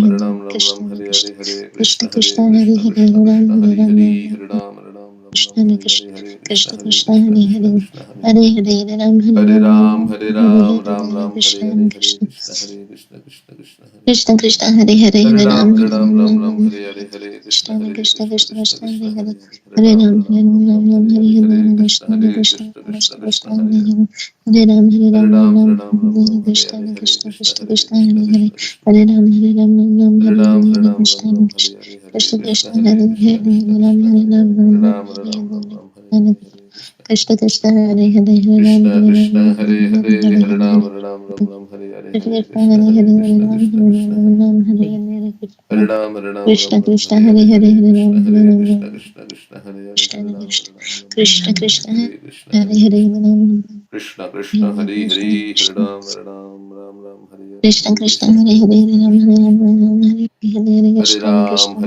Ram Hare Ram Ram Ram Krishna Hare Hare Krishna Hare Krishna Krishna Hare Krishna Hare Krishna Hare Krishna Ram Krishna Hare Hare Ram Hare Ram Hare Ram Ram Ram Ram Krishna Hare Krishna Hare Hare Krishna Krishna Hare Krishna Krishna Hare Krishna Hare Krishna Hare Hare Hare Ram Hare Hare Ram Ram Ram Hare Hare Ram Hare Ram Hare Ram Hare Hare Krishna Hare Krishna Krishna Hare Krishna Krishna Krishna Hare Krishna Hare Krishna Hare Hare Hare Hare Ram Ram Hare Hare Ram Ram Ram Ram Ram Hare Hare Hare Hare Hare Krishna Krishna Hare Krishna Krishna Krishna Krishna Krishna Hare Krishna Hare Hare Hare Hare Ram Ram Ram Hare Ram Ram Ram Hare Ram Hare Hare Hare Hare Krishna Krishna Hare Krishna Krishna Krishna Krishna Krishna Krishna Hare Hare Hare Hare Ram Hare Hare Ram Ram Ram Hare Ram Ram Ram Hare Krishna Hare Hare Krishna Krishna Krishna Hare Krishna Hare Krishna Hare Krishna Krishna Hare Ram Hare Ram Ram Hare Hare Ram Hare Hare Ram Ram Krishna Ram Hare Hare Hare Krishna Krishna Krishna Hare Hare Krishna Krishna Hare Ram Krishna Hare Hare Ram Hare Ram Ram Ram Ram Hare Ram Hare Hare Hare Hare Krishna Hare Krishna Krishna Krishna Hare Hare Ram Krishna Hare Krishna Ram Hare Ram Hare Hare Hare Ram Hare Hare Ram Ram Ram Hare Hare Krishna Hare Krishna Krishna Hare Hare Hare Krishna Ram Krishna Hare Krishna Hare Ram Hare Hare Hare Ram Hare Ram Ram Krishna Ram Krishna Hare Hare Hare Hare Hare Ram Krishna Hare Hare Krishna Ram Krishna Krishna Hare Hare Krishna Hare Ram Krishna Hare Ram Ram Ram Krishna Hare Krishna Hare Hare Krishna Hare Hare Hare Krishna Ram Krishna Krishna Hare Hare Krishna Hare Hare Krishna Ram Hare Ram Ram Ram Hare Hare Krishna Hare Krishna Krishna Hare Hare Hare Krishna Ram Krishna Hare Krishna Ram Krishna Hare Hare Hare Krishna Ram Krishna Hare Krishna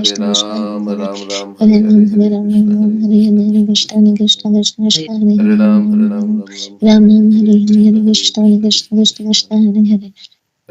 Krishna Ram Hare Ram Ram Hare Hare Hare Ram Hare Hare Ram Krishna Hare Hare Krishna Hare Krishna Krishna Krishna Hare Krishna Krishna Krishna Hare Hare Hare Ram Ram Hare Ram Ram Ram Ram Hare Ram Hare Ram Hare Hare Krishna Hare Hare Krishna Krishna Krishna Krishna Krishna Krishna Krishna Hare Hare Hare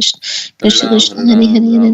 Hare Ram, Ram Ram, Hare Hare, Hare Krishna, Krishna Krishna, Hare Hare, Hare Ram, Ram Ram, Hare Hare, Hare Krishna, Krishna Krishna, Hare Hare, Ram Ram Hare Ram, Hare Krishna Ram, Krishna Ram Ram, Krishna Hare Krishna Hare, Hare Hare Hare Krishna, Krishna Hare Krishna, Ram Hare Ram Hare, Hare Hare Ram, Krishna Hare Krishna Ram, Ram Krishna Ram, Hare Krishna Hare, Hare Hare Hare Krishna, Ram Hare Hare Krishna, Ram Hare Ram Krishna, Hare Hare Krishna Hare Krishna Ram, Hare Krishna Ram, Krishna Ram Hare Ram, Hare Hare Ram Hare, Hare Hare Ram Ram Krishna, Ram Hare Hare Krishna, Hare Krishna Krishna Krishna, Hare Krishna Hare, Krishna Hare Krishna Hare Ram, Hare Hare Hare Ram, Ram Hare Ram Ram Ram, Ram Hare Ram Hare, Hare Hare Hare Krishna, Krishna Hare Krishna, Krishna Krishna Krishna, Krishna Hare Krishna Hare, Hare Hare Hare Ram Hare Ram, Ram Hare Ram Ram Ram, Hare Ram Ram, Hare Hare Hare, Krishna Hare Krishna Krishna, Hare Krishna, Krishna Krishna, Hare Hare, Krishna Krishna Hare Hare Ram, Hare Hare Ram, Hare Ram Ram Ram, Hare Hare Hare, Ram Hare Ram Krishna, Hare Hare Hare Krishna, Krishna Krishna Krishna, Krishna Hare Hare, Hare Ram, Krishna Hare Ram, Krishna Ram Ram, Hare Hare Hare Hare, Hare Hare Ram Krishna, Hare Hare Ram Krishna, Ram Krishna Ram Krishna, Hare Hare Hare Hare, Krishna Hare Hare Krishna Ram, Hare Ram, Krishna Ram Ram, Krishna Hare Hare Hare, Hare Hare Hare Krishna, Ram Hare Hare Krishna, Ram Krishna Ram Krishna, Ram Hare Hare, Hare Hare Krishna Hare Ram, Hare Krishna Ram, Ram Ram, Krishna Hare Krishna Hare, Hare Hare Hare Krishna, Hare Ram Krishna, Hare Ram Krishna Ram Krishna, Ram Hare Hare, Hare Hare Hare Krishna Ram, Hare Ram, Ram Ram, Krishna Hare Hare, Krishna Hare Hare Krishna, Hare Hare Hare Krishna, Ram Krishna Hare Ram Krishna, Hare Hare, Hare Hare Ram, Hare Hare Ram, Ram Ram, Krishna Hare Krishna Hare, Hare Krishna, Hare Krishna Krishna, Krishna Krishna Krishna, Hare Hare Hare Hare, Hare Ram Hare Hare Ram Ram, Hare Ram, Ram Ram, Krishna Hare Hare, Krishna Hare Krishna, Krishna Hare Krishna Krishna, Hare Krishna Hare Krishna, Hare Ram Hare, Hare Hare Ram Ram, Hare Ram, Hare Hare Ram Krishna Ram, Hare Krishna Hare, Hare Hare, Krishna Hare Krishna Krishna, Hare Hare Hare Ram Hare Ram Hare Hare Hare Ram, Hare Ram, Ram Ram, Hare Hare, Krishna Hare Krishna Krishna, Hare Hare Krishna, Hare Ram Hare Ram Ram Ram Hare Hare Krishna Hare Ram Krishna Ram, Hare Hare, Krishna Hare Krishna Krishna, Hare Hare Hare Krishna, Hare Hare Ram Krishna, Ram Hare Hare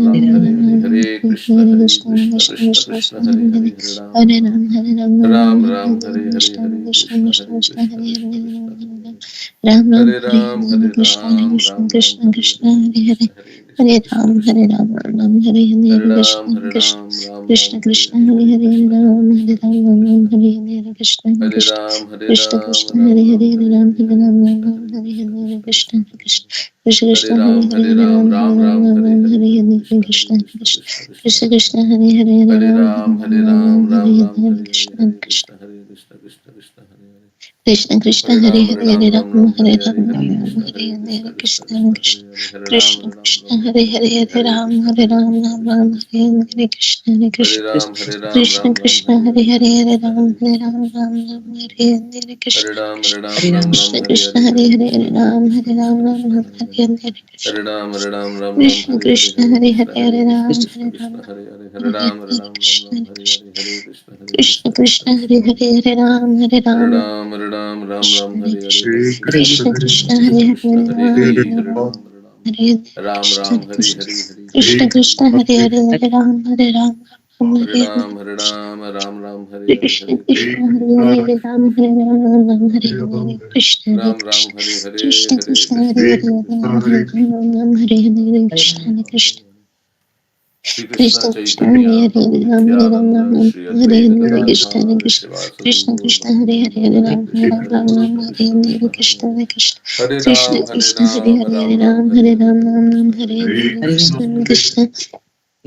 Ram Krishna Ram, Krishna Hare Hare. Shri Krishna Krishna Krishna Hare Chaitanya Hare Prabhu Ram Hare Ram Ram Nityananda Ram Shri Hare Advaita Hare Krishna Gadadhar Krishna Shivasati Krishna Gaur Krishna Hare Bhakta Hare Vrinda Ram Hare Hare Krishna Ram Hare Ram Ram Krishna Hare Krishna Hare Krishna Hare Krishna Hare Hare Krishna Hare Krishna Ram Hare Krishna Hare Ram Hare Ram Ram Ram Hare Hare Ram Hare Ram Ram Krishna Hare Hare Hare Hare Krishna Krishna Krishna Krishna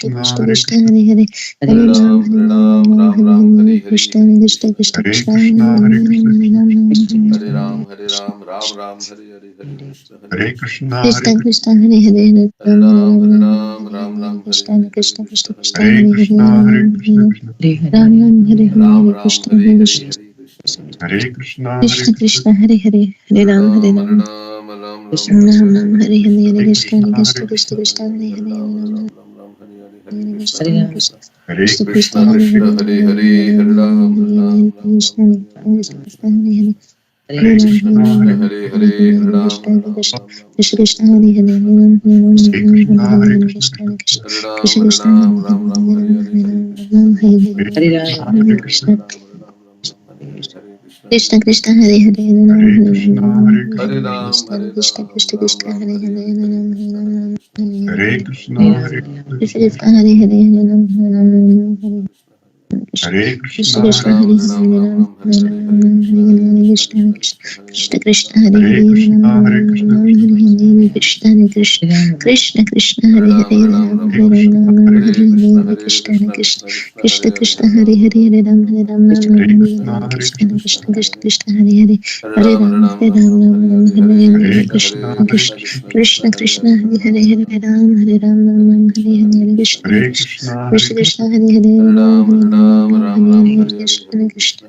Krishna, Krishna Hare Krishna Krishna, Hare Hare Hare Hare Ram Ram, Hare Hare Ram Ram, Ram Ram Ram Hare Ram, Hare Hare Hare, Krishna Hare Krishna Krishna, Krishna Hare Hare Krishna Krishna, Hare Krishna, Hare Krishna, Ram Hare Ram, Hare Ram, Ram Ram, Hare Hare, Hare Krishna, Hare Hare Krishna, Krishna, Hare Krishna Krishna, Krishna Hare Hare Hare Hare Ram Hare Ram, Ram Hare Ram Ram, Hare Ram Hare Ram, Hare Krishna Hare, Hare Krishna Krishna Krishna, Hare Krishna Hare Krishna, Hare Krishna, Hare Hare Ram Krishna, Hare Krishna, Ram Ram Hare Ram Hare Ram, Krishna Hare Hare Hare, Krishna Hare Krishna, Hare Hare Krishna, Krishna, Hare Krishna Krishna, Krishna Hare Hare Hare Hare Ram Hare Ram, Hare Ram Ram, Ram Ram, Krishna Hare Ram Hare, Ram Hare Hare Krishna, Hare Hare Hare Krishna Krishna, Krishna, Krishna Hare Krishna Krishna, Krishna Hare Hare Hare Ram, Hare Ram Ram, Ram Ram, Hare Hare, Hare Hare Krishna, Krishna Hare Krishna Krishna, Krishna Krishna Krishna Hare Krishna, Hare Hare Ram Hare, Hare Ram, Hare Ram, Ram Ram, Krishna Hare Hare, Hare Krishna Krishna, Krishna Hare Hare Hare Hare Ram Krishna Krishna, Krishna, Hare Hare Hare Hare Hare, Hare Ram, Krishna Hare Ram, Krishna Ram Ram, Hare Krishna Hare, Krishna Hare Hare Hare Krishna, Hare Ram Krishna, Krishna, Hare Krishna Krishna, Krishna Hare Ram, Krishna Hare Krishna Ram, Hare Ram Ram, Hare Hare Hare, Hare Krishna, Ram Hare Hare Krishna, Hare Hare Krishna Ram, Hare Ram, Ram Ram, Hare Hare, Hare Krishna, Hare Krishna Krishna Krishna, Hare Hare Hare Krishna, Ram Hare Hare Krishna, Ram Hare Hare Krishna, Ram, Krishna Hare Krishna Ram, Krishna Ram Krishna Ram, Hare Hare Hare Hare, Hare Ram Krishna, Hare Hare Krishna, Hare Ram Krishna, Hare Krishna Krishna, Krishna Hare Hare Ram Hare Krishna, Hare Hare Krishna Krishna, Hare Krishna Hare Ram, Hare Hare Krishna, Ram, Hare Ram Ram Ram, Hare Hare, Hare Krishna, Hare Hare Krishna, Krishna Krishna Krishna Krishna, Hare Krishna Hare, Hare Krishna Hare Ram, Hare Hare Krishna, Ram Hare Krishna, Hare Hare Krishna Hare Krishna Krishna Hare Hare Ram, Hare Hare Ram, Ram Ram Hare Hare Ram, Ram Krishna, Hare Hare Krishna, Krishna, Hare Hare Krishna Hare Krishna, Krishna Krishna Krishna, Krishna Hare Hare, Krishna Hare Hare Ram, Hare Hare Ram, Ram Ram Hare Ram, Ram Hare Ram Hare, Ram Hare Hare Hare Krishna, Krishna, Hare Hare Hare Krishna Krishna, Krishna, Krishna Krishna Krishna Hare, Krishna Hare Hare Hare Hare Ram, Ram Hare Ram, Hare Ram Ram Ram, Ram Hare Ram Hare, Hare Hare Hare Hare Krishna, Krishna Hare Krishna, Hare Krishna Krishna, Krishna, Krishna Krishna Krishna, Hare Krishna Hare, Hare Hare Hare Ram, Hare Ram Hare Ram Hare Ram Krishna, Hare Hare Hare Krishna, Krishna Hare Hare Krishna Krishna, Krishna, Hare Krishna Krishna, Krishna Hare Hare Hare Ram Ram, Hare Hare Ram Ram, Ram Ram Hare Ram, Hare Hare Hare, Krishna Hare Krishna Krishna,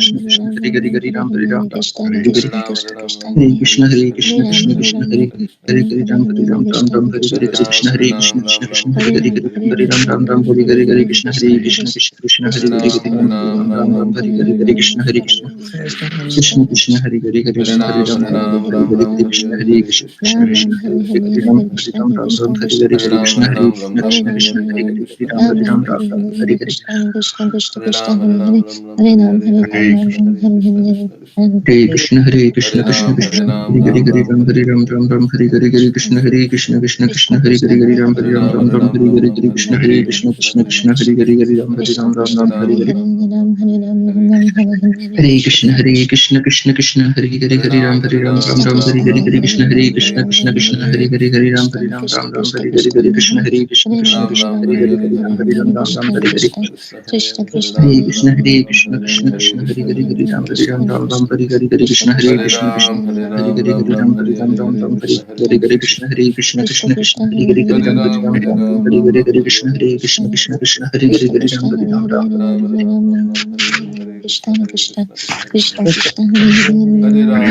Krishna Krishna Hari Hari Hari Ram Hari Ram Ram Ram Hari Hari Hari Krishna Hari Krishna Krishna Krishna Hari Hari Hari Ram Hari Ram Ram Ram Hari Hari Hari Krishna Hari Krishna Krishna Krishna Hari Hari Hari Ram Hari Ram Ram Ram Hari Hari Hare Krishna Hare Krishna Krishna Krishna Hare Hare Hare Ram Hare Ram Ram Ram Hare Hare Hare Krishna Hare Krishna Krishna Krishna Hare Hare Hare Ram Hare Ram Ram Ram Hare Hare Hare Krishna Hare Krishna Krishna Krishna Hare Hare Hare Ram Hare Ram Ram Ram Hare Hare Hare Krishna Hare Krishna Krishna Krishna Hare Hare Hare Ram Hare Ram Ram Ram Hare Hare Hare Krishna Hare Krishna Krishna Krishna Hare Hare Hare Ram Hare Ram Ram Ram Hare Hare Hare Krishna Hare Krishna Krishna Krishna Hare Hare Hare Ram Hare Ram Ram Ram Hare Hare Hare Krishna Krishna Krishna Hare Hare Hare Ram Hare Ram Ram Ram Hare Hare Hare Krishna Hare Krishna Krishna Hare Hare Hare Ram Hare Ram Ram Ram Hare Hare Hare Krishna Hare Krishna Krishna Krishna Hare Hare Hare Ram Hare Ram Ram Ram Hare Hare Hare Krishna Hare Krishna Krishna Krishna Hare Hare Hare Ram Hare Ram Ram Ram Hare Hare Krishna Krishna Krishna Krishna Hare Hare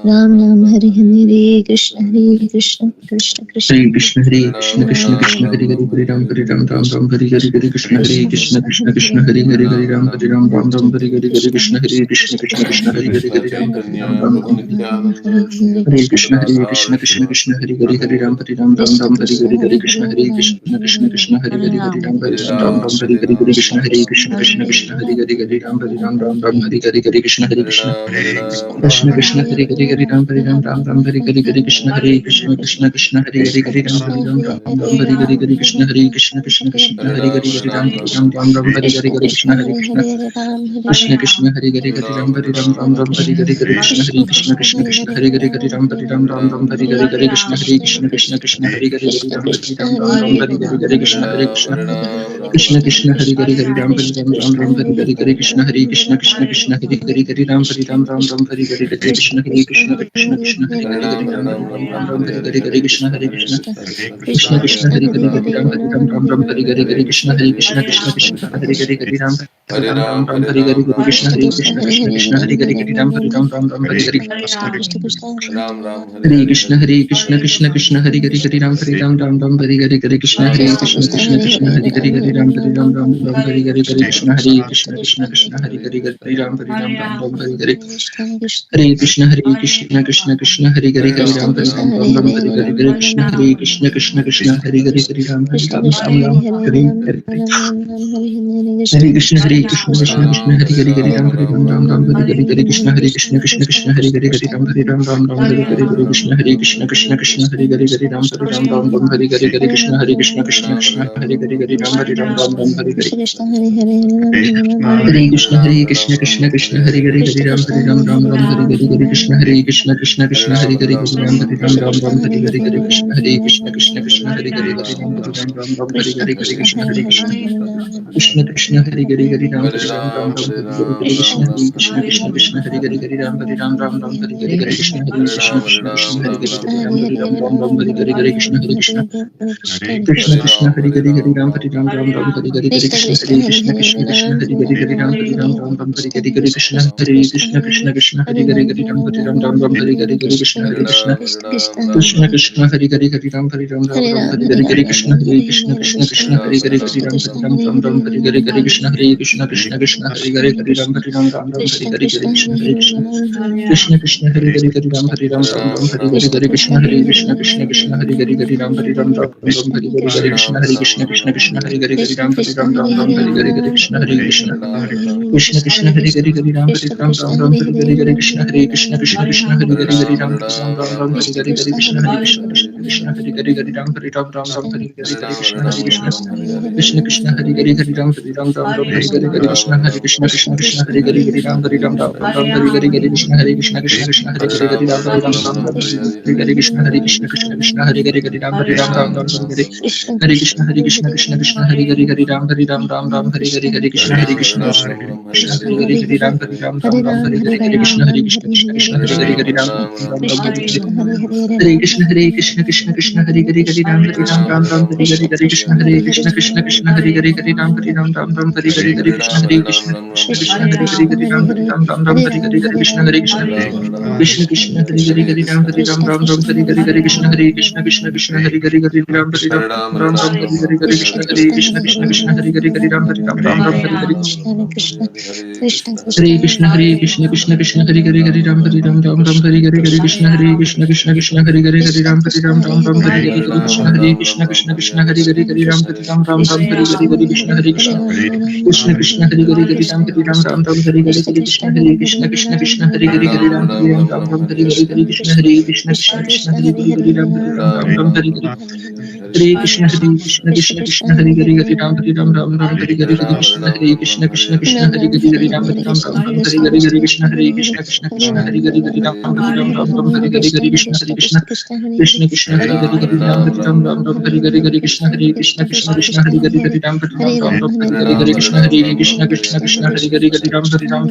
Ram Ram Hare Hare Krishna Hare Krishna Krishna Krishna Hare Krishna Hare Krishna Krishna Krishna Hare Hare Hare Ram Hare Ram Ram Ram Hare Hare Hare Krishna Hare Krishna Krishna Krishna Hare Hare Hare Ram Hare Ram Ram Ram Hare Hare Hare Krishna Hare Krishna Krishna Krishna Hare Hare Hare Ram Hare Ram Ram Ram Hare Krishna Hare Krishna Krishna Krishna Hare Hare Hare Ram Hare Ram Ram Ram Hare Hare Hare Krishna Hare Krishna Krishna Krishna Hare Hare Hare Ram Hare Ram Ram Ram Hare Hare Hare Krishna Hare Krishna Krishna Krishna Hare Hare Hare Ram Ram Ram Ram Hari Hari Hari Krishna Hari Krishna Krishna Krishna Hari Hari Hari Ram Ram Ram Hari Hari Hari Krishna Hari Krishna Krishna Krishna Hari Hari Hari Ram Ram Hari Hari Hari Krishna Hari Krishna Krishna Krishna Hari Hari Hari Ram Ram Hari Hari Hari Krishna Hari Krishna Krishna Krishna Hari Hari Hari Ram Ram Hari Hari Hari Krishna Hari Krishna Krishna Krishna Hari Hari Hari Ram Ram Hari Hari Hari Krishna Hari Krishna Krishna Krishna Hari Hari Hari Ram Ram Hari Hari Hari Krishna Hari Krishna Krishna Krishna Hari Hari Hari Ram Ram Hari Hari Hari Krishna Hari Krishna Krishna Krishna Hari Hari Hari Ram Ram Hari Hari Hari Krishna Hari Krishna Krishna Krishna Hari Hari Hari Ram Hari Hari Hari Krishna Hari Krishna Krishna Krishna Hari Hari Hari Ram Hari Hari Hari Krishna Hari Krishna Krishna Krishna Hari Hari Hari Ram Ram Hari Hari Hari Krishna Hari Krishna Krishna Krishna Hari Hari Hari Ram Hari Hari Hare Krishna Krishna Krishna Hare Hare Hare Ram Hare Hare Hare Krishna Hare Krishna Krishna Krishna Hare Hare Hare Ram Hare Hare Hare Krishna Hare Krishna Krishna Krishna Hare Hare Hare Ram Hare Hare Hare Krishna Krishna Krishna Hare Hare Hare Ram Hare Hare Hare Krishna Hare Krishna Krishna Krishna Hare Hare Hare Ram Hare Hare Krishna Krishna Krishna Hare Hare Hare Ram Hare Hare Krishna Hare Krishna Krishna Krishna Hare Hare Hare Ram Hare Hare Hare Krishna Krishna Krishna Hare Hare Hare Ram Hare Hare Hare Krishna Krishna Krishna Krishna Hare Hare Hare Ram Hare Hare Hare Krishna Krishna Hare Hare Hare Ram Hare Hare Hare Krishna Krishna Krishna Hare Hare Hare Ram Hare Hare Hare Krishna Krishna Krishna Hare Hare Hare Ram Hare Hare Hare Krishna Krishna Krishna Krishna Hare Hare Hare Ram Hare Hare Krishna Krishna Krishna Hare Hare Hare Ram Hare Hare Hare Krishna Krishna Krishna Hare Hare Hare Ram Hare Hare Hare Krishna Krishna Krishna Krishna Hare Hare Hare Ram Hare Hare Hare Krishna Krishna Krishna Hare Hare Hare Ram Hare Hare Hare Krishna Krishna Krishna Hare Hare Hare Ram Hare Hare Hare Krishna Krishna Krishna Krishna Hare Hare Hare Ram Hare Hare Hare Krishna Krishna Hare Hare Hare Ram Hare Hare Hare Krishna Krishna Krishna Hare Hare Hare Ram Hare Hare Hare Krishna Krishna Hare Hare Hare Ram Hare Hare Hare Krishna Krishna Hare Hare Hare Ram Hare Hare Krishna Krishna Hare Hare Hare Ram Hare Hare Hare Krishna Krishna Krishna Hare Hare Hare Ram Hare Hare Hare Krishna Krishna Hare Hare Hare Ram Hare Hare Krishna Krishna Hare Hare Hare Ram Hare Hare Krishna Krishna Hare Hare Hare Ram Hare Hare Krishna Hare Hare Ram Hare Hare Krishna Hare Hare Ram Hare Krishna Krishna Hare Hare Ram Hare Hare Krishna Hare Hare Ram Hare Hare Krishna Hare Hare Ram Hare Hare Krishna Hare Hare Ram Hare Krishna Krishna Hare Hare Ram Hare Hare Krishna Krishna Hare Hare Ram Hare Hare Krishna Krishna Hare Hare Ram Hare Hare Krishna Krishna Hare Hare Ram Hare Hare Krishna Krishna Hare Hare Ram Hare Hare Krishna Krishna Hare Hare Ram Hare Hare Krishna Krishna Hare Hare Ram Hare Hare Krishna Krishna Hare Hare Ram Hare Hare Krishna Krishna Hare Hare Ram Hare Hare Krishna Krishna Hare Hare Ram Hare Krishna Hare Hare Ram Hare Krishna Krishna Hare Hare Ram Hare Krishna Hare Hare Ram Hare Krishna Hare Hare Ram Hare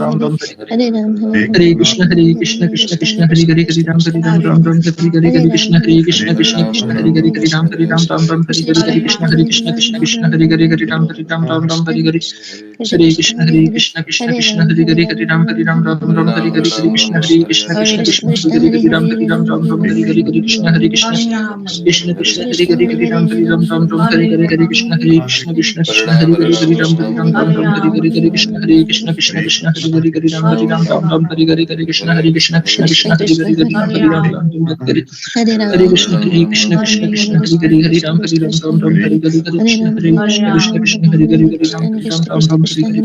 Krishna Hare Hare Ram Hare Krishna Krishna Hare Hare Ram Hare Krishna Krishna Hare Hare Ram Hare Krishna Hare Hare Ram Hare Krishna Hare Hare Ram Hare Krishna Hare Hare Ram Hare Krishna Hare Hare Ram Hare Krishna Hare Hare Ram Hare Krishna Krishna Hare Hare Ram Hare Krishna Hare Krishna Hare Krishna Hare Krishna Hare Hare Hare Ram Hare Ram Ram Ram Hare Hare Hare Krishna Hare Krishna Krishna Krishna Hare Hare Hare Ram Hare Ram Ram Ram Hare Hare Hare Krishna Hare Krishna Krishna Krishna Hare Hare Hare Ram Hare Ram Ram Ram Hare Hare Hare Krishna Hare Krishna Krishna Krishna Hare Hare Hare Ram Hare Ram Ram Ram Hare Hare Hare Krishna Hare Krishna Krishna Krishna Hare Hare Hare Ram Hare Ram Ram Ram Hare Hare Hare Krishna Hare Krishna Krishna Krishna Hare Hare Hare Ram Hare Ram Ram Ram Hare Hare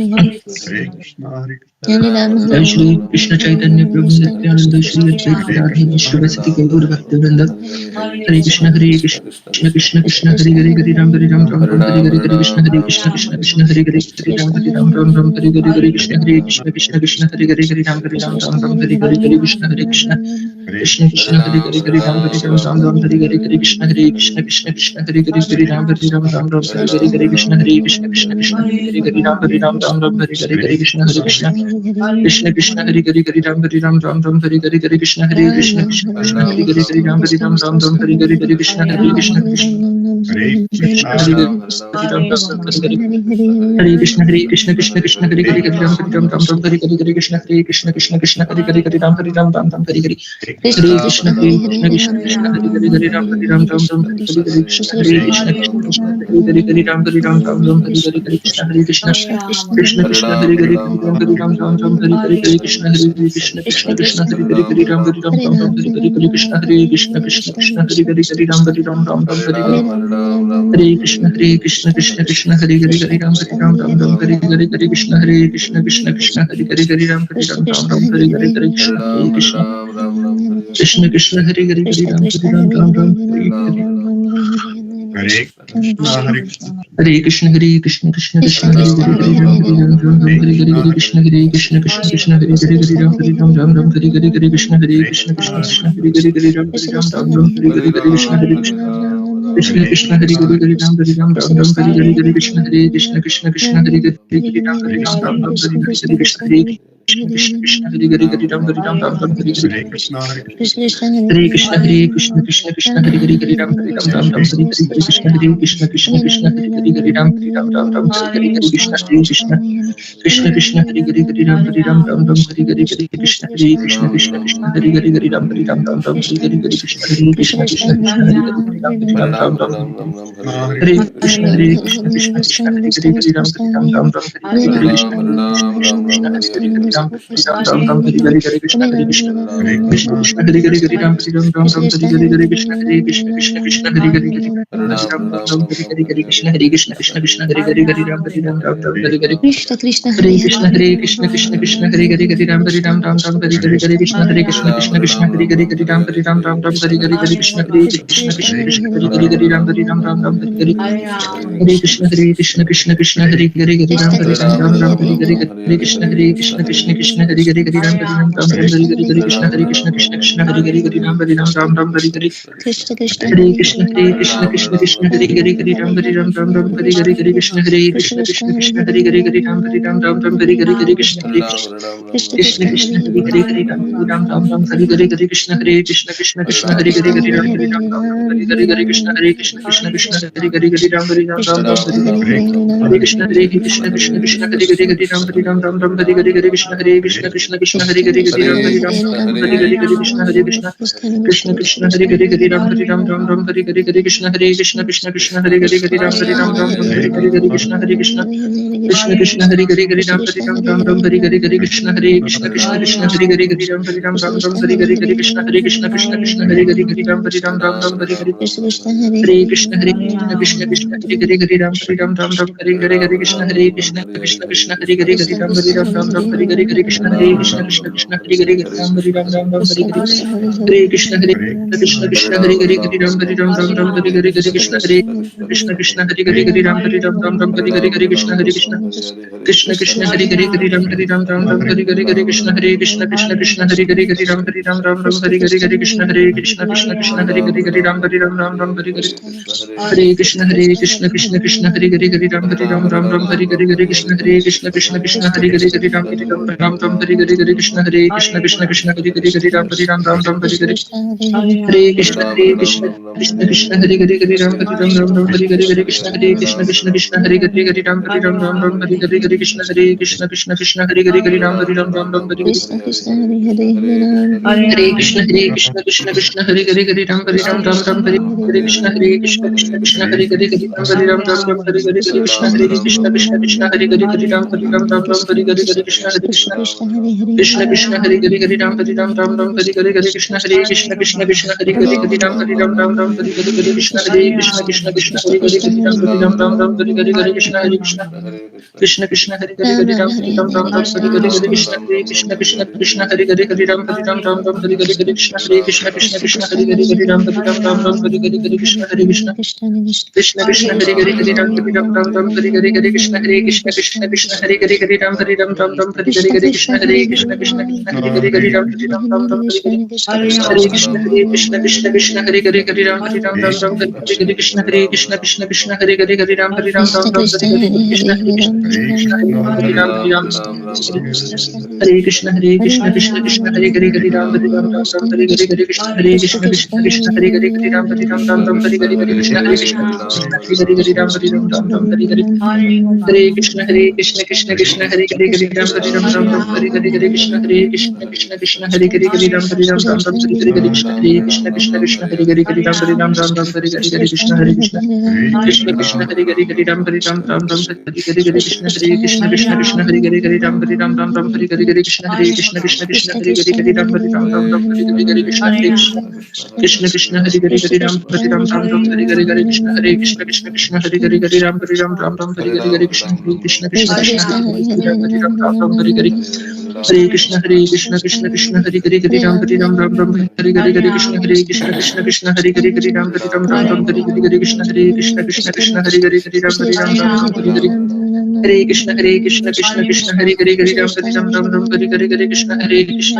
Jai Shri Krishna Chaitanya Prabhu Nityananda Shri Advaita Gadadhara Shivasati Gaur Bhaktivranda Hare Krishna Krishna Krishna Krishna Hare Hare Hare Ram Hare Ram Ram Ram Hare Hare Hare Krishna Hare Krishna Krishna Krishna Hare Hare Hare Ram Hare Ram Ram Ram Hare Hare Hare Krishna Hare Krishna Krishna Krishna Hare Hare Hare Ram Hare Ram Ram Ram Hare Hare Hare Krishna Hare Krishna Krishna Krishna Hare Hare Hare Ram Hare Ram Ram Ram Hare Hare Hare Krishna Hare Krishna Krishna Krishna Hare Hare Hare Ram Hare Ram Ram Ram Hare Hare Hare Krishna Hare Krishna Krishna Krishna Hare Hare Hare Ram Hare Ram Ram Ram Hare Hare Hare Krishna Hare Krishna Krishna Krishna Hare Hare Hare Ram Hare Ram Ram Ram Hare Hare Hare Krishna Hare Krishna Krishna Krishna Hare Hare Hare Ram Hare Ram Ram Ram Hare Hare Hare Krishna Hare Krishna Krishna Krishna Hare Hare Ram Ram Ram Hare Hare Hare Krishna Krishna Krishna Hare Hare Hare Ram Hare Ram Ram Ram Hare Hare Hare Krishna Hare Krishna Krishna Krishna Hare Hare Hare Ram Hare Ram Ram Ram Hare Hare Hare Krishna Krishna Krishna Hare Hare Hare Ram Hare Ram Ram Ram Hare Hare Hare Krishna Hare Krishna Krishna Krishna Hare Hare Hare Ram Hare Ram Ram Ram Hare Hare Hare Krishna Hare Krishna Krishna Krishna Hare Hare Hare Ram Hare Ram Ram Ram Hare Hare Hare Krishna Hare Krishna Krishna Krishna Hare Hare Hare Ram Hare Ram Ram Ram Hare Hare Hare Krishna Hare Krishna Krishna Krishna Hare Hare Hare Ram Hare Ram Ram Ram Hare Hare Hare Krishna Krishna Krishna Hare Hare Hare Ram Hare Ram Ram Ram Hare Hare Hare Krishna Hare Krishna Krishna Krishna Hare Hare Hare Ram Hare Ram Ram Ram Hare Hare Hare Krishna Hare Krishna Krishna Krishna Hare Hare Hare Ram Hare Ram Ram Ram Hare Hare Hare Krishna Krishna Krishna Hare Hare Hare Ram Hare Ram Ram Ram Hare Hare Hare Krishna Hare Krishna Krishna Krishna Hare Hare Hare Ram Hare Ram Ram Ram Hare Hare Hare Krishna Hare Krishna Krishna Krishna Hare Hare Hare Ram Hare Ram Ram Ram Hare Hare Hare Krishna Hare Krishna Krishna Krishna Hare Hare Hare Ram Hare Ram Ram Ram Hare Hare Hare Krishna Hare Krishna Krishna Krishna Hare Hare Hare Ram Hare Ram Ram Ram Hare Hare Hare Krishna Hare Krishna Krishna Krishna Hare Hare Hare Ram Hare Ram Ram Ram Hare Hare Hare Hare Krishna Krishna Krishna Hare Hare Hare Ram Hare Ram Ram Ram Hare Hare Hare Krishna Hare Krishna Krishna Krishna Hare Hare Hare Ram Hare Ram Ram Ram Hare Hare Hare Krishna Hare Krishna Krishna Krishna Hare Hare Hare Ram Hare Ram Ram Ram Hare Hare Hare Krishna Hare Krishna Krishna Krishna Hare Hare Hare Ram Hare Ram Ram Ram Hare Hare Hare Krishna Hare Krishna Krishna Krishna Hare Hare Hare Ram Hare Ram Ram Ram Hare Krishna Krishna Krishna Hare Hare Hare Ram Hare Ram Ram Ram Hare Hare Hare Krishna Krishna Krishna Hare Hare Hare Ram Hare Ram Ram Ram Hare Hare Hare Krishna Hare Krishna Krishna Krishna Hare Hare Hare Ram Hare Ram Ram Ram Hare Hare Hare Krishna Hare Krishna Krishna Krishna Hare Hare Hare Ram Hare Ram Ram Ram Hare Hare Hare Krishna Hare Krishna Krishna Krishna Hare Hare Hare Ram Hare Ram Ram Ram Hare Hare Krishna Krishna Hare Krishna Krishna Krishna Krishna Hare Hare Hare Ram Hare Ram Ram Ram Hare Hare Hare Krishna Hare Krishna Krishna Krishna Hare Hare Hare Ram Hare Ram Ram Ram Hare Hare Hare Krishna Hare Krishna Krishna Krishna Hare Hare Hare Ram Hare Ram Ram Ram Hare Hare Hare Krishna Krishna Krishna Hare Hare Hare Ram Hare Ram Ram Ram Hare Hare Hare Krishna Hare Krishna Krishna Krishna Hare Hare Hare Ram Hare Ram Ram Ram Hare Hare Hare Krishna Hare Krishna Krishna Krishna Hare Hare Hare Ram Hare Ram Ram Ram Hare Hare Krishna Krishna Hare Krishna Krishna Krishna Hare Hare Hare Ram Hare Ram Ram Ram Hare Hare Hare Krishna Hare Krishna Krishna Krishna Hare Hare Hare Ram Hare Ram Ram Ram Hare Hare Hare Krishna Hare Krishna Krishna Hare Hare Hare Ram Hare Ram Ram Ram Hare Hare Hare Krishna Hare Krishna Krishna Krishna Hare Hare Hare Ram Hare Ram Ram Ram Hare Hare Hare Krishna Hare Krishna Krishna Krishna Hare Hare Hare Ram Hare Ram Ram Ram Hare Hare Hare Krishna Hare Krishna Krishna Krishna Hare Hare Hare Ram Hare Ram Ram Ram Hare Hare Hare Krishna Hare Krishna Krishna Krishna Hare Hare Hare Ram Hare Ram Ram Ram Hare Hare Hare Krishna Hare Krishna Krishna Krishna Hare Hare Hare Ram Hare Ram Ram Ram Hare Hare Hare Krishna Hare Krishna Krishna Krishna Hare Hare Hare Ram Hare Ram Ram Ram Hare Hare Hare Krishna Hare Krishna Krishna Krishna Hare Hare Hare Ram Hare Ram Ram Ram Hare Hare Hare Krishna Hare Krishna Krishna Krishna Hare Hare Hare Ram Hare Ram Ram Ram Hare Hare Hare Krishna Hare Krishna Krishna Krishna Hare Hare Hare Ram Hare Ram Ram Ram Hare Hare Hare Krishna Krishna Krishna Hare Hare Hare Ram Hare Ram Ram Ram Hare Hare Hare Krishna Hare Krishna Krishna Krishna Hare Hare Hare Ram Hare Ram Ram Ram Hare Hare Hare Krishna Hare Krishna Krishna Krishna Hare Hare Hare Ram Hare Ram Ram Ram Hare Hare Hare Krishna Krishna Krishna Hare Hare Hare Ram Hare Ram Ram Ram Hare Hare Hare Krishna Hare Krishna Krishna Hare Hare Hare Ram Hare Ram Ram Ram Hare Hare Hare Krishna Hare Krishna Krishna Krishna Hare Hare Hare Ram Hare Ram Ram Ram Hare Hare Hare Krishna Hare Krishna Krishna Krishna Hare Hare Hare Ram Hare Ram Ram Ram Hare Hare Hare Krishna Hare Krishna Krishna Krishna Hare Hare Hare Ram Hare Ram Ram Ram Hare Hare Hare Krishna Krishna Krishna Hare Hare Hare Ram Hare Ram Ram Ram Hare Hare Hare Krishna Hare Krishna Krishna Krishna Hare Hare Hare Ram Hare Ram Ram Ram Hari Hari Hari Krishna Hare Krishna Krishna Krishna Hari Hari Hari Ram Hari Ram Ram Ram Hari Hari Hare Krishna Krishna Krishna Hari Hari Hari Ram Hari Ram Ram Ram Hari Hari Hari Krishna Hare Krishna Krishna Krishna Hari Hari Hari Ram Hari Ram Ram Ram Hari Hari Hari Krishna Hare Krishna Krishna Krishna Hari Hari Hari Ram Hari Ram Ram Ram Hari Hari Krishna Krishna Hare Hare Hare Ram Hare Krishna Krishna Krishna Hare Hare Hare Ram Hare Ram Ram Ram Hare Hare Krishna Hare Krishna Krishna Krishna Hare Hare Hare Ram Hare Ram Ram Ram Hare Hare Hare Krishna Hare Krishna Krishna Krishna Hare Hare Hare Ram Hare Ram Ram Ram Hare Hare Hare Krishna Hare Krishna Krishna Hare Hare Krishna Krishna Hare Hare Hare Ram Hare Ram Ram Ram Hare Hare Hare Krishna Hare Krishna Krishna Krishna Hare Hare Hare Ram Hare Ram Ram Ram Hare Hare Hare Krishna Hare Krishna Krishna Krishna Hare Hare Hare Ram Hare Ram Ram Ram Hare Hare Hare Krishna Hare Krishna Krishna Krishna Hare Hare Hare Ram Hare Ram Ram Ram Hare Hare Hare Krishna Hare Krishna Krishna Krishna Hare Hare Hare Ram Hare Ram Ram Ram Hare Hare Hare Krishna Hare Krishna Krishna Krishna Hare Hare Hare Ram Hare Ram Ram Ram Hare Hare Hare Krishna Hare Krishna Krishna Krishna Hare Hare Hare Ram Hare Ram Ram Ram Hare Hare Hare Krishna Hare Krishna Krishna Krishna Hare Hare Hare Ram Hare Ram Ram Ram Hare Hare Hare Krishna Hare Krishna Krishna Krishna Hare Hare Hare Ram Hare Ram Ram Ram Hare Hare Hare Krishna Krishna Krishna Hare Hare Hare Ram Hare Ram Ram Ram Hare Hare Hare Krishna Hare Krishna Krishna Krishna Hare Hare Hare Ram Hare Ram Ram Ram Hare Hare Krishna Hare Krishna Krishna Hare Ram Hare Ram Hare Krishna Krishna Krishna Hare Hare Hare Ram Hare Ram Ram Ram Hare Hare Hare Krishna Hare Krishna Krishna Krishna Hare Hare Hare Ram Hare Ram Ram Ram Hare Hare Hare Krishna Hare Krishna Krishna Hare Hare Ram Hare Ram Ram Ram Hare Hare Hare Krishna Krishna Krishna Hare Hare Hare Ram Hare Ram Ram Ram Hare Hare Hare Krishna Hare Krishna Krishna Krishna Hare Hare Hare Ram Hare Ram Ram Ram Hare Hare Hare Krishna Hare Krishna Krishna Krishna Hare Hare Hare Ram Hare Ram Ram Ram Hare Hare Hare Krishna Hare Krishna Krishna Krishna Hare Hare Hare Ram Hare Ram Ram Ram Hare Hare Hare Krishna Hare Krishna Krishna Krishna Hare Hare Hare Ram Hare Ram Ram Ram Hare Hare Hare Krishna Hare Krishna Krishna Krishna Hare Hare Hare Ram Hare Ram Ram Ram Hare Hare Hare Krishna Hare Krishna Krishna Hare Hare Hare Ram Hare Ram Ram Ram Hare Hare Hare Krishna Hare Krishna Krishna Krishna Hare Hare Hare Ram Hare Ram Ram Ram Hare Hare Hare Krishna Hare Krishna Krishna Krishna Hare Hare Hare Ram Hare Ram Ram Ram Hare Hare Hare Krishna Krishna Krishna Hare Hare Hare Ram Hare Ram Ram Ram Hare Hare Hare Krishna Hare Krishna Krishna Krishna Hare Hare Hare Ram Hare Ram Ram Ram Hare Hare Hare Krishna Hare Krishna Krishna Krishna Hare Hare Hare Ram Hare Ram Ram Ram Hare Hare Hare Krishna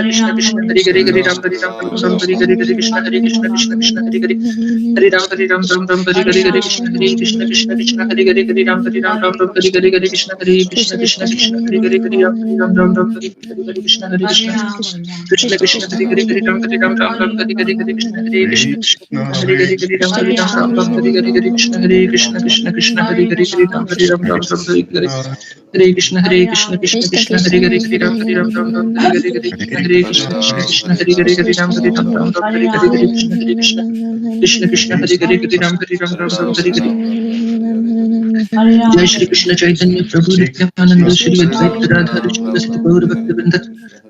Krishna Krishna Hare Hare Hare Ram Hare Ram Ram Ram Hare Hare Hare Krishna Hare Krishna Krishna Krishna Hare Hare Hare Ram Hare Ram Ram Ram Hare Hare Hare Krishna Hare Krishna Krishna Krishna Hare Hare Hare Ram Ram Ram Hare Hare Hare Krishna Hare Krishna Krishna Krishna Hare Hare Hare Ram Hare Ram Ram Ram Hare Hare Hare Krishna Hare Krishna Krishna Krishna Hare Hare Hare Ram Hare Ram Ram Ram Hare Hare Hare Krishna Hare Krishna Krishna Krishna Hare Hare Hare Ram Hare Ram Ram Ram Hare Hare Hare Krishna Hare Krishna Krishna Hare Hare Hare Ram Hare Ram Ram Ram Hare Hare Hare Krishna Hare Krishna Krishna Krishna Hare Hare Hare Ram Hare Ram Ram Ram Hare Hare Hare Krishna Krishna Krishna Hare Hare Hare Ram Hare Ram Ram Ram Hare Hare Hare Krishna Hare Krishna Krishna Krishna Hare Hare Hare Ram Hare Ram Ram Ram Hare Hare Hare Krishna Hare Krishna Krishna Krishna Hare Hare Hare Ram Hare Ram Ram Ram Hare Hare Jai Shri Krishna Chaitanya Prabhu Nityananda Shri Advaita Radha Shri Gaur Bhaktivinoda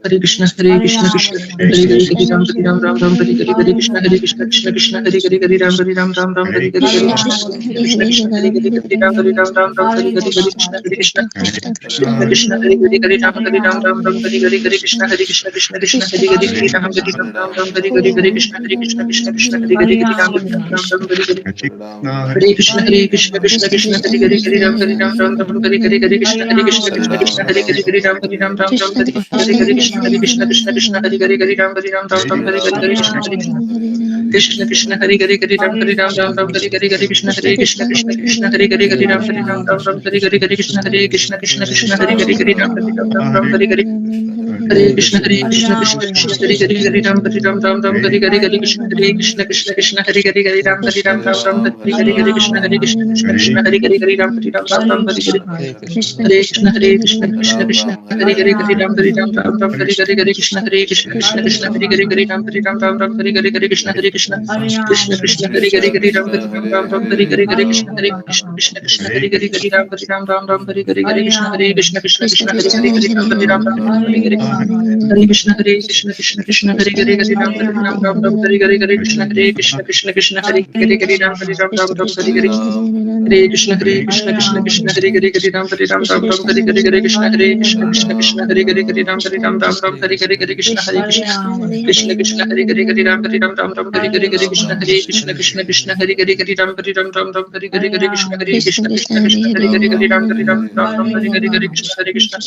Hare Krishna Krishna Krishna Hare Hare Hare Ram Hare Ram Ram Ram Hare Hare Hare Krishna Hare Krishna Krishna Krishna Hare Hare Hare Ram Hare Ram Ram Ram Hare Hare Hare Krishna Krishna Krishna Hare Hare Hare Ram Hare Ram Ram Ram Hare Hare Hare Krishna Hare Krishna Krishna Krishna Hare Hare Hare Ram Hare Ram Ram Ram Hare Hare Hare Krishna Hare Krishna Krishna Krishna Hare Hare Hare Ram Hare Ram Ram Ram Hare Hare Hare Krishna Hare Krishna Krishna Krishna Hare Hare Hare Ram Hare Ram Ram Ram Hare Hare Hare Krishna Krishna Krishna Hare Hare Hare Ram Hare Ram Ram Ram Hare Hare Hare Krishna Krishna Krishna Hare Hare Hare Ram Hare Ram Ram Ram Hare Hare Hare Krishna Krishna Krishna Hare Hare Hare Ram Hare Ram Ram Ram Hare Hare Hare Krishna Hare Krishna Krishna Hare Hare Hare Ram Hare Ram Ram Ram Hare Hare Hare Krishna Hare Krishna Krishna Krishna Hare Hare Hare Ram Hare Ram Ram Ram Hare Hare Hare Krishna Hare Krishna Krishna Krishna Hare Hare Hare Ram Hare Ram Ram Ram Hare Hare Hare Krishna Krishna Krishna Hare Hare Hare Ram Hare Ram Ram Ram Hare Hare Hare Krishna Hare Krishna Krishna Krishna Hare Hare Hare Ram Hare Ram Ram Ram Hare Hare Hare Krishna Hare Krishna Krishna Hare Hare Hare Ram Hare Ram Ram Ram Hare Hare Hare Krishna Krishna Krishna Hare Hare Hare Ram Hare Ram Ram Ram Hare Hare Hare Krishna Hare Krishna Krishna Krishna Hare Hare Hare Ram Hare Ram Ram Ram Hare Hare Hare Krishna Hare Krishna Krishna Krishna Hare Hare Hare Ram Hare Ram Ram Ram Hare Hare Hare Krishna Hare Krishna Krishna Krishna Hare Hare Hare Ram Hare Ram Ram Ram Hare Hare Hare Krishna Hare Krishna Krishna Krishna Hare Hare Hare Ram Hare Ram Ram Ram Hare Hare Hare Krishna Krishna Krishna Hare Hare Hare Ram Hare Ram Ram Ram Hare Hare Hare Krishna Hare Krishna Krishna Krishna Hare Hare Hare Ram Hare Ram Ram Ram Hare Hare Hare Krishna Krishna Krishna Hare Hare Hare Ram Hare Ram Ram Ram Hare Hare Hare Krishna Hare Krishna Krishna Krishna Hare Hare Hare Ram Hare Ram Ram Ram Hare Hare Hare Krishna Hare Krishna Krishna Hare Hare Hare Ram Hare Ram Ram Ram Hare Hare Hare Krishna Hare Krishna Krishna Krishna Hare Hare Hare Ram Hare Ram Ram Ram Hare Hare Hare Krishna Hare Krishna Krishna Krishna Hare Hare Hare Ram Hare Ram Ram Ram Hare Hare Hare Krishna Hare Krishna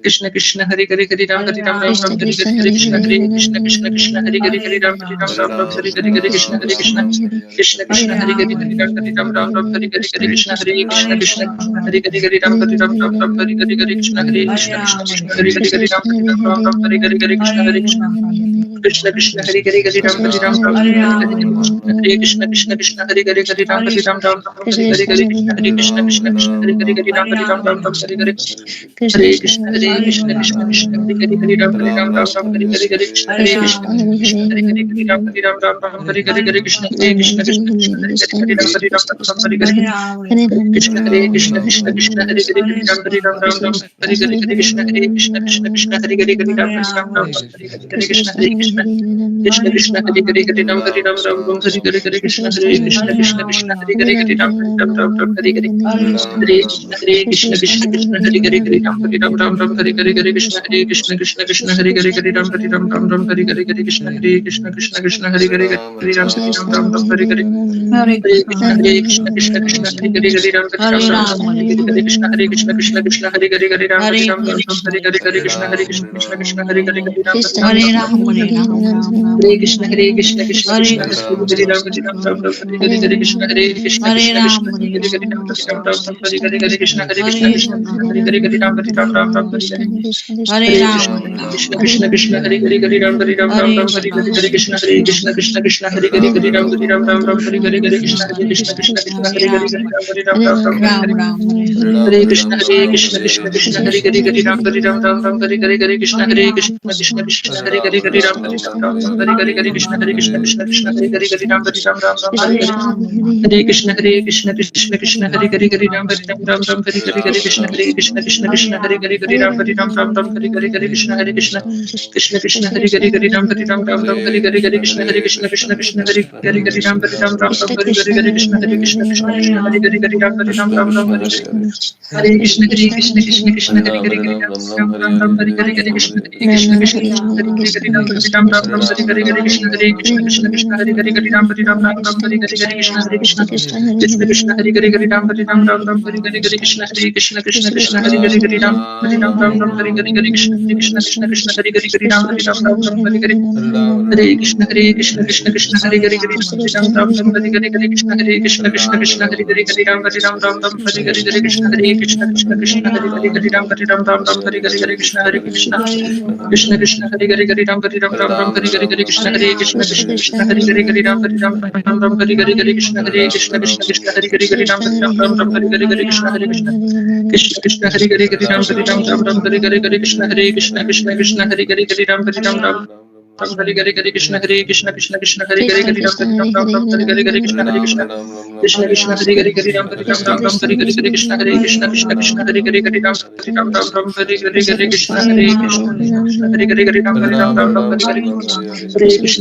Krishna Krishna Hare Hare Hare Ram Hari Ram Ram Krishna Ram Hari Krishna Hari Hari Hare Krishna Hare Hari Hare Krishna Rama Krishna Krishna Hari Hari Hari Ram Hari Ram Ram Ram Hari Hari Hari Krishna Hari Krishna Krishna Krishna Hari Hari Hari Ram Hari Ram Ram Ram Hari Hari Hari Krishna Hari Krishna Krishna Krishna Hari Hari Hari Ram Hari Ram Ram Ram Hari Hari Hari Krishna Hari Krishna Krishna Krishna Hari Hari Hari Ram Hari Ram Ram Ram Hari Hari Hari Krishna Hari Krishna Krishna Krishna Hari Hari Hari Ram Hari Ram Ram Hari Hari Hari Hare Krishna Krishna Krishna Hari Hari Hari Ram Hari Ram Ram Ram Hari Hari Hari Krishna Hari Krishna Krishna Krishna Hari Hari Hari Ram Hari Ram Ram Ram Hari Hari Hare Krishna Hare Krishna Krishna Krishna Hari Hari Hari Ram Hari Ram Ram Ram Hari Hari Hari Krishna Hare Krishna Krishna Hari Hari Hari Ram Hari Ram Ram Ram Hari Hari Hari Krishna Hare Krishna Krishna Krishna Hari Hari Hari Ram Hari Ram Ram Ram Hari Hari Krishna Hare Krishna Krishna Krishna Hari Hari Hari Ram Hari Ram Ram Ram Hari Hari Hari Krishna Hare Krishna Krishna Krishna Hari Hari Hari Ram Hari Ram Ram Ram Hari Hari Hari Krishna Hare Krishna Krishna Krishna Hari Hari Hari Ram Hari Ram Ram Ram Hari Hari Hari Krishna Hare Krishna Krishna Krishna Hari Hari Hari Ram Hari Ram Ram Ram Hari Hari Hare Krishna Krishna Krishna Hari Hari Hari Ram Hari Ram Ram Ram Hari Hari Hari Krishna Hare Krishna Krishna Krishna Hari Hari Hari Ram Hari Ram Ram Ram Hari Hari Hari Krishna Hare Krishna Krishna Krishna Hari Hari Hari Ram Hari Ram Ram Ram Hari Hari Hare Krishna Krishna Krishna Hari Hari Hari Ram Hari Ram Ram Ram Hari Hari Hari Krishna Hare Krishna Krishna Krishna Hari Hari Hari Ram Hari Ram Ram Ram Hari Hari Hari Krishna Hare Krishna Krishna Krishna Hari Hari Hari Ram Hari Ram Ram Ram Hare Krishna Krishna Krishna Krishna Hari Hari Ram Hari Ram Ram Ram Hari Hari Hari Krishna Hare Krishna Krishna Krishna Hari Hari Hari Ram Hari Ram Ram Ram Hari Hari Hari Krishna Hare Krishna Krishna Krishna Hari Hari Hari Ram Hari Ram Ram Ram Hari Hari Hare Krishna Krishna Krishna Krishna Hari Hari Hari Ram Hari Ram Ram Ram Hari Hari Hari Krishna Hare Krishna Krishna Krishna Hari Hari Hari Ram Hari Ram Ram Ram Hari Hari Hari Krishna Hare Krishna Krishna Krishna Hari Hari Hari Ram Hari Ram Ram Ram Hari Hari Hare Krishna Krishna Krishna Hari Hari Hari Ram Hari Ram Ram Ram Hari Hari Hari Krishna Hare Krishna Krishna Krishna Hari Hari Hari Ram Hari Ram Ram Ram Hari Hari Hari Krishna Hare Krishna Krishna Krishna Hari Hari Hari Ram Hari Ram Ram Ram Hari Hari Hare Krishna Krishna Krishna Hari Hari Hari Ram Hari Ram Ram Ram Hari Hari Hari Krishna Hare Krishna Krishna Krishna Hari Hari Hari Ram Hari Ram Ram Ram Hari Hari Hari Krishna Hare Krishna Krishna Krishna Hari Hari Hari Ram Hari Ram Ram Ram Hari Hari Hari Krishna Hare Krishna Krishna Krishna Hari Hari Hari Ram Hari Ram Ram Ram Hari Hari Hari Krishna Hare Krishna Krishna Krishna Hari Hari Hari Ram Hari Ram Ram Ram Hari Hari Hare Krishna Krishna Krishna Krishna Hari Hari Hari Ram Ram Ram Hari Hari Hari Krishna Hare Krishna Krishna Krishna Hari Hari Hari Ram Hari Ram Ram Ram Hari Hari Hari Krishna Hare Krishna Krishna Krishna Hari Hari Hari Ram Hari Ram Ram Ram Hari Hari Hari Krishna Hare Krishna Krishna Krishna Hari Hari Hari Ram Hari Ram Ram Ram Hari Hari Hari Krishna Hare Krishna Krishna Krishna Hari Hari Hari Ram Hari Ram Ram Ram Hari Hari Hari Krishna Krishna Krishna Hari Hari Hari Ram Hari Ram Ram Ram Hari Hari Hare Krishna Krishna Krishna Hari Hari Hari Ram Ram Ram Hari Hari Hari Krishna Hare Krishna Krishna Krishna Hari Hari Hari Ram Hari Ram Ram Ram Hari Hari Hari Krishna Hare Krishna Krishna Krishna Hari Hari Hari Ram Hari Ram Ram Ram Hari Hari Hari Krishna Hare Krishna Krishna Krishna Hari Hari Hari Ram Hari Ram Ram Ram Hari Hari Hari Krishna Hare Krishna Krishna Krishna Hari Hari Hari Ram Hari Ram Ram Ram Hari Hari Hari Krishna Hare Krishna Krishna Krishna Hari Hari Hari Ram Hari Ram Ram Ram Hari Hari Hari Krishna Hare Krishna Krishna Krishna Hari Hari Hari Ram Hari Ram Ram Ram Hari Hari Hari Krishna Hare Krishna Krishna Krishna Hari Hari Hari Ram Hari Ram Ram Hari Hari Hari Krishna Hare Krishna Krishna Krishna Hari Hari Hari Ram Hari Ram Ram Ram Hari Hari Hari Krishna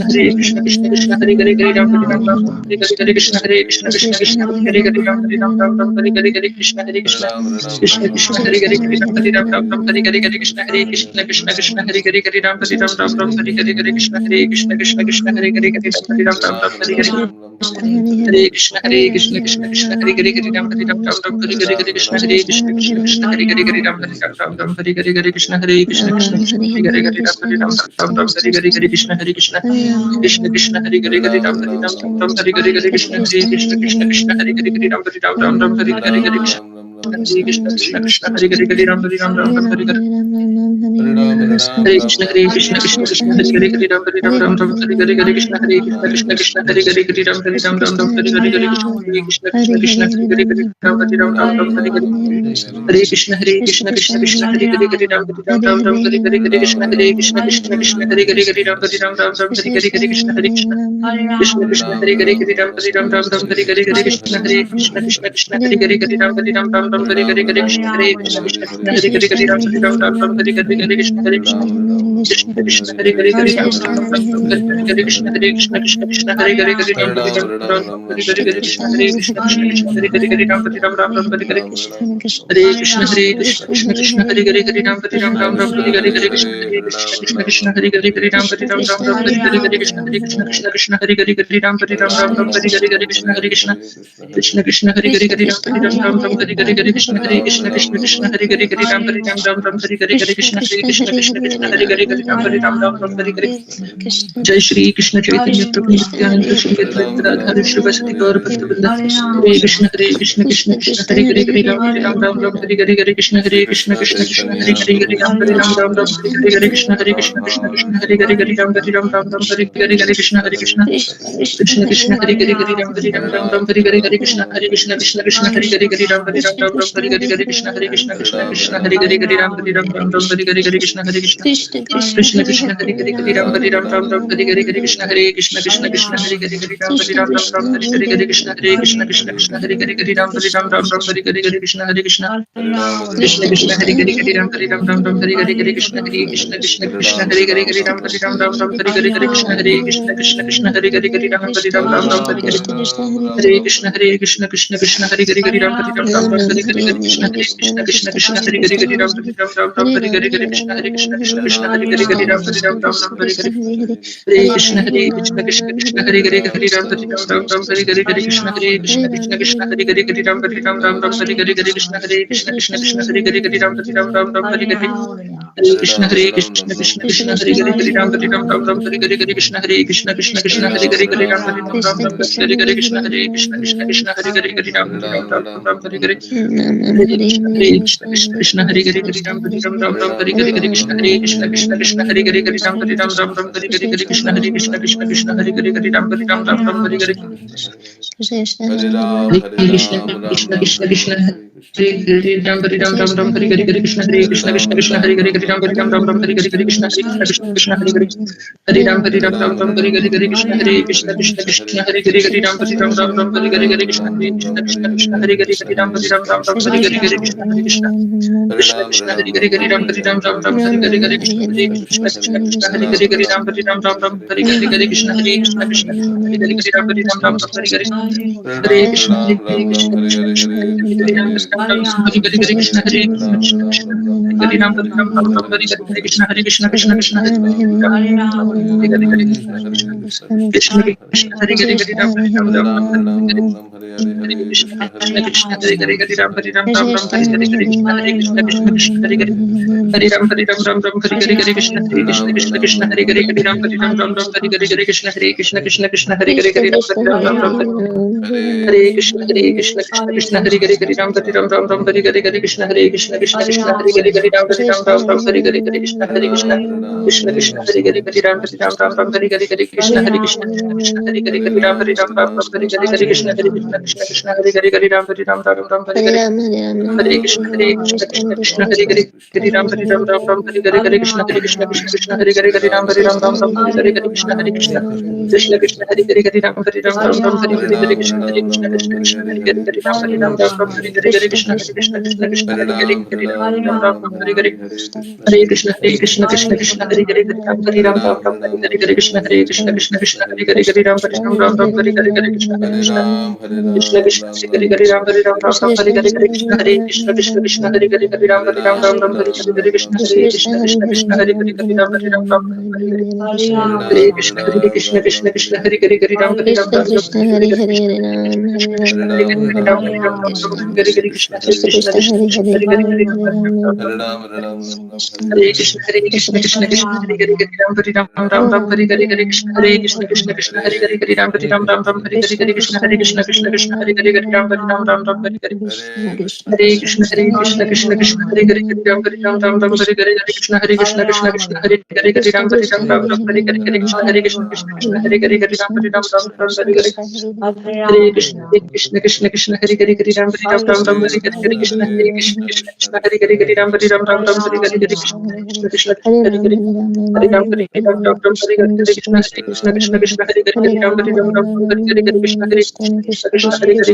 Hare Krishna Krishna Krishna Hari Hari Hari Ram Hari Ram Ram Ram Hari Hari Hari Krishna Hare Krishna Krishna Krishna Hari Hari Hari Ram Hari Ram Ram Ram Hari Hari Hari Krishna Hare Krishna Krishna Hari Hari Hari Ram Hari Ram Ram Ram Hari Hari Hare Krishna Krishna Krishna Hari Hari Hari Ram Hari Ram Ram Ram Hari Hari Hari Krishna Hare Krishna Krishna Krishna Hari Hari Hari Ram Hari Ram Ram Ram Hari Hari Hari Krishna Hare Krishna Krishna Krishna Hari Hari Hari Ram Hari Ram Ram Ram Hari Hari Hari Krishna Hare Krishna Krishna Krishna Hari Hari Hari Ram Hari Ram Ram Ram Hari Hari Hari Krishna Hare Krishna Krishna Krishna Hari Hari Hari Ram Hari Ram Ram Ram Hari Hari Hare Krishna Krishna Krishna Hari Hari Hari Ram Hari Ram Ram Ram Hari Hari Hari Krishna Hare Krishna Krishna Krishna Hari Hari Hari Ram Hari Ram Ram Hari Hari Hari Krishna Hare Krishna Krishna Krishna Hari Hari Hari Ram Hari Ram Ram Ram Hari Hari Hari Krishna Hare Krishna Krishna Krishna Hari Hari Hari Ram Hari Ram Ram Hari Hari Hari Krishna Hare Krishna Krishna Krishna Hari Hari Hari Ram Hari Ram Ram Hari Hari Hari Krishna Hare Krishna Krishna Krishna Hari Hari Hari Ram Hari Ram Ram Hari Hari Hare Krishna Krishna Krishna Krishna Hari Hari Hari Ram Hari Ram Ram Ram Hari Hari Hari Krishna Hare Krishna Krishna Krishna Hari Hari Hari Ram Hari Ram Ram Ram Hari Hari Hari Krishna Krishna Krishna Hari Hari Hari Ram Hari Ram Ram Ram Hari Hari Hare Krishna Krishna Krishna Hari Hari Hari Ram Hari Ram Ram Ram Hari Hari Hari Krishna Hare Krishna Krishna Krishna Hari Hari Hari Ram Hari Ram Ram Ram Hari Hari Hari Krishna Hare Krishna Krishna Krishna Hari Hari Hari Ram Hari Ram Ram Ram Hari Hari Hari Krishna Hare Krishna Krishna Krishna Hari Hari Hari Ram Hari Ram Ram Ram Hari Hari Hari Krishna Hare Krishna Krishna Krishna Hari Hari Hari Ram Hari Ram Ram Hari Hari Hari Krishna Hare Krishna Krishna Krishna Hari Hari Hari Ram Ram Ram Hari Hari Hari Krishna Hare Krishna Krishna Krishna Hari Hari Hari Ram Hari Ram Ram Hari Hari Hari Krishna Hare Krishna Krishna Krishna Hari Hari Hari Ram Hari Ram Ram Hari Hari Hare Krishna Krishna Krishna Hari Hari Hari Ram Hari Ram Ram Hari Hari Hari Krishna Hare Krishna Krishna Hari Hari Hari Ram Hari Ram Ram Hari Hari Hari Krishna Hare Krishna Krishna Hari Hari Hari Ram Hari Ram Ram Hari Hari Hari Krishna Hare Krishna Krishna Krishna Hari Hari Hari Ram Hari Ram Ram Hari Hari Hari Krishna Hare Krishna Krishna Krishna Hari Hari Hari Ram Hari Ram Ram Hari Hari Hari Krishna Krishna Krishna Krishna Hare Hare Hare Ram Hare Ram Ram Ram Hare Hare Krishna Jai Shri Krishna Chaitanya Prabhu Krishna Nityananda Hare Shri Hare Advaita Radha Hare Shri Vasati Gaur Bhaktavrinda Krishna Hare Krishna Krishna Hare Krishna Krishna Krishna Krishna Krishna Hare Hare Hare Hare Hare Ram Hare Ram Ram Ram Hare Hare Hare Krishna Hare Krishna Krishna Krishna Hare Chaitanya Hare Hare Prabhu Ram Hare Ram Ram Ram Nityananda Hare Hare Hare Krishna Hare Krishna Krishna Radha Krishna Hare Hare Shri Hare Ram Hare Ram Ram Ram Hare Hare Hare Krishna Hare Krishna Krishna Krishna Hare Hare Hare Ram Hare Ram Ram Ram Hare Hare Hare Krishna Hare Krishna Krishna Krishna Hare Hare Hare Ram Hare Ram Ram Ram Hare Hare Hare Krishna Hare Krishna Krishna Krishna Hare Hare Hare Ram Hare Ram Ram Ram Hare Hare Hare Krishna Hare Krishna Krishna Krishna Hare Hare Hare Ram Hare Ram Ram Ram Hare Hare Hare Krishna Hare Krishna Krishna Krishna Hare Hare Hare Ram Hare Ram Ram Ram Hare Hare Hare Krishna Hare Krishna Krishna Krishna Hare Hare Hare Ram Hare Ram Ram Ram Hare Hare Hare Krishna Hare Krishna Krishna Krishna Hare Hare Hare Ram Hare Ram Ram Ram Hare Hare Hare Krishna Hare Krishna Krishna Krishna Hare Hare Hare Ram Hare Ram Ram Ram Hare Hare Hare Krishna Hare Krishna Krishna Krishna Hare Hare Hare Ram Hare Ram Ram Ram Hare Hare Hare Krishna Krishna Krishna Hare Hare Hare Ram Hare Ram Ram Ram Hare Hare Hare Krishna Hare Krishna Krishna Krishna Hare Hare Hare Ram Hare Ram Ram Ram Hare Hare Hare Krishna Hare Krishna Krishna Krishna Hare Hare Hare Ram Hare Ram Ram Ram Hare Hare Hare Krishna Krishna Krishna Hare Hare Hare Ram Hare Ram Ram Ram Hare Hare Hare Krishna Hare Krishna Krishna Krishna Hare Hare Hare Ram Hare Ram Ram Ram Hare Hare Hare Krishna Hare Krishna Krishna Krishna Hare Hare Hare Ram Hare Ram Ram Ram Hare Hare Hare Krishna Krishna Krishna Hare Hare Hare Ram Hare Ram Ram Ram Hare Hare Hare Krishna Hare Krishna Krishna Krishna Hare Hare Hare Ram Hare Ram Ram Ram Hare Hare Hare Krishna Hare Krishna Krishna Krishna Hare Hare Hare Ram Hare Ram Ram Ram Hare Hare Hare Krishna Krishna Krishna Hare Hare Hare Ram Hare Ram Ram Ram Hare Hare Hare Krishna Hare Krishna Krishna Krishna Hare Hare Hare Ram Hare Ram Ram Ram Hare Hare Hare Krishna Hare Krishna Krishna Krishna Hare Hare Hare Ram Hare Ram Ram Ram Hare Hare Hare Krishna Krishna Krishna Krishna Hare Hare Ram Hare Ram Ram Ram Hare Hare Hare Krishna Hare Krishna Krishna Krishna Hare Hare Hare Ram Hare Ram Ram Ram Hare Hare Hare Krishna Hare Krishna Krishna Krishna Hare Hare Hare Ram Ram Ram Hare Hare Hare Krishna Hare Krishna Krishna Krishna Hare Hare Hare Ram Hare Ram Ram Ram Hare Hare Hare Krishna Hare Krishna Krishna Krishna Hare Hare Hare Ram Hare Ram Ram Ram Hare Hare Hare Krishna Hare Krishna Krishna Krishna Hare Hare Hare Ram Hare Ram Ram Ram Hare Hare Hare Krishna Hare Krishna Krishna Krishna Hare Hare Hare Ram Hare Ram Ram Ram Hare Hare Hare Krishna Hare Krishna Krishna Krishna Hare Hare Hare Ram Hare Ram Ram Ram Hare Hare Hare Krishna Hare Krishna Krishna Krishna Hare Hare Ram Hare Ram Ram Hare Hare Hare Krishna Hare Krishna Krishna Krishna Hare Hare Ram Hare Ram Ram Ram Hare Hare Hare Krishna Hare Krishna Krishna Krishna Hare Hare Ram Hare Ram Ram Hare Hare Krishna Krishna Hare Hare Hare Ram Hare Ram Ram Ram Hare Hare Hare Krishna Krishna Krishna Hare Hare Hare Ram Hare Ram Ram Ram Hare Hare Hare Krishna Hare Krishna Krishna Krishna Hare Hare Hare Ram Ram Ram Hare Hare Hare Krishna Hare Krishna Krishna Krishna Hare Hare Hare Ram Hare Ram Ram Ram Hare Hare Hare Krishna Hare Krishna Krishna Krishna Hare Hare Hare Ram Hare Ram Ram Ram Hare Hare Krishna Krishna Krishna Hare Hare Hare Ram Hare Ram Ram Ram Hare Hare Hare Krishna Hare Krishna Krishna Krishna Hare Hare Hare Ram Hare Ram Ram Ram Hare Hare Hare Krishna Hare Krishna Krishna Krishna Hare Hare Hare Ram Hare Ram Ram Ram Hare Hare Hare Krishna Hare Krishna Krishna Hare Hare Hare Ram Hare Ram Ram Ram Hare Hare Hare Krishna Hare Krishna Krishna Krishna Hare Hare Hare Ram Hare Ram Ram Ram Hare Hare Hare Krishna Krishna Krishna Hare Hare Hare Ram Hare Ram Ram Ram Hare Hare Hare Krishna Hare Krishna Krishna Krishna Hare Hare Hare Ram Hare Ram Ram Ram Hare Hare Hare Krishna Hare Krishna Krishna Krishna Hare Hare Hare Ram Hare Ram Ram Ram Hare Hare Hare Krishna Hare Krishna Krishna Krishna Hare Hare Hare Ram Hare Ram Ram Ram Hare Hare Hare Krishna Hare Krishna Krishna Krishna Hare Hare Hare Ram Ram Ram Hare Hare Hare Krishna Krishna Krishna Hare Hare Hare Ram Hare Ram Ram Ram Hare Hare Hare Krishna Hare Krishna Krishna Krishna Hare Hare Hare Ram Hare Ram Ram Ram Hare Hare Hare Krishna Hare Krishna Krishna Krishna Hare Hare Hare Ram Hare Ram Ram Ram Hare Hare Hare Krishna Hare Krishna Krishna Krishna Hare Hare Hare Ram Hare Ram Ram Ram Hare Hare Hare Krishna Hare Krishna Krishna Krishna Hare Hare Hare Ram Hare Ram Ram Ram Hare Hare Hare Krishna Krishna Krishna Hare Hare Hare Ram Hare Ram Ram Ram Hare Hare Hare Krishna Krishna Krishna Hare Hare Hare Ram Hare Ram Ram Ram Hare Hare Hare Krishna Hare Krishna Krishna Krishna Hare Hare Hare Ram Hare Ram Ram Ram Hare Krishna Krishna Krishna Hare Hare Hare Ram Hare Ram Ram Ram Hare Hare Hare Krishna Hare Krishna Krishna Krishna Hare Hare Hare Ram Hare Ram Ram Ram Hare Hare Hare Krishna Hare Krishna Krishna Krishna Hare Hare Hare Ram Hare Ram Ram Ram Hare Hare Hare Krishna Krishna Krishna Hare Hare Hare Ram Hare Ram Ram Ram Hare Hare Hare Krishna Hare Krishna Krishna Krishna Hare Hare Hare Ram Hare Ram Ram Ram Hare Hare Hare Krishna Hare Krishna Krishna Krishna Hare Hare Hare Ram Hare Ram Ram Ram Hare Hare Hare Krishna Krishna Krishna Hare Hare Hare Ram Hare Ram Ram Ram Hare Hare Hare Krishna Hare Krishna Krishna Krishna Hare Hare Hare Ram Hare Ram Ram Ram Hare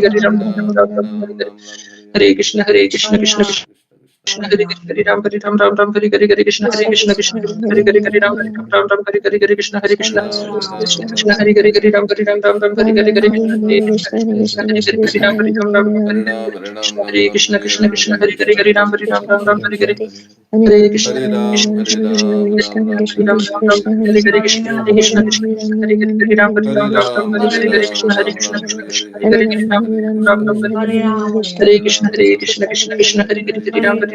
Hare Hare Krishna Krishna Krishna Hare Hare Hare Ram Hare Ram Ram Ram Hare Hare Hare Krishna Hare Krishna Krishna Krishna Hare Hare Hare Ram Hare Ram Ram Ram Hare Hare Hare Krishna Hare Krishna Krishna Hare Hare Hare Ram Hare Ram Ram Ram Hare Hare Hare Krishna Krishna Krishna Hare Hare Ram Hare Ram Ram Ram Hare Hare Hare Krishna Hare Krishna Krishna Krishna Hare Hare Hare Ram Hare Ram Ram Ram Hare Hare Hare Krishna Hare Krishna Krishna Krishna Hare Hare Hare Ram Hare Ram Ram Ram Hare Hare Hare Krishna Hare Krishna Krishna Hare Hare Hare Ram Hare Ram Ram Ram Hare Hare Hare Krishna Krishna Krishna Hare Hare Hare Ram Hare Ram Ram Ram Hare Hare Hare Krishna Krishna Krishna Ram Ram Ram Hare Hare Hare Krishna Hare Krishna Krishna Krishna Hare Hare Hare Ram Hare Ram Ram Ram Hare Hare Hare Krishna Hare Krishna Krishna Krishna Hare Hare Hare Ram Hare Ram Ram Ram Hare Hare Hare Krishna Krishna Krishna Krishna Hare Hare Hare Ram Hare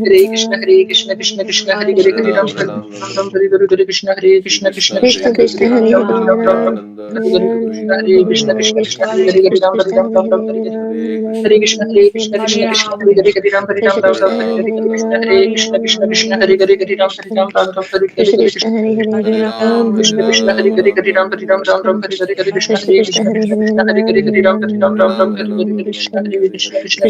Hare Krishna Krishna Krishna Hare Hare Hare Ram Hare Ram Hare Hare Krishna Hare Krishna Krishna Krishna Krishna Hare Krishna Hare Ram Hare Ram Hare Ram Ram Ram Nara Hare Hare Krishna Hare Krishna Krishna Krishna Hare Hare Hare Ram Hare Krishna Ram Ram Ram Hare Hare Krishna Hare Krishna Krishna Krishna Hare Hare Hare Ram Hare Ram Ram Ram Hare Hare Krishna Hare Krishna Krishna Krishna Hare Hare Hare Ram Hare Ram Ram Ram Hare Hare Hare Krishna Hare Hare Krishna Krishna Hare Hare Hare Ram Hare Ram Ram Ram Hare Hare Hare Krishna Krishna Hare Krishna Krishna Hare Krishna Hare Krishna Hare Hare Hare Ram Hare Ram Ram Ram Hare Hare Hare Krishna Krishna Hare Krishna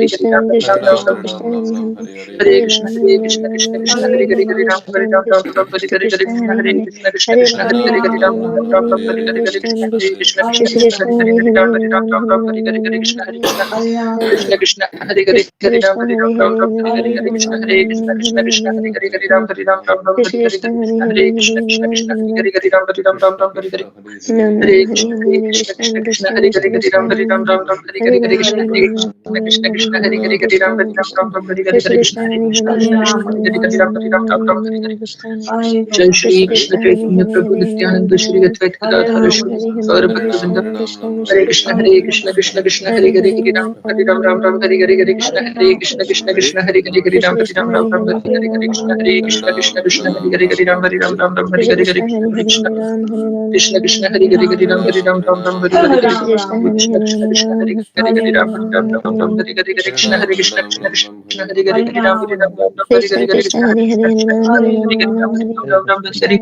Krishna Krishna Krishna Krishna Hare Hare Hare Krishna, Hare Krishna, Krishna Krishna, Hare Hare, Hare Ram, Hare Ram, Ram Ram, Hare Hare, Hare Krishna Krishna, Hare Hare Hare Krishna, Krishna Hare Krishna, Ram Hare Hare, Hare Ram, Ram Ram Ram, Ram, Hare Hare, Hare Krishna Krishna, Hare Krishna, Krishna Krishna Krishna, Krishna Hare Hare Hare, Hare Hare Ram, Hare Hare Ram, Ram Ram, Hare Hare, Hare Krishna, Hare Krishna, Krishna Krishna, Hare Hare, Hare Ram, Krishna Hare Ram, Krishna Ram Hare Ram, Hare Ram Ram, Hare Hare Hare, Hare Krishna, Krishna Krishna, Hare Hare, Hare Ram, Hare Ram, Ram Ram, Hare Hare, Hare Krishna, Hare Krishna, Krishna Krishna, Hare Hare, Hare Ram, Hare Ram, Ram Ram, Hare Hare, No, no, Hare Hare Krishna, Hare Hare Hare Krishna, Krishna Krishna Krishna, Krishna Hare Krishna Hare, Hare Krishna Ram, Hare Hare Ram, Hare Ram Ram, Hare Hare Hare, Hare Ram Krishna, Hare Hare Ram Krishna, Krishna Hare Krishna, Hare Hare Hare, Hare Krishna Ram, Hare Ram, Krishna Ram Ram, Hare Hare, Krishna Hare Krishna, Krishna Hare Hare Krishna, Hare Krishna Ram Krishna, Hare Hare Ram Hare, Ram Ram Hare Ram, Ram Ram, Ram Hare Hare. Hare Krishna जय Shri Krishna Krishna Krishna Hare चैतन्य Hare प्रभु Hare Nityanand Hare Shri Advaita Gadadhar Hare Shri Hare गौर Hare भक्त वृंद। Krishna Krishna हरे Krishna Krishna, Krishna हरे Hare Krishna, Krishna Krishna, Hare Hare Hare, Hare हरे Ram, Ram हरे राम, राम राम, हरे हरे, हरे कृष्ण, हरे कृष्ण, कृष्ण कृष्ण, हरे हरे, हरे राम, हरे Ram, Krishna Hare Krishna Krishna Krishna Hare Hare Hare Ram Ram Ram Ram Hare Hare Hare Krishna Hare Krishna Krishna Krishna Hare Hare Hare Ram Hare Ram Ram Ram Hare Hare Krishna Krishna Krishna Krishna Hare Hare Hare Ram Ram Ram Ram Hare Hare Hare Krishna Hare Krishna Krishna Krishna Hare Hare Hare Ram Hare Ram Ram Ram Hare Hare Hare Krishna Hare Krishna Krishna Krishna Hare Hare Ram Ram Ram Hare Hare Hare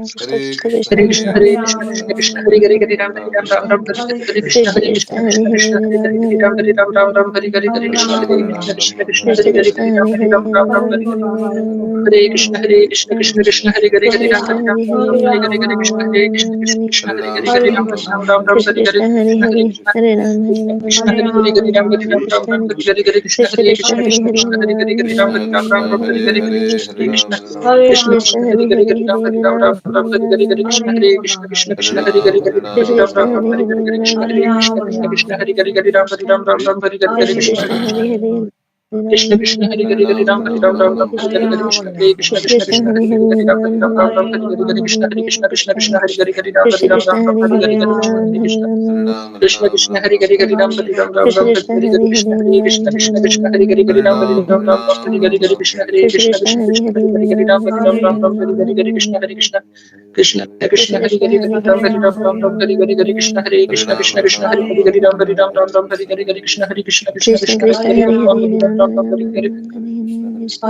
Krishna Krishna Krishna Hare Hare Hare Ram Hare Ram Ram Ram Hare Hare Krishna Hare Krishna Krishna Krishna Hare Hare Hare Ram Hare Ram Ram Ram Hare Hare Hare Krishna Hare Krishna Krishna Krishna Hare Hare Hare Ram Hare Ram Ram Ram Hare Hare Krishna Krishna Krishna Hare Hare Hare Ram Hare Ram Ram Ram Hare Hare Hare Krishna Hare Krishna Krishna Krishna Hare Hare Hare Ram Hare Ram Ram Ram Hare Hare Krishna Hare Krishna Krishna Hare Hare Hare Ram Hare Ram Ram Ram Hare Hare Hare Krishna Hare Krishna Krishna Krishna Hare Hare Hare Ram Hare Ram Ram Ram Hare Hare Hare Krishna Krishna Krishna Hare Hare Hare Ram Hare Ram Ram Ram Hare Hare Hare Krishna Hare Krishna Krishna Krishna Hare Hare Hare Hare Ram Ram Ram Hare Hare Hare Krishna Hare Krishna Krishna Krishna Hare Hare Hare Ram Hare Ram Ram Ram Hare Hare Hare Krishna Krishna Krishna Hare Hare Hare Ram Hare Ram Ram Ram Hare Hare Hare Krishna Hare Krishna Krishna Krishna Hare Hare Hare Ram Hare Ram Ram Ram Hare Hare Hare Krishna Hare Krishna Krishna Krishna Hare Hare Hare Ram Hare Ram Ram Ram Hare Hare Hare Krishna Krishna Krishna Hare Hare Hare Ram Hare Ram Ram Ram Hare Hare Hare Krishna Hare Krishna Krishna Krishna Hare Hare Hare Ram Hare Ram Ram Ram Hare Hare Hare Krishna Hare Krishna Krishna Krishna Hare Hare Hare Ram Hare Ram Ram Ram Hare Hare Hare Krishna Hare Krishna Krishna Krishna Hare Hare Hare Ram Hare Ram Ram Ram Hare Hare Hare Krishna Hare Krishna Krishna Krishna Hare Hare Hare Ram Hare Ram Ram Ram Hare Hare Hare Krishna Hare Krishna Krishna Krishna Hare Hare Hare Ram Ram Ram Hare Hare Hare Krishna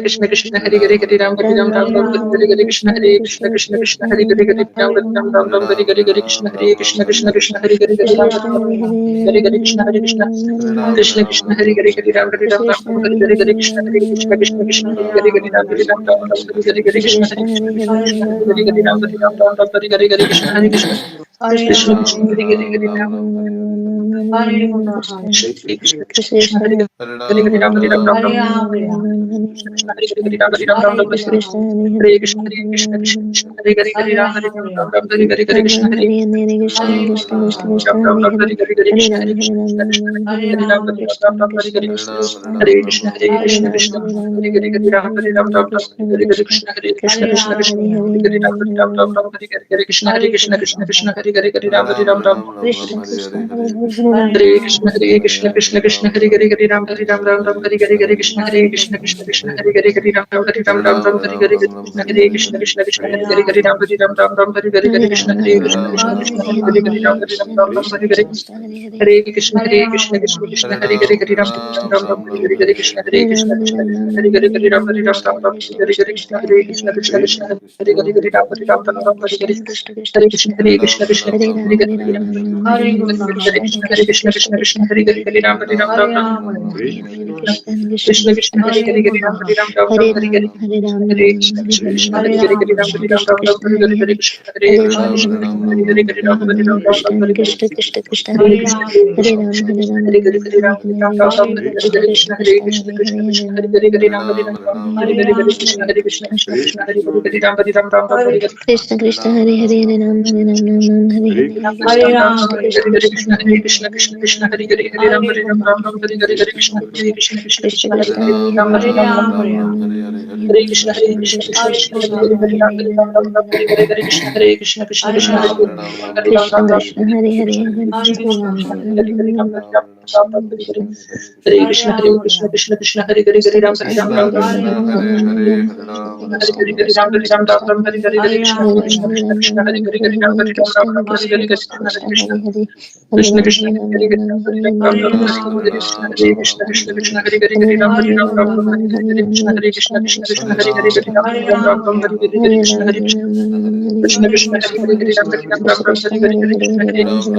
Krishna Krishna Hare Hare Hare Ram Hare Ram Ram Ram Hare Hare Hare Krishna Hare Krishna Krishna Krishna Hare Hare Hare Ram Hare Ram Ram Ram Hare Hare Hare Krishna Hare Krishna Krishna Krishna Hare Hare Hare Ram Hare Ram Ram Hare Hare Krishna Hare Krishna Krishna Krishna Hare Hare Hare Ram Hare Ram Ram Hare Hare Hare Krishna Hare Krishna Krishna Krishna Hare Hare Hare Ram Hare Ram Ram Ram Hare Hare Hare Krishna Hare Krishna Krishna Krishna Hare Hare Hare Ram Hare Ram Ram Ram Hare Hare Hare Krishna Hare Krishna Krishna Krishna Hare Hare Hare Ram Shri Krishna Krishna Krishna Hare Hare Hare Ram Hare Ram Ram Ram Krishna Krishna Hare Hare Hare Ram Hare Ram Ram Ram Hare Hare Hare Krishna Krishna Krishna Hare Hare Hare Ram Hare Ram Ram Ram Hare Hare Hare Krishna Hare Ram Ram Ram Hare Hare Hare Krishna Hare Krishna Krishna Hare Ram Hare Ram Ram Ram Hare Hare Hare Krishna Krishna Hare Hare Hare Ram Hare Ram Ram Ram Hare Hare Hare Krishna Hare Krishna Krishna Krishna Hare Hare Ram Hare Ram Ram Ram Hare Hare Hare Krishna Hare Krishna Krishna Krishna Hare Hare Hare Ram Hare Ram Ram Hare Krishna Krishna Krishna Hare Hare Hare Ram Hare Ram Ram Ram Hare Hare Hare Krishna Hare Krishna Krishna Krishna Hare Hare Hare Ram Hare Ram Ram Ram Hare Hare Krishna Hare Krishna Krishna Krishna Hare Hare Hare Ram Hare Ram Ram Ram Hare Hare Hare Krishna Hare Krishna Krishna Krishna Hare Hare Hare Ram Hare Ram Ram Ram Hare Hare Hare Krishna Krishna Krishna Hare Hare Hare Ram Ram Ram Hare Hare Hare Krishna Hare Krishna Krishna Krishna Hare Hare Hare Ram Hare Ram Ram Ram Hare Hare Hare Krishna Hare Krishna Krishna Krishna Hare Hare Hare Ram Hare Ram Ram Ram Hare Hare Hare Krishna Krishna Krishna Hare Hare Hare Ram Hare Krishna Hare Krishna Krishna Krishna Hare Hare Hare Ram Hare Ram Ram Krishna Krishna Hare Hare Hare Ram Hare Ram Ram Ram Hare Hare Krishna Hare Krishna Krishna Krishna Hare Hare Hare Ram Hare Ram Ram Ram Hare Hare Hare Krishna Hare Krishna Krishna Krishna Hare Hare Hare Ram Hare Ram Ram Ram Hare Hare Hare Krishna Krishna Krishna Hare Hare Hare Ram Hare Ram Ram Hare Hare Hare Krishna Hare Krishna Krishna Krishna Hare Hare Hare Ram Hare Ram Ram Hare Hare Hare Krishna Hare Krishna Krishna Krishna Hare Hare Hare Ram Hare Ram Ram Ram Hare Hare Krishna Krishna Hare Hare Hare Ram Hare Ram Ram Hare Hare Krishna Krishna Krishna Krishna Hare Krishna Krishna Krishna Hare Hare Hare Ram Hare Ram Ram Ram Hare Hare Hare Krishna Hare Krishna Krishna Krishna Krishna Hare Krishna Hare Hare Ram Hare Hare Ram Ram Hare Krishna Hare Krishna Krishna Krishna Hare Hare Hare Ram Hare Ram Ram Ram Hare Hare Hare Krishna Hare Krishna Krishna Krishna Hare Hare Ram Krishna Ram Ram Krishna Hare Hare Krishna Hare Krishna Ram Krishna Hare Krishna Ram Hare Hare Ram Hare Ram Ram Ram Hare Hare Krishna Hare Krishna Krishna Krishna Hare Hare Ram Hare Ram Ram Ram Hare Hare Hare Hare Hare Ram Hare Ram Ram Ram Hare Hare Hare Krishna Krishna Krishna Krishna Hare Hare Hare Ram Hare Ram Ram Ram Hare Hare Krishna Hare Krishna Krishna Krishna Hare Hare Hare Ram Hare Ram Ram Ram Hare Hare Krishna Hare Krishna Krishna Krishna Hare Hare Hare Ram Hare Ram Ram Ram Hare Hare Krishna Hare Krishna Krishna Krishna Hare Hare Hare Ram Hare Ram Ram Ram Hare Hare Krishna Hare Krishna Krishna Krishna Hare Hare Hare Ram Hare Ram Ram Ram Hare Hare Hare Krishna Hare Krishna Krishna Hare Hare Hare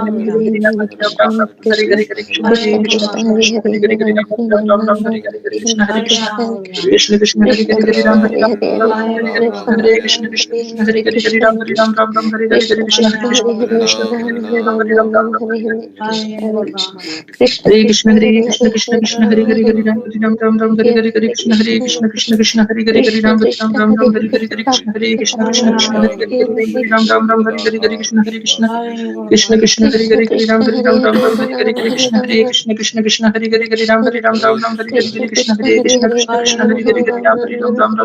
Ram Hare Ram Ram Ram Hare Hare Hare Krishna Hare Krishna Krishna Krishna Hare Hare Hare Ram Hare Ram Ram Ram Hare Hare Hare Krishna Hare Krishna Krishna Krishna Hare Hare Hare Ram Hare Ram Ram Ram Hare Hare Krishna Hare Krishna Krishna Krishna Hare Hare Hare Ram Hare Ram Ram Ram Hare Hare Hare Krishna Hare Krishna Krishna Ram Hare Ram Ram Ram Hare Hare Hare Krishna Krishna Krishna Hare Hare Hare Ram Hare Ram Ram Ram Hare Hare Hare Krishna Hare Krishna Krishna Krishna Hare Hare Hare Ram Hare Ram Ram Ram Hare Hare Hare Krishna Hare Krishna Krishna Krishna Hare Hare Hare Ram Ram Ram Hare Hare Hare Krishna Hare Krishna Krishna Krishna Hare Hare Hare Ram Hare Ram Ram Ram Hare Hare Hare Krishna Hare Krishna Krishna Krishna Hare Hare Hare Ram Hare Ram Ram Ram Hare Hare Hare Krishna Hare Krishna Krishna Krishna Hare Hare Hare Ram Hare Ram Ram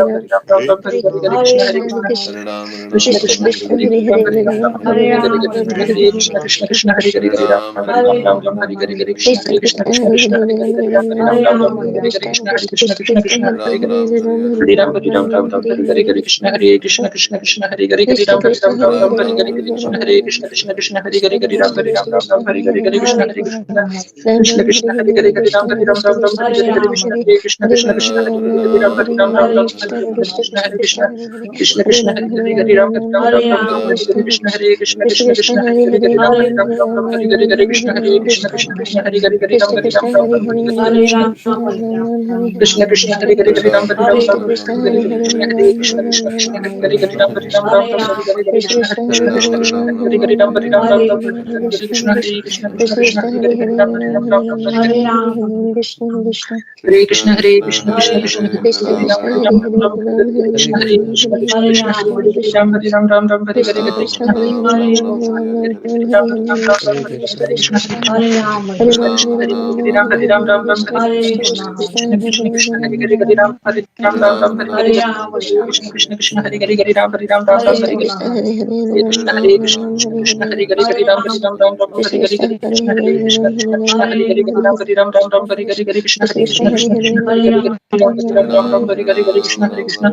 Ram. Hare Hare Krishna, Hare Krishna, Krishna, Hare Krishna. Hare Ram, Krishna Hare Krishna, Ram, Hare Hare, Hare Hare Ram, Ram, Hare Hare, Hare Ram, Hare Hare Krishna, Hare, Krishna Krishna Krishna, Krishna. Hare Ram, Hare Ram, Hare Krishna Krishna, Krishna, Krishna Hare Krishna, Hare, Hare Ram, Ram, Hare Hare Ram, Ram, Hare Hare Krishna. Krishna, Krishna Krishna, Hare Ram Hare, Ram, Ram, Hare Hare Hare, Ram, Hare Hare Krishna, Hare, Krishna Hare Krishna, Krishna. Hare Ram, Hare Krishna Ram, Krishna, Hare Ram Hare, Ram, Ram, Hare Hare Krishna, Ram, Krishna Hare Krishna, Krishna. Hare Krishna Ram, Krishna, Hare Krishna Ram, Krishna, Hare Hare, Hare Hare Krishna, Ram. Ram Krishna Ram, Hare Krishna, Hare Hare, Hare, Hare Hare Ram, Krishna, Hare Ram, Krishna Ram Ram, Krishna, Hare Hare Hare, Hare, Krishna, Hare Hare Krishna, Hare Krishna Ram, Krishna, Hare Hare Ram, Hare, Ram Hare Ram, Ram, Hare Hare Hare, Ram, Ram Hare Ram, Krishna, Hare Krishna Krishna, Hare Krishna Krishna, Krishna, Hare Hare, Krishna Hare Krishna, Ram, Hare Hare Hare, Ram, Hare Ram, Ram Hare Ram, Ram, Hare Ram Hare, Ram Ram, Hare Hare Krishna. Hare, Krishna, Hare Krishna, Krishna Krishna Krishna, Krishna, Hare Hare Hare, Hare, Hare Ram, Ram Hare Ram, Hare Ram Ram, Ram, Hare Ram Hare, Ram, Hare Hare Krishna, Hare, Hare Hare Krishna, Krishna, Krishna Krishna. Krishna, Hare Hare, Hare Ram, Krishna Hare Krishna, Ram, Ram Hare Ram, Hare Hare, Hare, Hare Krishna, Ram, Krishna, Ram Ram, Ram Hare Hare, Krishna Krishna, Krishna Hare Hare, Hare Krishna. Ram, Hare Ram, Ram, Krishna Hare Krishna, Hare, Hare Hare Hare, Krishna, Ram Hare Hare Krishna, Ram, Krishna Ram Krishna, Ram, Hare Hare Hare, Hare Krishna, Ram, Hare Krishna Ram, Ram Ram, Krishna. Hare Hare, Hare Krishna Krishna, Krishna, Hare Hare Krishna, Hare, Krishna Ram Krishna, Hare Hare Hare Ram, Ram, Hare Ram Ram, Ram, Ram Hare Ram, Hare, Hare Hare Hare, Krishna, Krishna, Krishna. Hare Krishna, Krishna Krishna Krishna, Krishna, Hare Hare Hare, Hare, Ram, Hare Ram Ram, Hare Ram Ram, Ram, Ram Hare Hare Hare, Hare, Hare Krishna, Krishna. Hare Krishna, Hare Krishna, Hare Krishna Krishna, Hare Krishna, Hare, Ram, Krishna Hare Krishna, Ram, Hare Ram Hare, Ram, Hare Ram Hare, Hare Krishna, Hare, Hare Hare Krishna, Krishna, Krishna Hare Krishna, Hare Krishna. Ram, Hare Ram, Ram Ram, Hare Krishna Hare, Krishna, Krishna, Hare Hare Hare, Krishna, Ram Krishna Hare Krishna, Ram, Hare Ram Hare, Hare Ram, Hare, Ram Hare Ram, Krishna, Ram, Hare Krishna Hare, Krishna. Krishna, Hare Krishna, Hare Krishna Ram, Krishna, Hare Hare Ram, Hare, Ram Ram, Hare Hare Ram, Hare Ram Ram, Krishna, Hare Hare, Krishna Krishna, Krishna Krishna, Krishna, Hare Krishna, Hare, Krishna, Ram Hare Hare Hare, Ram, Ram, Hare Ram, Ram Ram Ram Ram, Hare Hare Hare, Krishna, Krishna, Krishna, Krishna, Hare Hare, Ram, Hare Ram, Ram Ram, Krishna Hare Krishna, Hare Hare, Hare, Ram Krishna, Hare Hare Ram, Krishna, Ram Krishna, Hare Krishna, Hare, Hare Hare, Krishna Ram, Krishna. Hare Ram, Ram Ram, Hare Krishna Hare, Krishna, Hare Krishna, Hare, Hare Ram Krishna, Hare Krishna, Ram, Krishna, Hare Ram Hare, Hare Ram, Hare. Hare Ram, Ram Ram, Hare Hare, Krishna, Hare Krishna Krishna, Hare Krishna, Hare, Krishna, Ram Hare Hare, Hare Ram, Ram, Hare Ram, Ram Ram Hare Ram, Hare Hare, Hare. Krishna, Hare Krishna,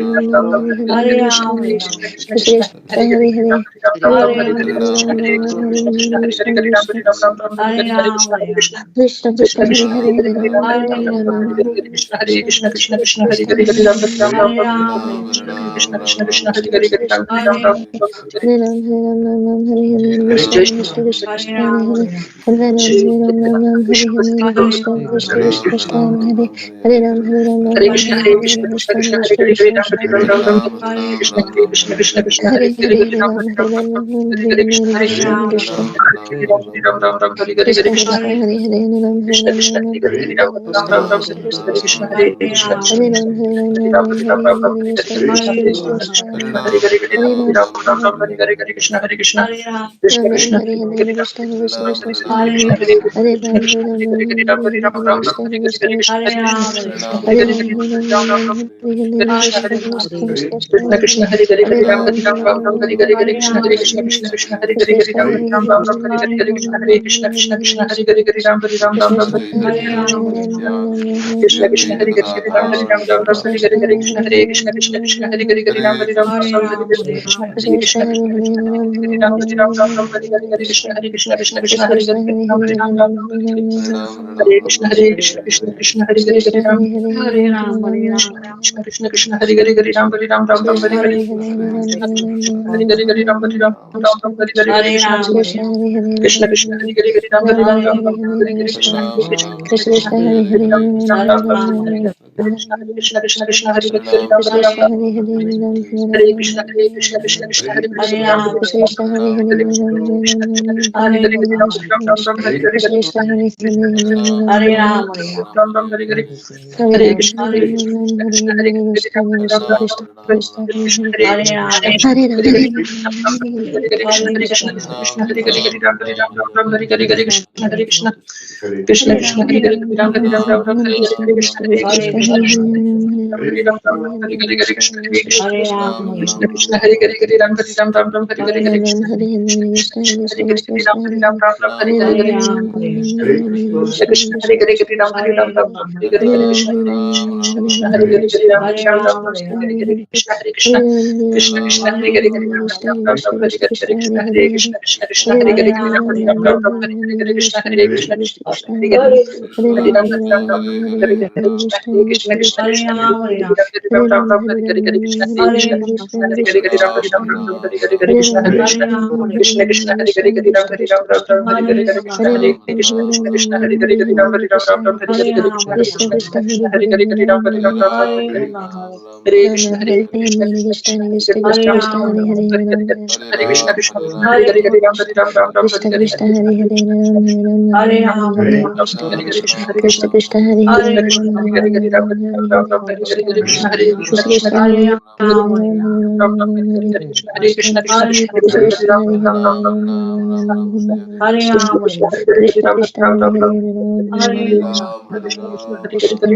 Hare Krishna Krishna Krishna Hare Hare Hare Ram Hare Ram Ram Ram Hare Hare Krishna Krishna Krishna Krishna Hare Hare Hare Ram Hare Ram Ram Ram Hare Krishna Krishna Krishna Krishna Hare Hare Krishna Krishna Hare Hare Hare Ram Hare Ram Ram Ram Hare Hare Krishna Krishna Krishna Krishna Hare Hare Hare Ram Hare Ram Ram Ram Hare Hare Krishna Krishna Krishna Krishna Hare Hare Hare Ram Hare Ram Ram Hare Ram Krishna, Hare Hare Hare Krishna, Krishna Krishna Krishna, Hare Krishna Hare, Hare Krishna Ram, Krishna Hare Hare Ram, Ram Hare Ram, Hare Krishna, Hare Krishna, Krishna Krishna, Hare Hare Hare Hare, Hare Ram, Ram Hare Hare Ram, Ram Ram Ram Ram, Ram Hare Hare Hare Hare Krishna, Hare Krishna Krishna, Krishna Hare Ram, Hare Ram, Ram Ram, Hare Hare Krishna Krishna, Krishna Hare Hare Hare Ram Hare Krishna, Ram Krishna, Ram Ram Hare Hare Hare, Ram, Hare Ram Krishna Ram Ram, Krishna Hare Krishna Krishna, Krishna Hare Krishna, Hare Krishna Ram Krishna, Hare Ram Hare Ram Ram, Ram Hare Hare Ram, Ram Ram, Hare Hare Krishna Hare Krishna Krishna, Hare Krishna Krishna, Krishna Hare Hare, Ram, Ram Ram, Hare Hare Krishna, Hare Krishna, Krishna Ram Ram Krishna, Hare Hare Hare Hare, Krishna Krishna Krishna Krishna Hare Krishna, Hare Hare Krishna, Ram Hare Krishna Ram Hare Ram Hare, Ram Ram, Hare Hare Ram, Hare Ram Krishna Ram, Hare Krishna Krishna, Krishna Krishna Krishna Krishna, Hare Hare Ram Hare, Hare Ram Ram Ram Ram Ram Ram, Hare Hare Hare Krishna, Krishna Hare Krishna Krishna, Krishna Krishna Hare Krishna, Hare Hare Hare, Hare Hare Ram, Ram Hare Hare Ram, Ram Ram Ram, Ram Hare Hare Hare, Hare Hare Krishna, Hare Krishna, Krishna Krishna Krishna, Hare Krishna Hare, Hare Krishna Ram, Hare Hare Ram, Hare Ram Hare Ram, Hare Hare, Hare Krishna, Ram Hare Ram Krishna, Hare Krishna Hare Krishna, Hare Krishna Hare, Hare Ram, Hare Ram, Krishna Ram Ram, Krishna Hare Hare Hare, Hare Hare Ram, Ram Ram Ram Ram Krishna Hare Krishna Hare Hare Hare Hare Ram Hare Ram Ram Ram Hare Krishna Hare Krishna Krishna Hare Hare Hare Krishna Krishna Krishna Hare Ram Hare Hare Ram Ram Hare Ram Ram Ram Hare Krishna Krishna Hare Krishna Krishna Krishna Hare Krishna Hare Krishna Ram Hare Ram Ram Ram Hare Ram Ram Ram Hare Hare Hare Hare Krishna Krishna Hare Krishna Krishna Krishna Krishna Hare Krishna Hare Hare Ram Hare Hare Ram Ram Ram Ram Ram Hare Ram Hare Krishna Hare Krishna Krishna Krishna Hare Krishna Hare Hare Krishna Ram Hare Hare Krishna Krishna Krishna Hare Hare Hare Ram Hare Ram Ram Ram Hare Hare Krishna Hare Hare Hare Ram Hare Ram Ram Ram Hare Hare Hare Krishna Krishna Krishna Krishna Hare Hare Hare Ram Hare Ram Ram Ram Hare Hare Krishna Hare Krishna Krishna Krishna Hare Hare Ram Ram Ram Ram Hare Krishna Krishna Hare Hare Hare Ram Krishna Ram Krishna Ram Hare Hare Hare Ram Hare Ram Hare Ram Krishna Hare Hare Hare Krishna Krishna Krishna Hare Hare Krishna Hare Ram Hare Krishna Krishna Hare Hare Hare Ram Krishna Ram Krishna Ram Krishna Ram Hare Hare Hare Hare Ram Ram Ram Ram Hare Hare Krishna Hare Krishna Hare Hare Krishna Hare Krishna Ram Krishna Ram Ram Ram Ram Ram Hare Hare Hare Hare Ram Krishna Hare Hare Ram Krishna Ram Krishna Hare Hare Hare Hare Ram Krishna Ram Krishna Ram Krishna Hare Krishna Krishna Hare Hare Krishna Hare Ram Hare Hare Hare Ram Hare Hare Krishna Hare Krishna Krishna Krishna Hare Hare Ram Hare Ram Ram Hare Hare Krishna Hare Krishna Krishna Hare Krishna Ram Hare Hare Hare Ram Ram Hare Ram Ram Ram Hare Hare Hare Krishna Hare Krishna Krishna Krishna Hare Krishna Hare Krishna Ram Hare Ram Ram Ram Hare Hare Krishna Hare Krishna Krishna Krishna Hare Hare Ram Hare Ram Ram Ram Hare Hare Krishna Hare Krishna Krishna Hare Hare Ram Hare Ram Ram Ram Hare Hare Krishna Krishna Krishna Hare Hare Ram Hare Ram Ram Ram Hare Hare Krishna Krishna Hare Hare Ram Hare Ram Ram Ram Hare Hare Krishna Hare Krishna Krishna Krishna Hare Hare Ram Hare Ram Ram Ram Hare Hare Krishna Hare Krishna Krishna Krishna Hare Hare Ram Hare Ram Ram Ram Hare Hare Krishna Hare Krishna Krishna Krishna Hare Hare Hare Ram Hare Ram Ram Ram Hare Hare Krishna Hare Krishna Krishna Krishna Hare Hare Ram Ram Hare Ram Krishna Hare Krishna Krishna Hare Hare Ram Hare Ram Ram Ram Hare Hare Krishna Hare Krishna Krishna Krishna Hare Hare Ram Hare Ram Ram Ram Hare Hare Krishna Hare Krishna Krishna Krishna Hare Hare Ram Hare Ram Ram Ram Hare Hare Krishna Krishna Krishna Krishna Hare Hare Ram Hare Ram Ram Ram Hare Hare Hare Ram Krishna Ram Hare Hare Krishna Hare Krishna Krishna Krishna Hare Krishna Hare Krishna Ram Krishna Ram Hare Ram Hare Hare Ram Hare Hare Krishna Hare Krishna Krishna Krishna Hare Hare Ram Hare Ram Ram Ram Hare Krishna Hare Krishna Hare Hare Ram Hare Ram Ram Ram Hare Krishna Hare Krishna Krishna Krishna Hare Krishna Hare Krishna Ram Hare Hare Hare Ram Ram Hare Ram Ram Hare Ram Hare Krishna Hare Krishna Hare Krishna Krishna Krishna Krishna Hare Hare Hare Hare Ram Ram Ram Hare Hare Hare Krishna Hare Krishna Krishna Krishna Krishna Hare Hare Krishna Ram Hare Hare Ram Ram Ram Krishna Krishna Hare Hare Krishna Ram Hare Krishna Ram Hare Ram Ram Hare Krishna Ram Krishna Hare Hare Krishna Ram Hare Krishna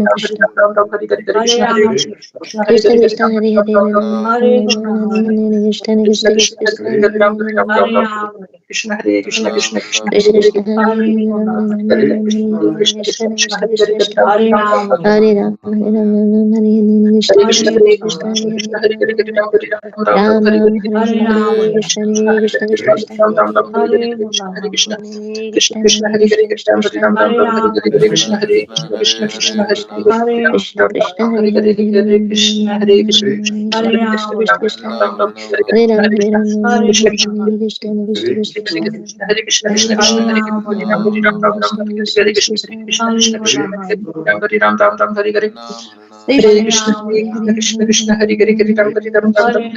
Ram Ram Ram Hare Hare Krishna Hare Krishna Hare Krishna Hare Krishna Ram Hare Hare Ram Hare Ram Ram Krishna Krishna Krishna Krishna Hare Krishna Hare Hare Ram Hare Ram Ram Ram Hare Krishna Hare Krishna Krishna Krishna Hare Hare Krishna Ram Hare Hare Krishna Krishna Krishna Hare Hare Ram Hare Ram Ram Ram Hare Ram Hare Ram Hare Hare Krishna Krishna Krishna Hare Krishna Krishna Krishna Krishna Hare Hare Hare Hare Ram Hare Ram Ram Ram Ram Hare Ram Hare Hare Krishna Hare Krishna Krishna Krishna Hare Hare Krishna Hare Krishna Krishna Ram Hare Ram Ram Hare Hare Hare Krishna Hare Krishna Krishna Krishna Krishna Hare Hare Hare Krishna Ram Krishna Hare Ram Ram Ram Hare Hare Krishna Hare Krishna Krishna Hare Hare Krishna Ram Ram Krishna Ram Hare Hare Hare Hare Krishna Hare Krishna Krishna Hare Krishna Krishna Ram Krishna Ram Ram Ram Hare Hare Krishna Ram Hare Hare Krishna Ram Krishna Hare Krishna Krishna Krishna Krishna Hare Krishna Hare Krishna Krishna Hare Hare Ram Hare Ram Ram Ram Hare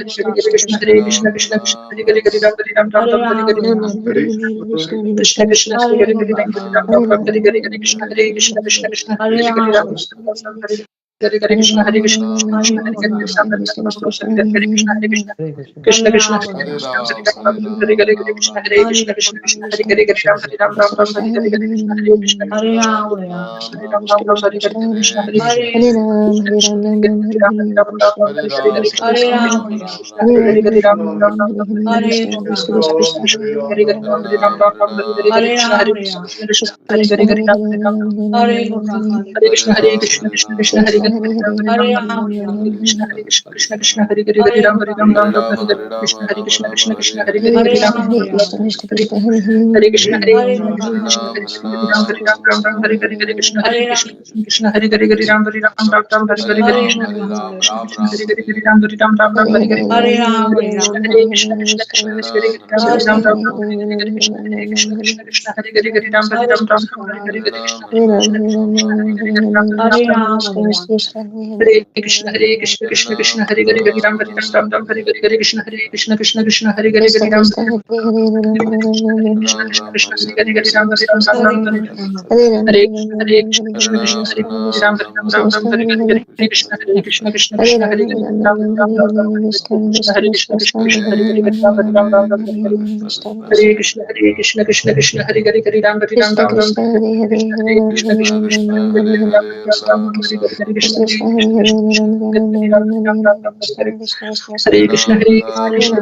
Krishna Krishna Krishna Krishna Hare Ram Ram Ram Hare Hare Hare Krishna, Hare Krishna, Krishna Krishna, Hare Hare, Hare Ram, Hare Ram, Ram Ram, Hare Hare, Hare Krishna, Hare Krishna, Krishna Krishna, Hare Hare, Hare Ram, Hare Ram, Ram Ram, Hare Hare, Krishna Krishna, Hare Hare, Hare Ram, Hare Ram, Ram Ram, Hare Hare, Hare Krishna, Hare Krishna, Krishna Krishna, Hare Hare, Hare Ram, Ram Ram, Hare Hare, Hare Krishna, Hare Krishna, Krishna Krishna, Hare Hare, Hare Ram, Hare Ram, Ram Ram, Hare Hare, Hare Krishna, Hare Krishna, Krishna Krishna, Hare Hare, Ram, Hare Ram, Hare Hare, Hare Krishna, Hare Krishna, Krishna Krishna, Hare Hare, Hare Ram, Hare Ram, Ram Ram, Hare Hare, Hare Krishna, Hare Krishna, Krishna Krishna, Hare Ram, Ram Ram, Hare Hare, Krishna, Hare Krishna, Krishna Krishna, Hare Hare, Ram, Hare Ram, Ram Ram, Hare Hare, Hare Krishna, Krishna Krishna, Krishna Hare Hare, Hare Ram, Ram Ram, Ram Hare Hare, Krishna, Krishna Krishna, Krishna Hare Hare, Hare Ram, Hare Ram, Ram Ram, Hare Hare, Hare Krishna, Hare Krishna, Krishna Krishna, Hare Hare, Hare Ram, Hare Ram, Hare Krishna, Hare Krishna, Krishna Krishna, Hare Hare, Hare Ram, Hare Ram, Ram Ram, Hare Hare, Krishna, Hare Krishna, Krishna Krishna, Hare Hare, Hare Ram, Hare Ram, Ram Ram, Hare Hare, Krishna, Hare Krishna, Krishna Krishna, Hare Hare, Hare Ram, Hare Ram, Ram Ram, Hare Hare, Hare Krishna, Hare Krishna, Krishna Krishna, Hare Hare, Hare Ram, Hare Ram, Ram Ram, Hare Hare, Hare Krishna, Hare Krishna, Krishna Krishna, Hare Hare, Hare Ram, Hare Ram, Ram Ram, Hare Hare, Hare Krishna, Hare Krishna, Krishna Krishna, Hare Hare, Hare Ram, Hare Ram, Ram Ram, Hare Hare, Hare Krishna, Hare Krishna, Krishna Krishna, Hare Hare, Ram, Hare Ram, Ram Ram, Hare Hare, Hare Krishna, Hare Krishna, Krishna Krishna, Hare Hare, Hare Ram, Hare Ram, Ram Ram, Hare Hare, Hare Krishna, Hare Krishna, Krishna Krishna, Hare Hare, Hare Ram, Hare Ram, Ram Ram, Hare Hare, Hare Krishna, Krishna Krishna, Hare Hare, Hare Ram, Hare Ram, Ram Ram, Hare Hare, Hare Krishna, Hare Krishna, Krishna Krishna, Hare Hare, Hare Ram, Hare Ram, Hare Krishna, Krishna Krishna, Hare Hare, Hare Ram, Hare Ram, Ram Ram, Hare Hare, Hare Krishna, Hare Krishna, Krishna Krishna, Hare Hare, Ram, Hare Ram, Ram Ram, Hare Hare, Hare Krishna, Hare Krishna, Krishna Krishna, Hare Hare, Ram, Hare Ram, Ram Ram, Hare Hare, Krishna, Hare Krishna, Krishna Krishna, Hare Hare, Hare Ram, Hare Ram, Ram Ram, Hare Hare, Hare Krishna, Hare Krishna, Krishna Krishna, Hare Hare, Hare Ram, Hare Ram, Ram Ram, Hare Hare, Krishna, Hare Krishna, Krishna Krishna, Hare Hare, Hare Ram, Hare Ram, Ram Ram, Hare Hare, Hare Krishna, Hare Krishna, Krishna Krishna, Hare Hare, Ram, Hare Ram, Ram Ram, Hare Hare, Hare Krishna, Hare Krishna, Krishna Krishna, Hare Hare, Hare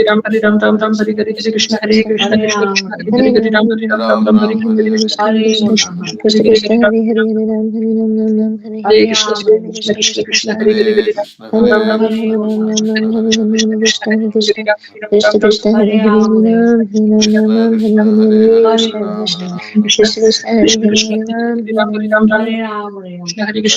Ram, Hare Ram, Ram Ram, Hare Hare, Hare Krishna, Hare Krishna, Krishna Krishna, Hare Hare, Hare Ram, Hare Ram, Ram Ram, Hare Hare, Krishna, Krishna Krishna, Hare Hare, Hare Ram, Hare Krishna, Hare Krishna, Krishna Krishna, Hare Hare, Hare Ram, Ram Ram, Hare Krishna, Hare Krishna, Hare Hare, Hare Ram, Hare Ram, Ram Ram, Hare Hare, Krishna, Krishna Krishna, Hare Hare, Hare Krishna, Hare Krishna, Hare Hare, Hare Ram, Hare Ram, Ram Ram, Hare Hare, Krishna, Krishna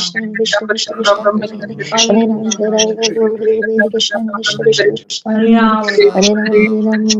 Krishna Krishna Krishna Krishna Hare Hare Hare Ram Hare Ram Ram Hare Hare Hare Krishna Krishna Krishna Krishna Hare Hare Hare Ram Hare Ram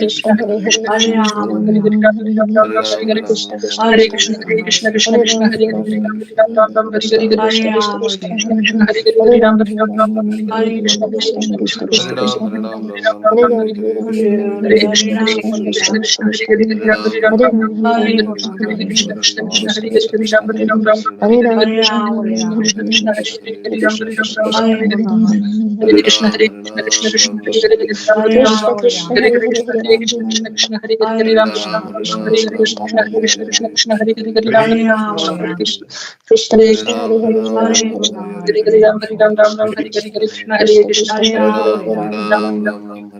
Krishna Hare Hare Hare Rama Rama, Hare Hare Rama Rama, Rama Hare Hare Hare Ram, Hare Ram, Krishna Ram Krishna Ram, Hare Hare Krishna Hare Hare Krishna, Hare Hare Hare Krishna Krishna, Krishna Hare Krishna Rama Hare Hare Hare Rama Ram, Hare Ram, Hare Ram Hare Ram, Hare Krishna Hare Hare Krishna Hare Krishna Krishna Rama, Krishna Krishna Hare Krishna Hare Rama, Krishna Hare Hare Hare Hare Ram, Rama Hare Hare Ram, Ram Rama Ram, Hare Hare Hare Hare Hare Hare Krishna Rama, Krishna Krishna Krishna Krishna Krishna Krishna Hare Krishna Ram, Hare Hare Hare Ram, Ram Ram, Hare Hare Rama Hare Hare Hare Rama Hare Krishna Hare Rama, Rama Hare Hare Krishna Hare Hare Krishna Rama, Krishna Hare Krishna Krishna Rama, Krishna Krishna Hare Krishna Hare Hare Hare Ram, Hare Ram, Hare Ram Rama Ram, Hare Hare Rama Hare Hare Hare Rama, Rama Hare Hare Krishna Hare Krishna Krishna Krishna Krishna Hare Hare Krishna Hare Ram, Krishna Hare Hare Ram, Ram Hare Hare Rama Hare Hare Rama, Rama Hare Hare Rama, Rama Krishna Hare Hare Krishna Hare Krishna Ram, Krishna Hare Ram, Krishna Ram Krishna Ram Hare Hare Hare Hare Rama, Hare Krishna Hare Krishna Krishna Hare Hare Hare Ram, Hare Ram, Krishna Ram Ram Krishna Hare Hare Hare Hare Krishna Hare Hare Rama Krishna Hare Krishna Krishna Hare Hare Hare Hare Ram, Rama, Ram Hare Ram Krishna Hare Rama, Hare Krishna Krishna Hare Krishna Krishna Krishna Hare Hare Hare Ram, Hare Hare Ram, Rama, Ram Hare Ram Hare Rama, Krishna Krishna Hare Krishna Krishna Hare Hare Hare Hare Rama Krishna, Hare Hare Hare Krishna, Ram, Hare Ram, Ram Ram Hare Hare Krishna Hare Krishna Krishna Krishna Hare Hare Hare Hare Hare Hare Rama, Rama Hare Hare Hare Ram, Rama, Rama Ram Ram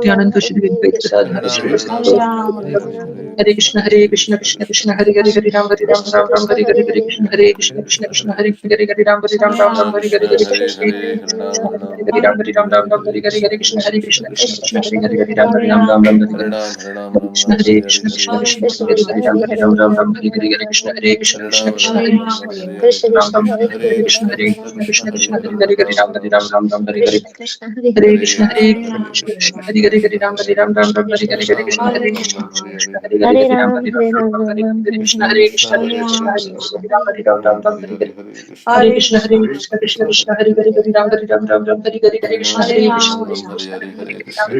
Nityananda Shri Advaita Gadadhar Hare Shri Ram, Vasudha Hare Gaura Ram, Bhakta Hare Vrinda. Hare, Hare Krishna Krishna Krishna Hare Hare Hare Ram Ram Hare Hare Krishna Hare Krishna Krishna Krishna Hare Hare Ram Hare Ram Ram, Hare Hare Hare Hare, Krishna Hare Hare Hare, Krishna Ram Krishna Ram, Hare Hare Hare Hare, Ram Hare Hare Hare Krishna Hare Krishna, Krishna Krishna Krishna Krishna Krishna, Hare Hare Ram Hare Ram Ram, Hare Hare Hare, Hare Krishna Hare Krishna Krishna Hare Krishna Krishna, Hare Hare Hare Krishna, Ram Hare Hare Krishna Hare Krishna Krishna Krishna Hare Hare Ram, Hare Hare, Hare Krishna Hare Krishna Krishna Krishna Hare Hare Ram Hare Hare Hare Krishna Hare Hare Krishna Ram, Krishna Hare Krishna Ram, Hare Hare Ram Hare Krishna Hare Hare Krishna Krishna, Krishna Hare Krishna Krishna, Hare Hare Hare Ram, Hare Ram, Hare Hare Krishna Krishna, Hare Hare Krishna Krishna Krishna, Krishna Hare Hare Ram Hare Krishna Hare Hare Ram, Krishna Hare Krishna Ram, Hare Hare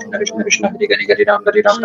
Krishna Hare Hare Hare Ram Ram Ram Hare Hare Krishna Hare Krishna Krishna Krishna Hare Hare Hare Krishna Hare Hare Ram Hare Ram Krishna Hare Hare Krishna Krishna Krishna Hare Hare Hare Ram Ram Ram Hare Hare Hare Krishna Hare Krishna Krishna Krishna Hare Hare Hare Ram Ram Ram Krishna Hare Hare Krishna Hare Hare Ram Hare Hare Krishna Ram Hare Hare Krishna Ram Krishna Hare Krishna Ram Hare Hare Hare Ram Hare Ram Ram Krishna Ram Hare Krishna Hare Hare Krishna Hare Hare Ram Hare Krishna Ram Krishna Hare Krishna Ram Hare Hare Hare Hare Ram Ram Hare Krishna Ram Ram Ram Hare Hare Hare Krishna Krishna Krishna Hare Hare Krishna Hare Krishna Ram Hare Hare Ram Hare Ram Hare Ram Ram Ram Hare Hare Krishna Hare Hare Krishna Hare Krishna Krishna Krishna Hare Hare Krishna Krishna Hare Hare Hare Ram Hare Hare Ram Ram Ram Hare Hare Hare Krishna Hare Krishna Krishna Krishna Krishna Hare Hare Ram Hare Ram Ram Ram Hare Hare Krishna Hare Krishna Krishna Hare Hare Ram Hare Ram Ram Ram Hare Hare Hare Krishna Krishna Krishna Krishna Krishna Krishna Hare Hare Hare Krishna Ram Hare Hare Ram Krishna Ram Krishna Ram Krishna Hare Hare Hare Hare Hare Krishna Hare Hare Ram Krishna Hare Krishna Ram Krishna Hare Hare Hare Hare Ram Hare Ram Ram Ram Hare Hare Krishna Krishna Hare Ram Krishna Ram Hare Ram Ram Hare Hare Hare Hare Hare Ram Ram Ram Hare Ram Ram Ram Hare Hare Hare Krishna Krishna Hare Krishna Krishna Krishna Hare Krishna Krishna Hare Hare Hare Ram Ram Hare Hare Ram Ram Ram Ram Ram Hare Hare Hare Ram Hare Krishna Krishna Hare Krishna Krishna Krishna Krishna Krishna Krishna Hare Hare Krishna Ram Hare Krishna Ram Hare Krishna Ram Ram Hare Ram Ram Hare Hare Hare Hare Ram Krishna Ram Hare Ram Krishna Ram Krishna Ram Hare Hare Hare Ram Hare Ram Ram Ram Hare Hare Krishna Krishna Krishna Hare Krishna Hare Hare Hare Ram Krishna Ram Krishna Hare Hare Hare Ram Hare Ram Ram Ram Hare Krishna Hare Krishna Krishna Krishna Hare Hare Hare Ram Hare Ram Ram Krishna Ram Ram Krishna Hare Hare Hare Hare Krishna Hare Hare Hare Ram Krishna Krishna Hare Krishna Ram Hare Hare Hare Ram Hare Ram Ram Ram Krishna Hare Hare Krishna Hare Krishna Ram Krishna Hare Krishna Ram Hare Krishna Hare Krishna Hare Hare Ram Hare Hare Ram Hare Hare Ram Ram Ram Hare Ram Hare Hare Hare Krishna Hare Krishna Krishna Krishna Krishna Krishna Hare Hare Hare Hare Ram Ram Ram Ram Ram Hare Hare Hare Ram Krishna Hare Hare Ram Krishna Krishna Krishna Krishna Hare Hare Hare Krishna Ram Hare Ram Ram Ram Hare Hare Hare Ram Krishna Hare Hare Ram Krishna Hare Ram Krishna Hare Hare Hare Hare Krishna Hare Ram Hare Ram Ram Ram Hare Hare Hare Krishna Ram Hare Hare Krishna Ram Krishna Ram Krishna Ram Hare Hare Hare Hare Hare Ram Hare Ram Ram Ram Hare Hare Krishna Hare Krishna Hare Krishna Ram Krishna Hare Krishna Ram Hare Hare Hare Ram Hare Krishna Hare Krishna Krishna Krishna Krishna Krishna Hare Krishna Hare Hare Ram Hare Hare Ram Ram Ram Ram Ram Ram Hare Hare Hare Hare Krishna Krishna Hare Krishna Krishna Krishna Krishna Hare Krishna Hare Ram Krishna Hare Hare Ram Hare Ram Ram Hare Ram Hare Hare Krishna Hare Ram Krishna Hare Krishna Ram Krishna Hare Hare Hare Ram Hare Ram Ram Ram Hare Hare Krishna Krishna Krishna Hare Hare Krishna Hare Ram Krishna Krishna Hare Hare Hare Ram Hare Ram Ram Ram Hare Hare Krishna Hare Krishna Krishna Krishna Krishna Hare Krishna Hare Hare Ram Hare Ram Ram Ram Hare Hare Krishna Ram Hare Hare Krishna Hare Krishna Krishna Krishna Hare Hare Krishna Hare Ram Hare Krishna Ram Hare Ram Ram Hare Hare Hare Hare Krishna Ram Hare Hare Krishna Ram Ram Hare Krishna Krishna Krishna Hare Krishna Hare Hare Krishna Ram Hare Krishna Ram Ram Hare Ram Hare Hare Hare Hare Krishna Hare Ram Krishna Hare Krishna Ram Krishna Ram Hare Hare Hare Ram Hare Hare Ram Ram Krishna Ram Krishna Hare Krishna Krishna Krishna Hare Krishna Krishna Hare Krishna Ram Hare Hare Ram Hare Ram Ram Ram Ram Hare Ram Ram Hare Hare Hare Ram Krishna Ram Hare Hare Krishna Krishna Krishna Krishna Krishna Krishna Hare Hare Hare Hare Ram Hare Hare Ram Ram Ram Ram Ram Hare Ram Hare Hare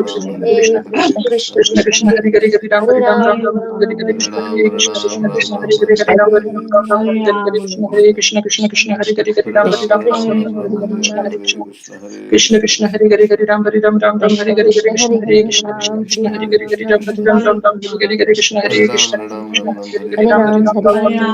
Krishna Ram Hare Hare Krishna Krishna Krishna Krishna Krishna Hare Hare Krishna Hare Ram Hare Hare Ram Ram Ram Hare Hare Krishna Hare Krishna Krishna Krishna Hare Hare Hare Ram Hare Krishna Ram Ram Krishna Ram Hare Hare Hare Hare Krishna Hare Ram Krishna Krishna Hare Hare Hare Ram Hare Ram Ram Ram Hare Krishna Hare Krishna Krishna Hare Hare Hare Krishna Krishna Ram Hare Krishna Hare Ram Hare Ram Hare Ram Ram Hare Hare Ram Ram Ram Ram Hare Hare Krishna Hare Krishna Hare Krishna Ram Krishna Hare Hare Hare Ram Ram Ram Hare Ram Ram Hare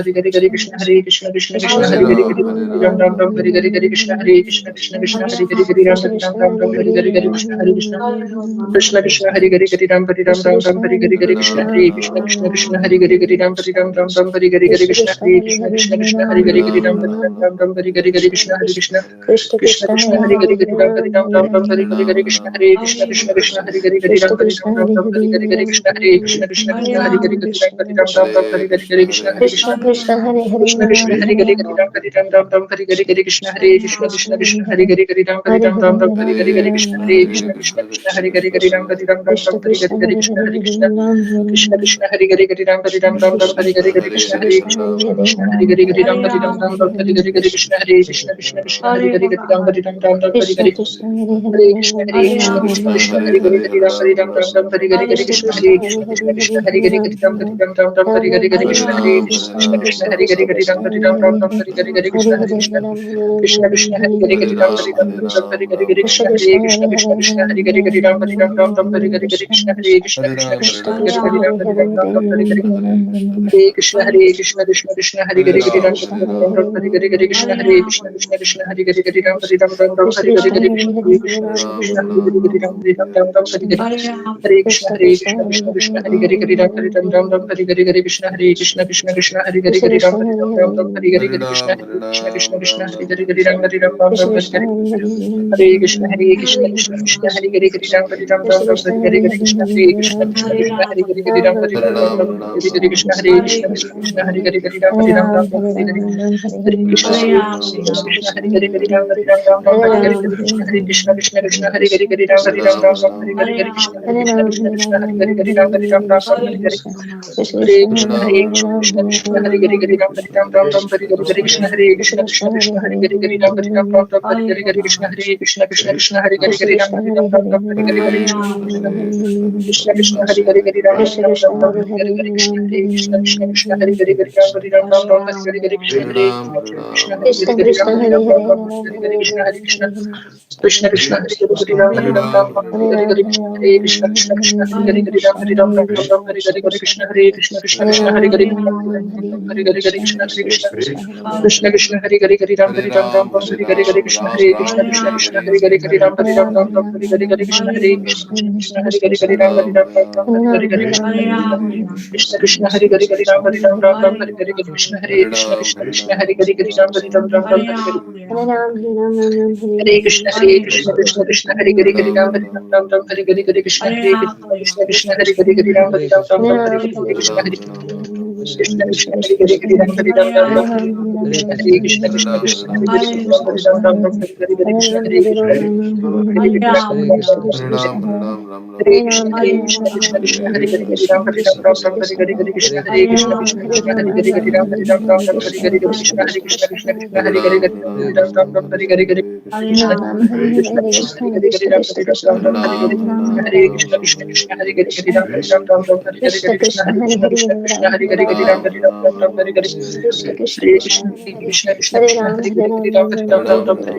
Hare Hare Hare Krishna Hare Krishna Krishna Krishna Hare Hare Hare Ram Ram Ram Hare Hare Hare Krishna Hare Krishna Krishna Krishna Hare Hare Hare Ram Ram Ram Ram Hare Hare Hare Krishna Hare Krishna Krishna Krishna Hare Hare Hare Ram Hare Ram Ram Ram Hare Hare Hare Krishna Hare Krishna Krishna Krishna Hare Hare Hare Ram Hare Ram Ram Ram Hare Hare Hare Krishna Hare Krishna Krishna Krishna Hare Hare Hare Ram Hare Ram Ram Ram Hare Hare Hare Krishna Hare Krishna Krishna Krishna Hare Hare Hare Ram Hare Ram Ram Ram Hare Hare Hare Krishna Hare Krishna Krishna Krishna Hare Hare Hare Ram Hare Ram Ram Ram Hare Hare Hare Krishna Hare Krishna Krishna Krishna Hare Hare Hare Ram Hare Ram Ram Ram Hare Hare Hare Krishna Hare Krishna Krishna Krishna Hare Hare Hare Ram Hare Ram Ram Ram Hare Hare Hare Krishna Hare Krishna Krishna Krishna Hare Hare Hare Ram Hare Ram Ram Ram Hare Hare Hare Krishna Hare Krishna Krishna Krishna Hare Hare Hare Ram Hare Ram Ram Ram Hare Hare Hare Krishna Hare Krishna Krishna Krishna Hare Hare Hare Ram Hare Ram Ram Ram Hare Hare Hare Krishna Hare Krishna Krishna Krishna Hare Hare Hare Ram Hare Ram Ram Ram Hare Hare Hare Krishna Hare Krishna Krishna Krishna Hare Hare Hare Ram Hare Ram Ram Ram Hare Hare Hare Krishna Krishna Krishna Hare Hare Hare Ram Hare Ram Ram Ram Hare Hare Hare Krishna Hare Krishna Krishna Krishna Hare Hare Hare Ram Hare Ram Ram Ram Hare Hare Hare Krishna Hare Krishna Krishna Krishna Hare Hare Hare Ram Hare Ram Ram Ram Hare Hare Hare Krishna Hare Krishna Krishna Krishna Hare Hare Hare Ram Hare Ram Ram Hare Hare Hare Krishna Hare Krishna Krishna Krishna Hare Hare Hare Ram Hare Ram Ram Ram Hare Hare Hare Krishna Hare Krishna Krishna Krishna Hare Hare Hare Ram Hare Ram Ram Ram Hare Hare Hare Krishna Krishna Krishna Hare Hare Hare Ram Hare Ram Ram Ram Hare Hare Hare Krishna Hare Krishna Krishna Krishna Hare Hare Hare Ram Hare Ram Ram Ram Hare Hare Hare Krishna Hare Krishna Krishna Krishna Hare Hare Hare Ram Hare Ram Ram Ram Hare Hare Hare Krishna Krishna Krishna Hare Hare Hare Ram Hare Ram Ram Ram Hare Hare Hare Krishna Hare Krishna Krishna Krishna Hare Hare Hare Ram Hare Ram Ram Ram Hare Hare Hare Krishna Hare Krishna Krishna Krishna Hare Hare Hare Ram Hare Ram Ram Ram Hare Hare Hare Krishna Krishna Krishna Hare Hare Hare Ram Hare Ram Ram Ram Hare Hare Hare Krishna Hare Krishna Krishna Krishna Hare Hare Hare Ram Hare Ram Ram Ram Hare Hare Hare Krishna Hare Krishna Krishna Krishna Hare Hare Hare Ram Hare Ram Ram Ram Hare Hare Hare Krishna Krishna Krishna Hare Hare Hare Ram Hare Ram Ram Ram Hare Hare Hare Krishna Hare Krishna Krishna Krishna Hare Hare Hare Ram Hare Ram Ram Ram Hare Hare Hare Krishna Hare Krishna Krishna Krishna Hare Hare Hare Ram Hare Ram Ram Ram Hare Hare Hare Krishna Krishna Hare Hare Hare Ram Hare Ram Ram Ram Hare Hare Hare Krishna Hare Krishna Krishna Krishna Hare Hare Hare Ram Hare Ram Ram Ram Hare Hare Hare Krishna Hare Krishna Krishna Krishna Hare Hare Hare Ram Hare Ram Ram Ram Hare Hare Hare Krishna Krishna Krishna Krishna Hare Hare Hare Ram Hare Ram Ram Ram Hare Hare Hare Krishna Hare Krishna Krishna Krishna Hare Hare Hare Ram Hare Ram Ram Ram Hare Hare Hare Krishna Hare Krishna Krishna Hare Hare Hare Ram Hare Ram Ram Ram Hare Hare Hare Krishna Hare Krishna Krishna Krishna Hare Hare Hare Ram Hare Ram Ram Ram Hare Hare Hare Krishna Hare Krishna Krishna Krishna Hare Hare Hare Ram Hare Ram Ram Ram Hare Hare Hare Krishna Hare Krishna Krishna Krishna Hare Hare Hare Ram Hare Ram Ram Hare Hare Hare Krishna Hare Krishna Krishna Krishna Hare Hare Hare Ram Hare Ram Ram Ram Hare Hare Hare Krishna Hare Krishna Krishna Krishna Hare Hare Hare Ram Hare Ram Ram Ram Hare Hare Hare Krishna Hare Krishna Krishna Krishna Hare Hare Hare Ram Hare Ram Ram Ram Hare Hare Hare Krishna Hare Krishna Krishna Krishna Hare Hare Hare Ram Hare Ram Ram Ram Hare Hare Hare Krishna Hare Krishna Krishna Krishna Hare Hare Hare Ram Hare Ram Ram Ram Hare Hare Hare Krishna Krishna Krishna Hare Hare Hare Ram Hare Ram Ram Ram Hare Hare Hare Krishna Hare Krishna Krishna Krishna Hare Hare Hare Ram Hare Ram Ram Ram Hare Hare Hare Krishna Hare Krishna Krishna Hare Hare Hare Ram Hare Ram Ram Ram Hare Hare Krishna Hare Krishna Krishna Krishna Hare Hare Hare Ram Hare Ram Ram Ram Hare Hare Hare Krishna Hare Krishna Hare Hare Hare Ram Hare Ram Ram Hare Hare Hare Krishna Krishna Krishna Hare Hare Hare Ram Hare Ram Ram Ram Hare Hare Hare Krishna Hare Krishna Krishna Krishna Hare Hare Hare Ram Hare Ram Ram Ram Hare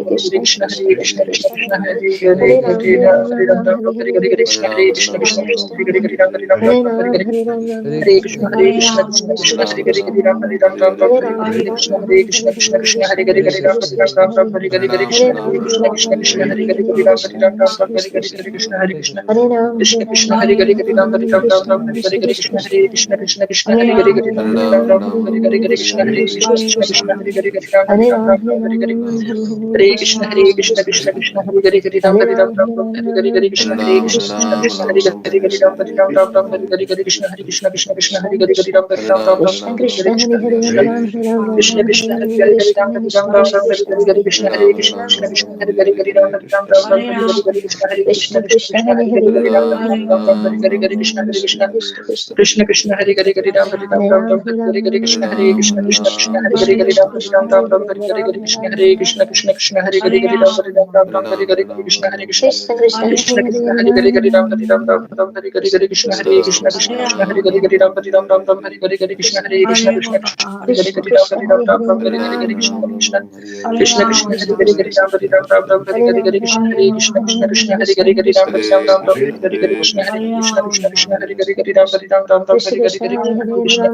Hare Hare Krishna Hare Krishna Krishna Krishna Hare Hare Hare Ram Hare Ram Ram Ram Hare Hare Hare Krishna Krishna Krishna Hare Hare Hare Ram Hare Ram Ram Ram Hare Hare Krishna Hare Krishna Krishna Krishna Hare Hare Hare Ram Hare Ram Ram Ram Hare Hare Hare Krishna Hare Krishna Krishna Krishna Hare Hare Hare Ram Hare Ram Ram Ram Hare Hare Hare Krishna Krishna Krishna Krishna Hare Hare Hare Ram Hare Ram Ram Ram Hare Hare Hare Krishna Hare Krishna Krishna Krishna Hare Hare Hare Ram Ram Ram Hare Hare Hare Krishna Hare Krishna Krishna Krishna Hare Hare Hare Ram Hare Ram Ram Ram Hare Hare Hare Krishna Krishna Krishna Hare Hare Hare Ram Hare Ram Ram Ram Hare Hare Hare Krishna Hare Krishna Krishna Krishna Hare Hare Hare Ram Hare Ram Ram Ram Hare Hare Hare Krishna Hare Krishna Krishna Krishna Hare Hare Hare Ram Hare Ram Ram Ram Hare Hare Hare Krishna Hare Krishna Krishna Krishna Hare Hare Hare Ram Hare Ram Ram Ram Hare Hare Hare Krishna Hare Krishna Krishna Krishna Hare Hare Hare Ram Hare Ram Ram Ram Hare Hare Hare Krishna Hare Krishna Krishna Krishna Hare Hare Hare Ram Hare Ram Ram Ram Hare Hare Hare Krishna Krishna Krishna Hare Hare Hare Ram Hare Ram Ram Ram Hare Hare Hare Krishna Hare Krishna Krishna Krishna Hare Hare Hare Ram Hare Ram Ram Ram Hare Hare Hare Krishna Hare Krishna Krishna Krishna Hare Hare Ram Hare Ram Ram Ram Hare Hare Hare Krishna Hare Krishna Krishna Hare Hare Hare Ram Hare Ram Ram Ram Hare Hare Hare Krishna Hare Krishna Krishna Krishna Hare Hare Hare Ram Hare Ram Ram Ram Hare Hare Hare Krishna Hare Krishna Krishna Krishna Hare Hare Hare Ram Hare Ram Ram Ram Hare Hare Hare Krishna Hare Krishna Krishna Krishna Hare Hare Hare Ram Hare Ram Ram Ram Hare Hare Hare Krishna Hare Krishna Krishna Krishna Hare Hare Hare Ram Hare Ram Ram Ram Hare Hare Hare Krishna Hare Krishna Krishna Krishna Hare Hare Hare Ram Hare Ram Ram Ram Hare Hare Hare Krishna Hare Krishna Krishna Krishna Hare Hare Hare Ram Hare Ram Ram Ram Hare Hare Hare Krishna Hare Krishna Krishna Krishna Hare Hare Hare Ram Hare Ram Ram Ram Hare Hare Hare Krishna Hare Krishna Krishna Krishna Hare Hare Hare Ram Hare Ram Ram Ram Hare Hare Hare Krishna Krishna Krishna Krishna Hare Hare Hare Ram Hare Ram Ram Ram Hare Hare Hare Krishna Hare Krishna Krishna Krishna Hare Hare Hare Ram Hare Ram Ram Ram Hare Hare Hare Krishna Hare Krishna Krishna Krishna Hare Hare Hare Ram Hare Ram Ram Ram Hare Hare Hare Krishna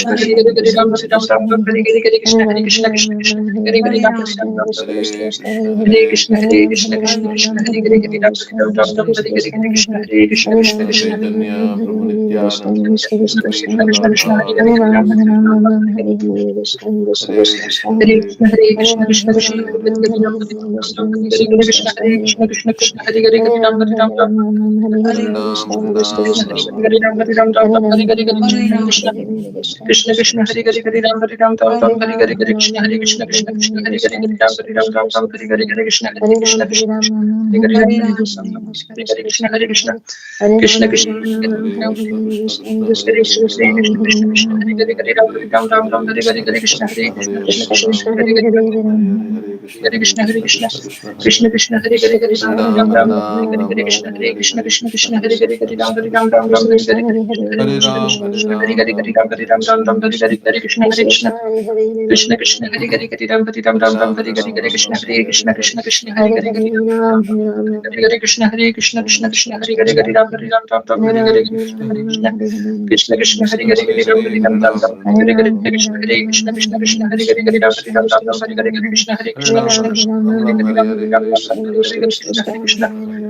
Krishna Hare Hare Hare Ram Hare Ram Ram Ram Hare Hare Hare Krishna Hare Krishna Krishna Krishna Hare Hare Hare Ram Hare Ram Ram Ram Hare Hare Hare Krishna Hare Krishna Krishna Krishna Hare Hare Hare Ram Hare Ram Ram Ram Hare Hare Hare Krishna Hare Krishna Krishna Krishna Krishna Chaitanya Prabhu Nityananda Krishna Shri Krishna Krishna Advaita Krishna Hare Hare Hare Gadadhara Ram Hare Ram Ram Ram Hare Hare Hare Krishna Hare Hare Krishna Krishna Hare Krishna Krishna Krishna Krishna Hare Hare Ram Hare Ram Ram Hare Hare Krishna Hare Krishna Krishna Krishna Hare Hare Ram Hare Ram Ram Harinam Krishna Harinam Krishna Ram Hare Ram Hare Hare Ram Ram Ram Hare Hare Hare Krishna Hare Krishna Krishna Krishna Hare Hare Hare Ram Hare Ram Ram Ram Hare Hare Hare Krishna Hare Krishna Krishna Krishna Hare Hare Hare Ram Hare Ram Ram Ram Hare Hare Hare Krishna Hare Krishna Krishna Krishna Hare Hare Ram Hare Ram Ram Ram Hare Hare Krishna Hare Krishna Krishna Krishna Hare Ram Krishna Krishna Krishna Hare Hare Hare Krishna Ram Krishna Krishna Krishna Hare Hare Hare Ram Hare Hare Ram Krishna Ram Ram Hare Hare Hare Krishna Hare Krishna Krishna Hare Krishna Krishna Hare Krishna Hare Krishna Ram Krishna Hare Hare Hare Krishna Hare Hare Krishna Hare Krishna Krishna Krishna Krishna Hare Krishna Hare Krishna Hare Hare Hare Ram Harinam Ram Ram Hare Harinam Hare Hare Ram Krishna Hare Hare Krishna Hare Krishna Krishna Krishna Hare Hare Hare Krishna Hare Ram Krishna Hare Ram Krishna Ram Ram Krishna Hare Hare Hare Hare Krishna Ram Krishna Hare Krishna Hare Ram Hare Ram Hare Ram Hare Hare Ram Krishna Ram Ram Krishna Hare Hare Krishna Hare Krishna Krishna Hare Krishna Krishna Krishna Krishna Hare Hare Hare Ram Hare Ram Ram Ram Harinam Hare Hare Hare Harinam Krishna Ram Hare Hare Krishna Hare Krishna Krishna Krishna Hare Krishna Hare Hare Krishna Ram Krishna Hare Hare Krishna Hare Krishna Krishna Krishna Hare Hare Hare Ram Hare Ram Ram Ram Hare Hare Krishna Hare Hare Krishna Krishna Krishna Hare Krishna Hare Hare Hare Ram Hare Hare Ram Hare Ram Ram Ram Hare Hare Hare Hare Hare Krishna Hare Krishna Krishna Krishna Hare Hare Hare Ram Hare Ram Ram Ram Hare Hare Hare Krishna Hare Hare Krishna Ram Krishna Hare Krishna Ram Hare Ram Hare Hare Ram Hare Hare Hare Ram Ram Krishna Ram Hare Hare Hare Krishna Krishna Krishna Hare Krishna Krishna Hare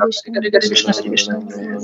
Krishna Hare Krishna Hare Ram, Hare Hare Hare Ram, Ram Ram Hare Ram Ram, Ram Ram Hare Hare Hare Hare Hare Krishna, Krishna Krishna, Hare Krishna Krishna Krishna Krishna Krishna, Hare Hare Hare Hare, Ram Hare Ram Ram, Ram Ram Ram Ram, Hare Hare Hare Krishna Hare Hare Krishna Krishna Krishna Hare Hare Ram Krishna Hare Ram Krishna, Ram Hare Ram Hare Hare Hare Ram, Krishna Hare Ram, Ram Ram, Hare Hare Krishna Krishna, Krishna Hare Krishna, Hare Hare Ram Hare Ram Krishna Ram Krishna, Ram Hare Hare Hare Ram, Hare Ram Hare Krishna Ram, Krishna Ram Krishna Hare Hare Ram, Hare Hare Ram Hare Krishna Ram Ram Krishna, Ram Hare Krishna Hare Hare Krishna, Krishna Hare Hare Krishna Krishna Hare Krishna Ram, Hare Hare Ram, Hare Ram Ram Hare Ram, Ram Hare Ram Hare Ram Ram, Hare Krishna Hare Krishna Krishna, Hare Krishna Krishna Krishna, Hare Hare, Krishna Krishna Hare Hare Ram, Hare Hare Hare Ram, Hare Ram Ram Ram, Ram Hare Ram Hare Hare Hare, Krishna Krishna Hare Hare Krishna Krishna, Krishna Krishna Krishna Hare Krishna, Hare Hare Hare Hare, Ram Ram Hare Ram Ram, Ram Hare Ram, Ram Ram, Hare Hare Hare, Krishna Krishna Krishna Krishna Krishna, Hare Krishna Hare Ram Krishna, Hare Hare Ram Hare, Ram Ram Hare Hare Hare Ram, Hare Hare Krishna Ram, Hare Ram Krishna Ram, Krishna Hare Krishna Hare, Hare Krishna Krishna, Hare Krishna Ram Hare Krishna, Ram Hare Ram Hare, Ram Hare Hare Ram, Krishna Hare Ram, Ram Ram, Hare Hare, Krishna Ram Krishna Ram Krishna, Ram Hare Krishna Hare Hare Hare, Krishna Hare Krishna Ram, Krishna Hare Ram, Ram Ram, Hare Hare, Krishna Krishna Krishna, Krishna Hare Hare, Hare Krishna Ram, Krishna Hare Hare Ram, Hare Ram Ram Ram, Ram Ram Ram Hare Hare Hare Krishna Hare Krishna Krishna Krishna Hare Hare Hare Ram Ram, Hare Ram Ram, Ram Ram Ram Ram, Hare Hare Hare Hare, Krishna Hare Krishna Krishna Krishna Krishna Krishna, Krishna Hare Krishna Hare Ram Ram Ram Hare Ram Hare Ram, Hare Ram, Ram Ram, Hare Hare,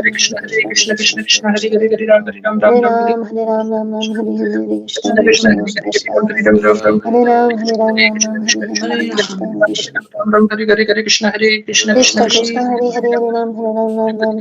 Krishna Krishna Krishna Krishna Hare Krishna, Hare Krishna Hare Ram Hare, Ram Ram Hare Ram, Hare Ram, Hare Ram Ram, Krishna Hare Krishna Hare, Hare Krishna Krishna, Ram Ram Hare Hare Krishna Hare Krishna Krishna Krishna Hare Krishna, Hare Hare, Hare Ram, Hare Ram, Ram Ram,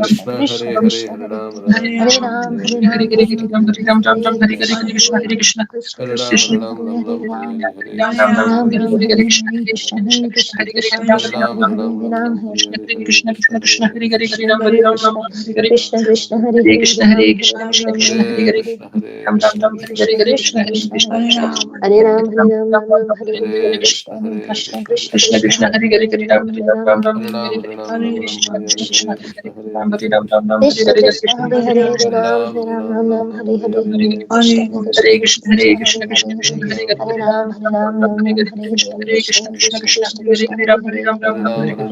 Krishna Krishna Krishna Hare Hare Ram Hare Ram Ram Ram Hare Hare Krishna Hare Krishna Krishna Krishna Hare Hare Hare Ram Ram Ram Hare Hare Krishna Hare Krishna Krishna Krishna Hare Hare Ram Hare Hare Krishna Krishna Krishna Hare Hare Hare Krishna, Ram Hare Hare Krishna, Ram Krishna Ram Krishna, Ram Hare Hare Hare, Hare Ram Ram Krishna Ram, Hare Hare, Krishna Hare Krishna Krishna, Hare Krishna Krishna, Hare Hare Krishna Hare Ram Hare Ram Ram Ram Ram Ram, Ram Ram Hare Hare Hare Hare, Krishna Hare Krishna Krishna Krishna Krishna Krishna, Hare Hare Hare Hare, Hare Ram Ram Hare Hare Ram Ram Ram Ram Ram, Ram Hare Hare Hare, Hare Krishna Krishna Krishna Krishna, Hare Ram Hare Ram Ram Ram, Hare Krishna Hare Krishna Krishna, Hare Hare Hare Ram Hare Ram Ram Ram Hare Hare Hare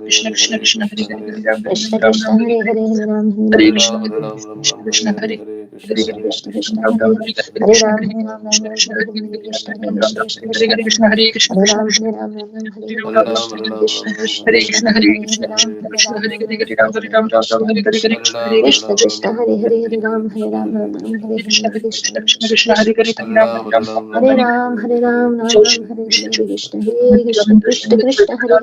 Krishna Krishna Hare Krishna Krishna, Hare Krishna Hare Krishna, Hare Krishna Hare Krishna, Hare Hare Hare, Ram Hare Ram Ram Ram Hare Ram Hare Hare Krishna, Hare Hare Krishna Krishna, Krishna Krishna Krishna, Krishna Hare Krishna Hare, Hare Ram Hare Hare Ram Hare Ram Ram, Ram Hare Hare Hare Ram Krishna, Krishna Krishna, Krishna Krishna, Hare Hare, Ram Hare Krishna Ram Krishna Ram, Hare Hare Hare Hare Ram Hare Hare Ram Krishna, Ram Hare Hare Krishna, Krishna Hare Hare Krishna Krishna, Krishna Krishna Ram Hare Ram, Hare Hare Hare Krishna, Ram Hare Hare Ram Ram Krishna, Ram Krishna Hare Hare Hare Krishna Ram Hare Ram, Krishna Hare Krishna Hare Krishna, Hare Hare Krishna, Hare Krishna Ram Krishna, Hare Ram Ram Ram Hare Ram Hare Ram, Krishna Hare Hare Krishna Krishna Hare Krishna Krishna,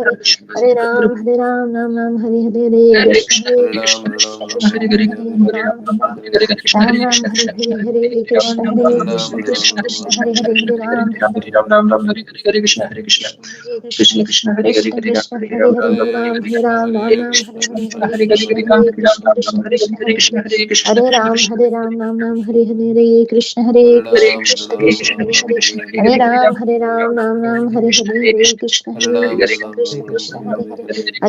Hare Hare Hare Krishna, Ram Hare Krishna Ram Hare Ram Ram Hare Hare Ram Hare Hare Ram Ram Krishna Ram, Hare Hare Krishna, Krishna Hare Krishna Krishna, Krishna Hare Hare Hare Ram Hare Ram Ram Ram Hare Krishna Hare Krishna Krishna Krishna Krishna Krishna Hare Krishna Hare Krishna Ram Ram Ram Ram Hare Hare Ram Hare Ram Ram Hare Ram Hare Hare Hare Krishna Hare Krishna Krishna Krishna Hare Hare Hare Ram Ram Ram Hare Hare Hare Krishna Hare Krishna Krishna Krishna Hare Hare Hare Ram Hare Ram Ram Ram Hare Hare Hare Krishna Hare Krishna Krishna Krishna Hare Hare Hare Ram Hare Ram Hare Krishna Krishna Krishna Hare Hare Krishna Hare Ram Krishna Hare Hare Ram Hare Ram Hare Ram Ram Hare Ram Ram Hare Ram Krishna Hare Hare Krishna Hare Hare Hare Krishna Hare Ram Hare Hare Ram Krishna Ram Ram Krishna Hare Krishna Hare Hare Krishna Hare Hare Krishna Hare Hare Ram Krishna Hare Ram Ram Ram Hare Hare Krishna Hare Hare Krishna Krishna Krishna Krishna Hare Krishna Hare Krishna Hare Hare Hare Ram Ram Hare Ram Ram Ram Hare Krishna Hare Hare Krishna Krishna Krishna Hare Hare Krishna Hare Krishna Krishna Hare Hare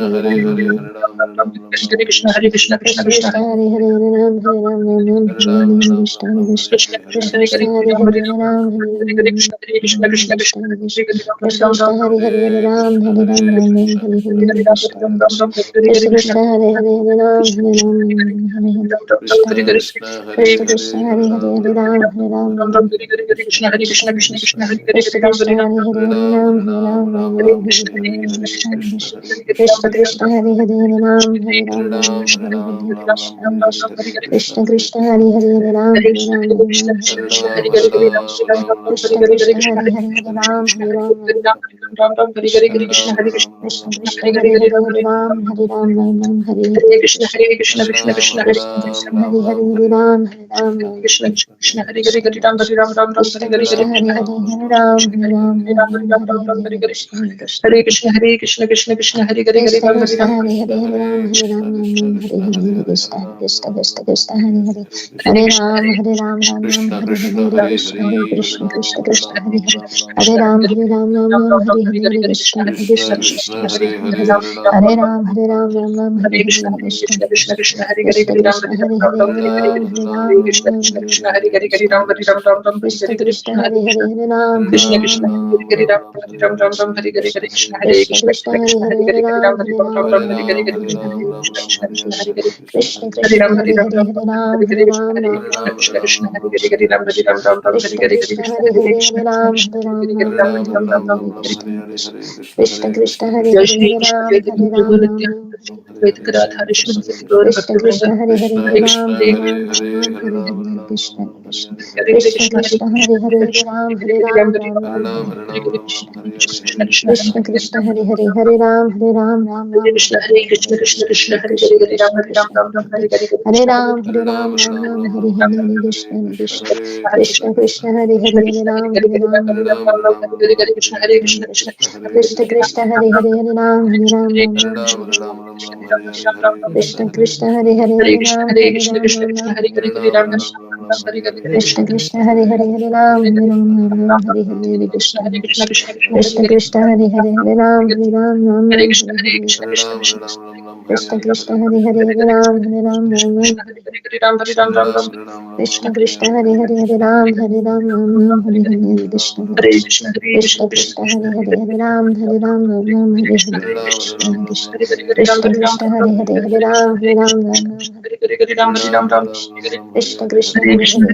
Hare Ram Ram Ram. Hare Krishna, Hare Krishna, Krishna Krishna Krishna, Krishna Hare Hare Hare Ram Ram Ram Hare Hare Hare Krishna Hare Krishna Krishna Krishna Krishna, Hare Krishna Hare Hare Ram, Hare Hare Hare Ram, Ram Hare Hare Hare Krishna, Hare Krishna, Hare Krishna Krishna Krishna, Hare Krishna Hare Ram, Krishna Ram Krishna Ram, Hare Hare Hare Ram Hare Ram Ram Ram Hare Hare Hare Krishna Ram Ram, Hare Krishna Krishna, Krishna Hare Hare Hare Ram, Hare Ram, Hare Hare Krishna, Krishna Krishna, Hare Hare, Hare Ram, Ram, Krishna Krishna, Krishna Krishna, Hare Hare, Hare Ram, Ram, Hare Hare Krishna, Krishna Krishna, Hare Hare, Hare Ram, Hare Hare Krishna, Krishna Krishna, Hare Hare, Hare Ram, Hare Krishna Krishna, Hare Hare, Hare Ram, Krishna Krishna, Krishna Krishna, Hare Hare, Hare Ram, Hare Hare Krishna, Krishna Krishna, Hare Hare, Hare Ram, Krishna Krishna Krishna, Hare Hare, Hare Ram, Hare Hare Krishna, Krishna Krishna Krishna, Hare Hare, Hare Ram, Hare Hare Krishna, Krishna Hare Hare, Hare Ram, Ram Ram, Hare Hare Krishna, Krishna Krishna, Hare Hare, Hare Ram, Ram, Hare Hare Krishna, Krishna Hare Hare, Hare Ram, Ram Ram, Hare Hare Krishna, Krishna Hare Hare, Hare Ram, Hare Hare Krishna, Krishna Hare Hare, Hare Ram, Krishna Krishna, Hare Hare, Hare Ram, Hare Krishna, Krishna Hare Hare, Hare Ram, Krishna Krishna, Hare Hare, Hare Ram, Hare Hare Krishna, Krishna Krishna, Hare Hare, Hare Ram, Krishna Krishna, Hare Hare, Hare Ram, Hare Hare Krishna, Krishna Krishna, Hare Hare, Hare Ram, Hare Hare Krishna, Krishna Krishna, Hare Hare, Hare Ram, Hare Hare Krishna, Krishna Hare Hare, Hare Ram, Hare Hare Krishna, Krishna Krishna, Hare Hare, Hare Ram, Krishna Krishna, Hare Hare, Hare Ram, Krishna Krishna, Hare Hare, Hare Ram, Krishna Krishna, Hare Hare, Hare Ram, Hare Hare Krishna, Krishna Krishna, Hare Hare, Hare Ram, Krishna Krishna, Hare Hare, Hare Ram, Krishna Krishna, Hare Hare, Hare Ram, Hare Hare Krishna, Krishna Krishna, Hare Hare, Hare Ram, Hare Hare Krishna, Krishna Krishna, Hare Hare, Hare Ram, Krishna Krishna, Hare Hare, Hare Ram, Hare Hare Krishna, Krishna Krishna, Hare Hare, Hare Ram, Hare Hare Krishna, Krishna Krishna, Hare Hare, Hare Ram, Krishna, Shri Krishna Chaitanya Prabhu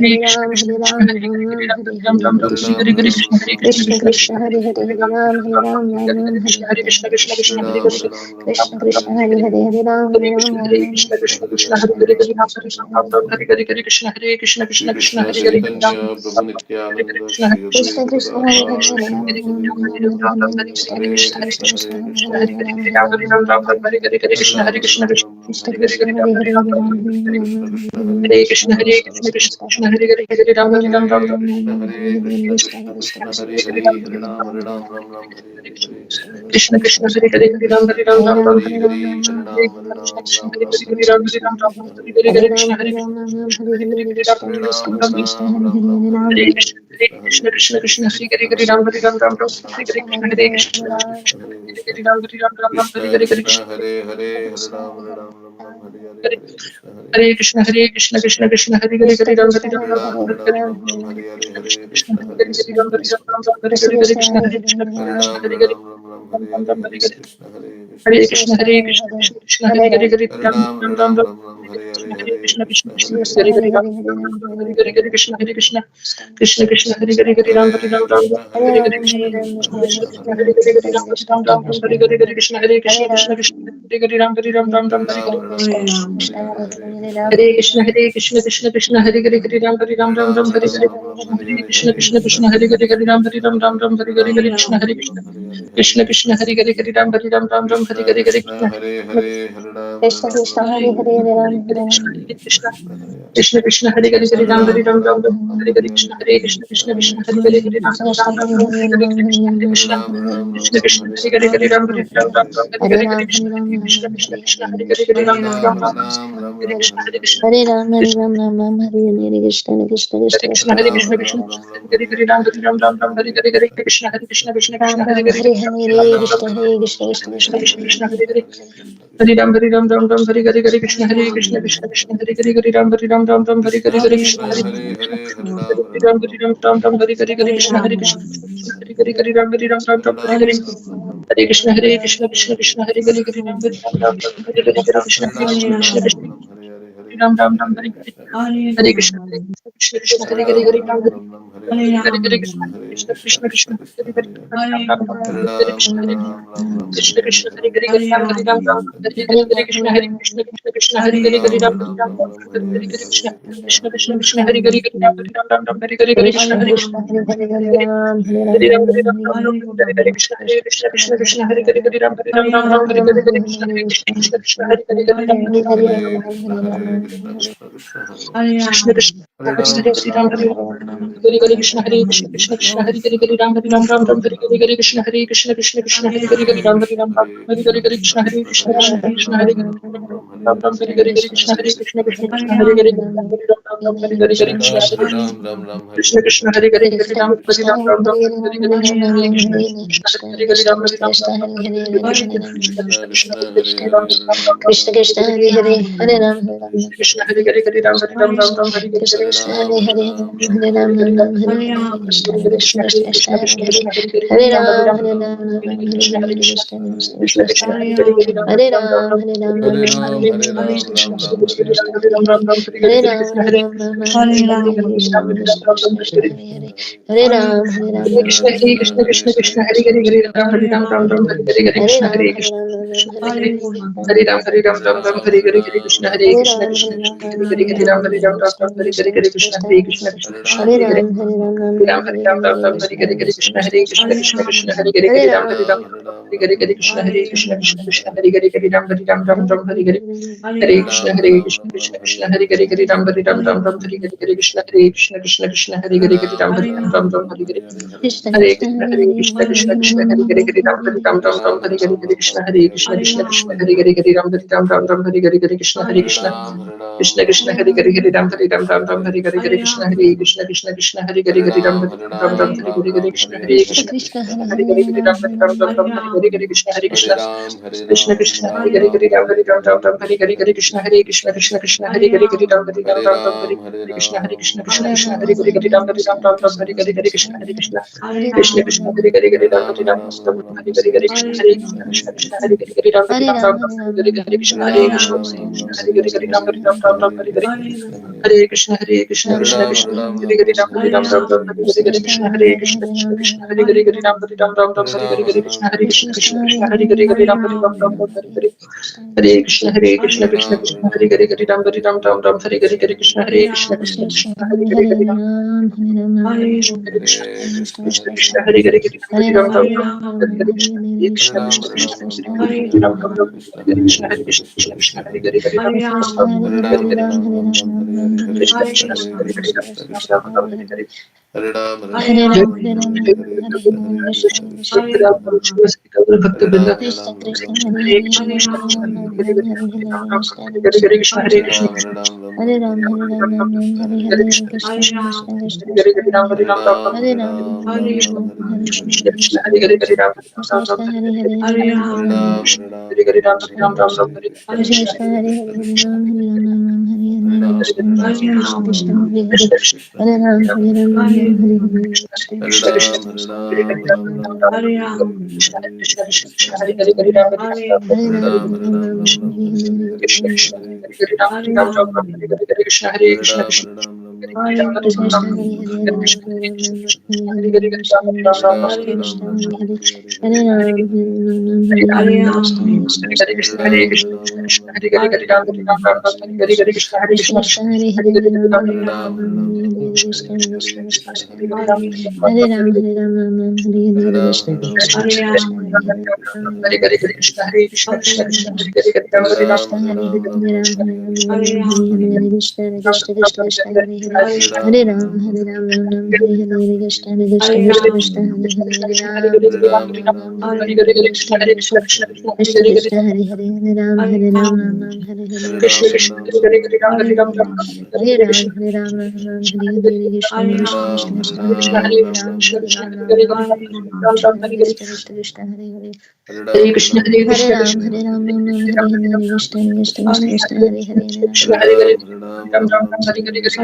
Nityananda Shri Krishna Advaita Krishna, Hare Hare, Gadadhar Hare Shri Sri Hare Krishna Hare Krishna Krishna Krishna Hare Ram Hare Ram Ram Krishna Hare Hare Krishna, Hare Hare, Krishna Hare Hare Ram, Krishna Krishna Krishna Hare Krishna Krishna Hare Krishna, Hare Krishna Hare Hare Krishna Krishna Krishna Hare Hare Hare Ram Ram Ram Hare Hare Hare Krishna Krishna Krishna Hare Hare Hare Ram Hare Hare Hare Ram Ram Ram Hare Hare Krishna Hare Krishna Krishna Krishna Hare Hare Ram Ram Ram Ram Ram Hare Hare Krishna Hare Krishna Krishna Krishna Hare Hare Ram Ram Ram Hare Krishna Hare Krishna Krishna Krishna Hare Hare Hare Ram Ram Ram Hare Hare Hare Krishna Hare Hare Ram Ram Ram Hare Hare Hare Krishna Hare Krishna Krishna Krishna Hare Hare Hare Ram Ram Ram Hare Hare Hare Krishna Hare Krishna Krishna Krishna Hare Ram Ram Ram Hare Hare Hare Krishna Hare Hare Hare Krishna Hare Krishna Krishna Krishna Hare Hare Hare Ram Ram Ram Hare Hare Hare Ram Ram Hare Hare Hare Krishna Hare Krishna Hare Ram Ram Ram Hare Hare Hare Krishna Hare Krishna Krishna Hare Hare Hare Ram Krishna Ram Krishna, Ram Hare Hare Hare, Hare Ram Hare Ram, Krishna Hare Krishna Krishna Hare Hare Ram Ram Hare Hare Krishna Hare Krishna Krishna Krishna Krishna, Krishna Hare Hare, Hare Ram Ram Ram Hare Hare Hare Krishna Hare Krishna Hare Krishna Ram, Krishna Hare Hare Ram, Hare Hare Hare Ram, Ram Ram Ram Hare Hare Hare Hare Ram, Hare Ram, Hare Krishna, Krishna Hare Krishna, Ram Ram Ram Ram Hare Hare Hare Krishna Hare Krishna Ram Ram, Hare Hare, Krishna Hare Krishna, Hare Hare Krishna Ram, Hare Krishna Krishna Hare Krishna Hare Hare Hare Ram Ram Ram Hare Hare Hare Hare Krishna Ram, Hare Krishna Krishna Hare Hare Hare Ram Ram Ram Hare Hare Hare Krishna Krishna Krishna Hare Hare Hare Ram Hare Ram Ram Ram Hare Hare Hare Krishna Hare Krishna Krishna Krishna Ram Ram Ram Hare Hare Hare Krishna Krishna Krishna Hare Hare Hare Ram Hare Hare Hare Krishna Krishna Krishna Krishna Hare Hare Ram Ram Ram Hare Krishna Hare Krishna Krishna Hare Hare Hare Ram Hare Ram Ram Hare Hare Krishna Hare Krishna Krishna Krishna Hare Hare Hare Ram Hare Ram Ram Hare Hare Krishna Krishna Krishna Krishna Hare Hare Hare Ram Hare Ram Ram Hare Hare Hare Krishna Krishna Hare Krishna Hare Hare Hare Ram Hare Ram Hare Ram Ram Hare Ram Hare Ram Ram Hare Hare Krishna Hare Krishna Krishna Krishna Krishna Krishna Hare Hare Hare Hare Hare Ram Hare Ram Ram Ram Hare Hare Hare Krishna Hare Krishna Krishna Krishna Hare Hare Hare Ram Hare Ram Ram Hare Hare Ram Hare Ram Krishna Krishna Hare Hare Ram Hare Hare Hare Krishna Hare Krishna Krishna Krishna Hare Hare Hare Ram Hare Ram Ram Ram Hare Hare Hare Krishna Hare Krishna Krishna Krishna Hare Hare Hare Ram Hare Ram Ram Hare Hare Hare Krishna Hare Krishna Krishna Krishna Hare Hare Ram Ram Hare Hare Hare Krishna Hare Krishna Krishna Krishna Hare Hare Ram Hare Ram Ram Hare Hare Hare Krishna Hare Krishna Krishna Hare Hare Hare Ram Hare Ram Ram Ram Hare Hare Hare Krishna Hare Krishna Krishna Hare Hare Ram Hare Ram Ram Ram Hare Hare Hare Krishna Krishna Krishna Hare Hare Hare Ram Hare Ram Ram Ram Krishna Hare Hare Hare Hare Hare Ram Hare Ram Krishna Krishna Hare Hare Hare Ram Hare Ram Ram Ram Hare Hare Krishna Hare Krishna Krishna Hare Hare Hare Ram Ram Ram Hare Hare Hare Krishna Krishna Krishna Hare Krishna Krishna Hare Krishna Hare Krishna Hare Hare Hare Ram Hare Ram Ram Hare Ram Ram Hare Ram Hare Hare Krishna Hare Hare Hare Krishna Krishna Krishna Krishna Krishna Krishna Hare Hare Hare Ram Hare Hare Ram Ram Ram Ram Hare Hare Ram Hare Ram Ram Krishna Hare Hare Hare Krishna Krishna Krishna Krishna Hare Krishna Hare Ram Ram Ram Hare Hare Hare Ram Krishna Hare Hare Ram Ram Ram Krishna Hare Krishna Hare Hare Hare Hare Ram Krishna Hare Ram Ram Krishna Ram Hare Krishna Hare Hare Hare Ram Hare Ram Hare Ram Krishna Ram Hare Hare Krishna Hare Krishna Krishna Krishna Krishna Hare Hare Krishna Hare Ram Hare Ram Ram Ram Hare Hare Hare Krishna Ram Hare Hare Krishna Ram Ram Ram Hare Hare Hare Hare Ram Hare Ram Ram Ram Hare Hare Krishna Hare Hare Krishna Ram Krishna Hare Ram Krishna Ram Hare Ram Hare Ram Hare Hare Ram Ram Ram Hare Hare Krishna Hare Krishna Krishna Krishna Hare Hare Hare Ram Hare Ram Ram Ram Hare Ram Ram Ram Hare Hare Krishna Hare Krishna Krishna Krishna Hare Hare Hare Hare Ram Ram Hare Ram Ram Ram Hare Hare Krishna Hare Krishna Krishna Krishna Hare Hare Hare Ram Hare Ram Ram Ram Hare Hare Hare Krishna Krishna Krishna Hare Hare Hare Ram Hare Ram Ram Ram Hare Hare Hare Krishna Krishna Krishna Hare Hare Hare Ram Hare Ram Ram Ram Hare Hare Krishna Hare Krishna Krishna Hare Hare Hare Krishna Hare Krishna Hare Krishna Hare Hare Hare Ram Hare Ram Ram Ram Hare Hare Hare Krishna Hare Krishna Krishna Krishna Hare Hare Hare Ram Hare Ram Ram Ram Hare Hare Hare Krishna Hare Krishna Krishna Krishna Hare Hare Hare Ram Hare Ram Ram Ram Hare Hare Hare Krishna Hare Krishna Krishna Krishna Hare Hare Hare Ram Hare Ram Ram Ram Hare Hare Hare Krishna Hare Krishna Krishna Krishna Hare Hare Hare Hare Hare Hare Ram Ram Hare Ram Ram Ram Hare Hare Hare Krishna Hare Krishna Krishna Krishna Hare Hare Hare Ram Hare Ram Ram Ram Hare Hare Hare Krishna Hare Krishna Krishna Krishna Hare Hare Hare Ram Hare Ram Ram Ram Hare Hare Krishna Hare Krishna Krishna Krishna Hare Hare Hare Ram Hare Ram Ram Ram Hare Hare Hare Krishna Hare Krishna Krishna Krishna Hare Hare Hare Ram Hare Ram Ram Hare Hare Hare Krishna Hare Krishna Krishna Krishna Hare Hare Hare Ram Hare Ram Ram Ram Hare Hare Hare Krishna Hare Krishna Krishna Hare Hare Hare Ram Hare Ram Ram Ram Hare Hare Hare Krishna Krishna Krishna Hare Hare Ram Hare Ram Ram Ram Hare Hare Hare Krishna Hare Krishna Krishna Krishna Hare Hare Hare Ram Hare Ram Ram Ram Hare Hare Hare Krishna Hare Krishna Krishna Krishna Hare Hare Hare Ram Hare Ram Ram Ram Hare Hare Hare Krishna Krishna Krishna Hare Hare Hare Ram Hare Ram Ram Ram Hare Hare Hare Krishna Hare Krishna Krishna Krishna Hare Hare Hare Ram Krishna Krishna Hare Hare Hare Ram Ram Ram Hare Hare Krishna Hare Krishna Krishna Krishna Hare Hare Hare Ram Ram Ram Hare Krishna Hare Krishna Krishna Krishna Hare Hare Hare Ram Ram Ram Hare Hare Krishna Krishna Hare Hare Ram Ram Ram Hare Hare Hare Ram, Hare Ram, Ram Ram, Hare Hare, Krishna, Krishna, भक्त वृंदा Krishna, Krishna, Hare हरे Hare, Krishna Hare Krishna Ram, Krishna Ram हरे Ram, हरे Ram, हरे Hare Ram Hare, Ram Krishna, हरे Krishna, हरे Krishna Krishna, हरे Hare Krishna Hare, Krishna Hare Ram, Ram Hare Ram, Ram Ram Ram, Hare हरे Hare, Krishna Krishna, Krishna, Krishna, हरे Krishna, हरे Ram Hare हरे Ram Ram Ram Hare हरे Ram, हरे Ram Ram, Krishna Ram Hare Krishna Hare, Krishna Krishna, Hare Hare Hare Ram Krishna, Ram Krishna, हरे Hare हरे Hare, Hare Ram, Hare Ram, Hare Hare Ram हरे Ram Ram Ram Hare Hare Krishna, Krishna Krishna, Hare Hare, Hare Ram, Hare Ram, Ram Ram, Hare Hare, Krishna, Krishna, Krishna, Krishna, Hare Hare, Krishna Krishna Hare Ram, Hare Ram, Ram Ram, Hare Hare, Krishna Krishna, Krishna Krishna, Krishna Krishna, Krishna, हरे Hare हरे Hare, Ram Ram Ram Ram, Ram Hare Hare, Krishna Krishna Krishna Krishna, Krishna हरे Krishna, Hare Hare Ram हरे Ram Ram Hare हरे Ram, हरे Hare Ram, Ram Ram, Hare Hare, Krishna Krishna, Krishna Krishna, Hare Hare Ram हरे राम राम राम हरे हरे हरे कृष्ण हरे कृष्ण कृष्ण हरे राम हरे Krishna, Ram Krishna, Ram Hare Hare, Hare Krishna Ram, हरे Ram Krishna Ram, Krishna Hare Hare Hare Hare, हरे Ram Krishna, हरे Ram Ram Krishna, Ram Krishna, हरे Krishna, Krishna Hare Hare, Hare हरे Ram, Hare Ram, Ram हरे Hare Ram Hare, Krishna, Krishna, हरे Krishna, Krishna Krishna, हरे Hare Krishna Hare, Krishna Hare Hare Hare Ram हरे राम राम राम हरे हरे हरे कृष्ण हरे Krishna, Krishna Krishna, Krishna Hare Krishna Hare, हरे Hare Hare Hare Ram, Ram Hare हरे Ram Ram, Ram Ram Ram Hare Hare, Krishna Krishna, Krishna Krishna, Krishna Krishna, Krishna Krishna, हरे Hare हरे Hare, Ram हरे Ram Ram Hare Ram Ram, हरे Hare Ram, Ram Ram, Hare Hare, Krishna, Krishna, Krishna, Krishna, Hare Hare, Ram हरे Ram, हरे कृष्ण हरे Krishna Krishna Krishna Hare Hare Hare Hare Ram हरे Ram Krishna, Hare Hare, Hare Ram, Krishna Hare Ram, Ram Ram, Hare Hare, Krishna, Krishna, Krishna, Krishna, Hare Hare, Hare Ram, Hare Ram, Ram Ram, Hare Hare, Krishna, Krishna, Krishna, Krishna, Hare Hare, Hare Ram, Hare Ram, Ram Ram, Hare Hare, Krishna, Krishna, Krishna, Krishna, Hare Hare, Hare Ram, Hare Ram, Ram Ram, Hare Hare, Krishna, Krishna, Hare Ram, Hare Ram, Ram Ram, Hare Hare, Krishna, Krishna, Krishna, Krishna, Hare Hare, Hare Ram, Hare Ram, Ram Ram, Hare Hare, Krishna, Krishna, Krishna, Krishna, Hare Hare, हरे Hare Krishna Ram, Krishna Hare Ram, हरे Ram Ram, Hare हरे Hare, Krishna, Krishna, Krishna, Krishna, Hare Hare, Hare Ram, Krishna Hare Hare Ram Ram Hare Hare Krishna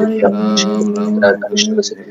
Ram Ram Ram Ram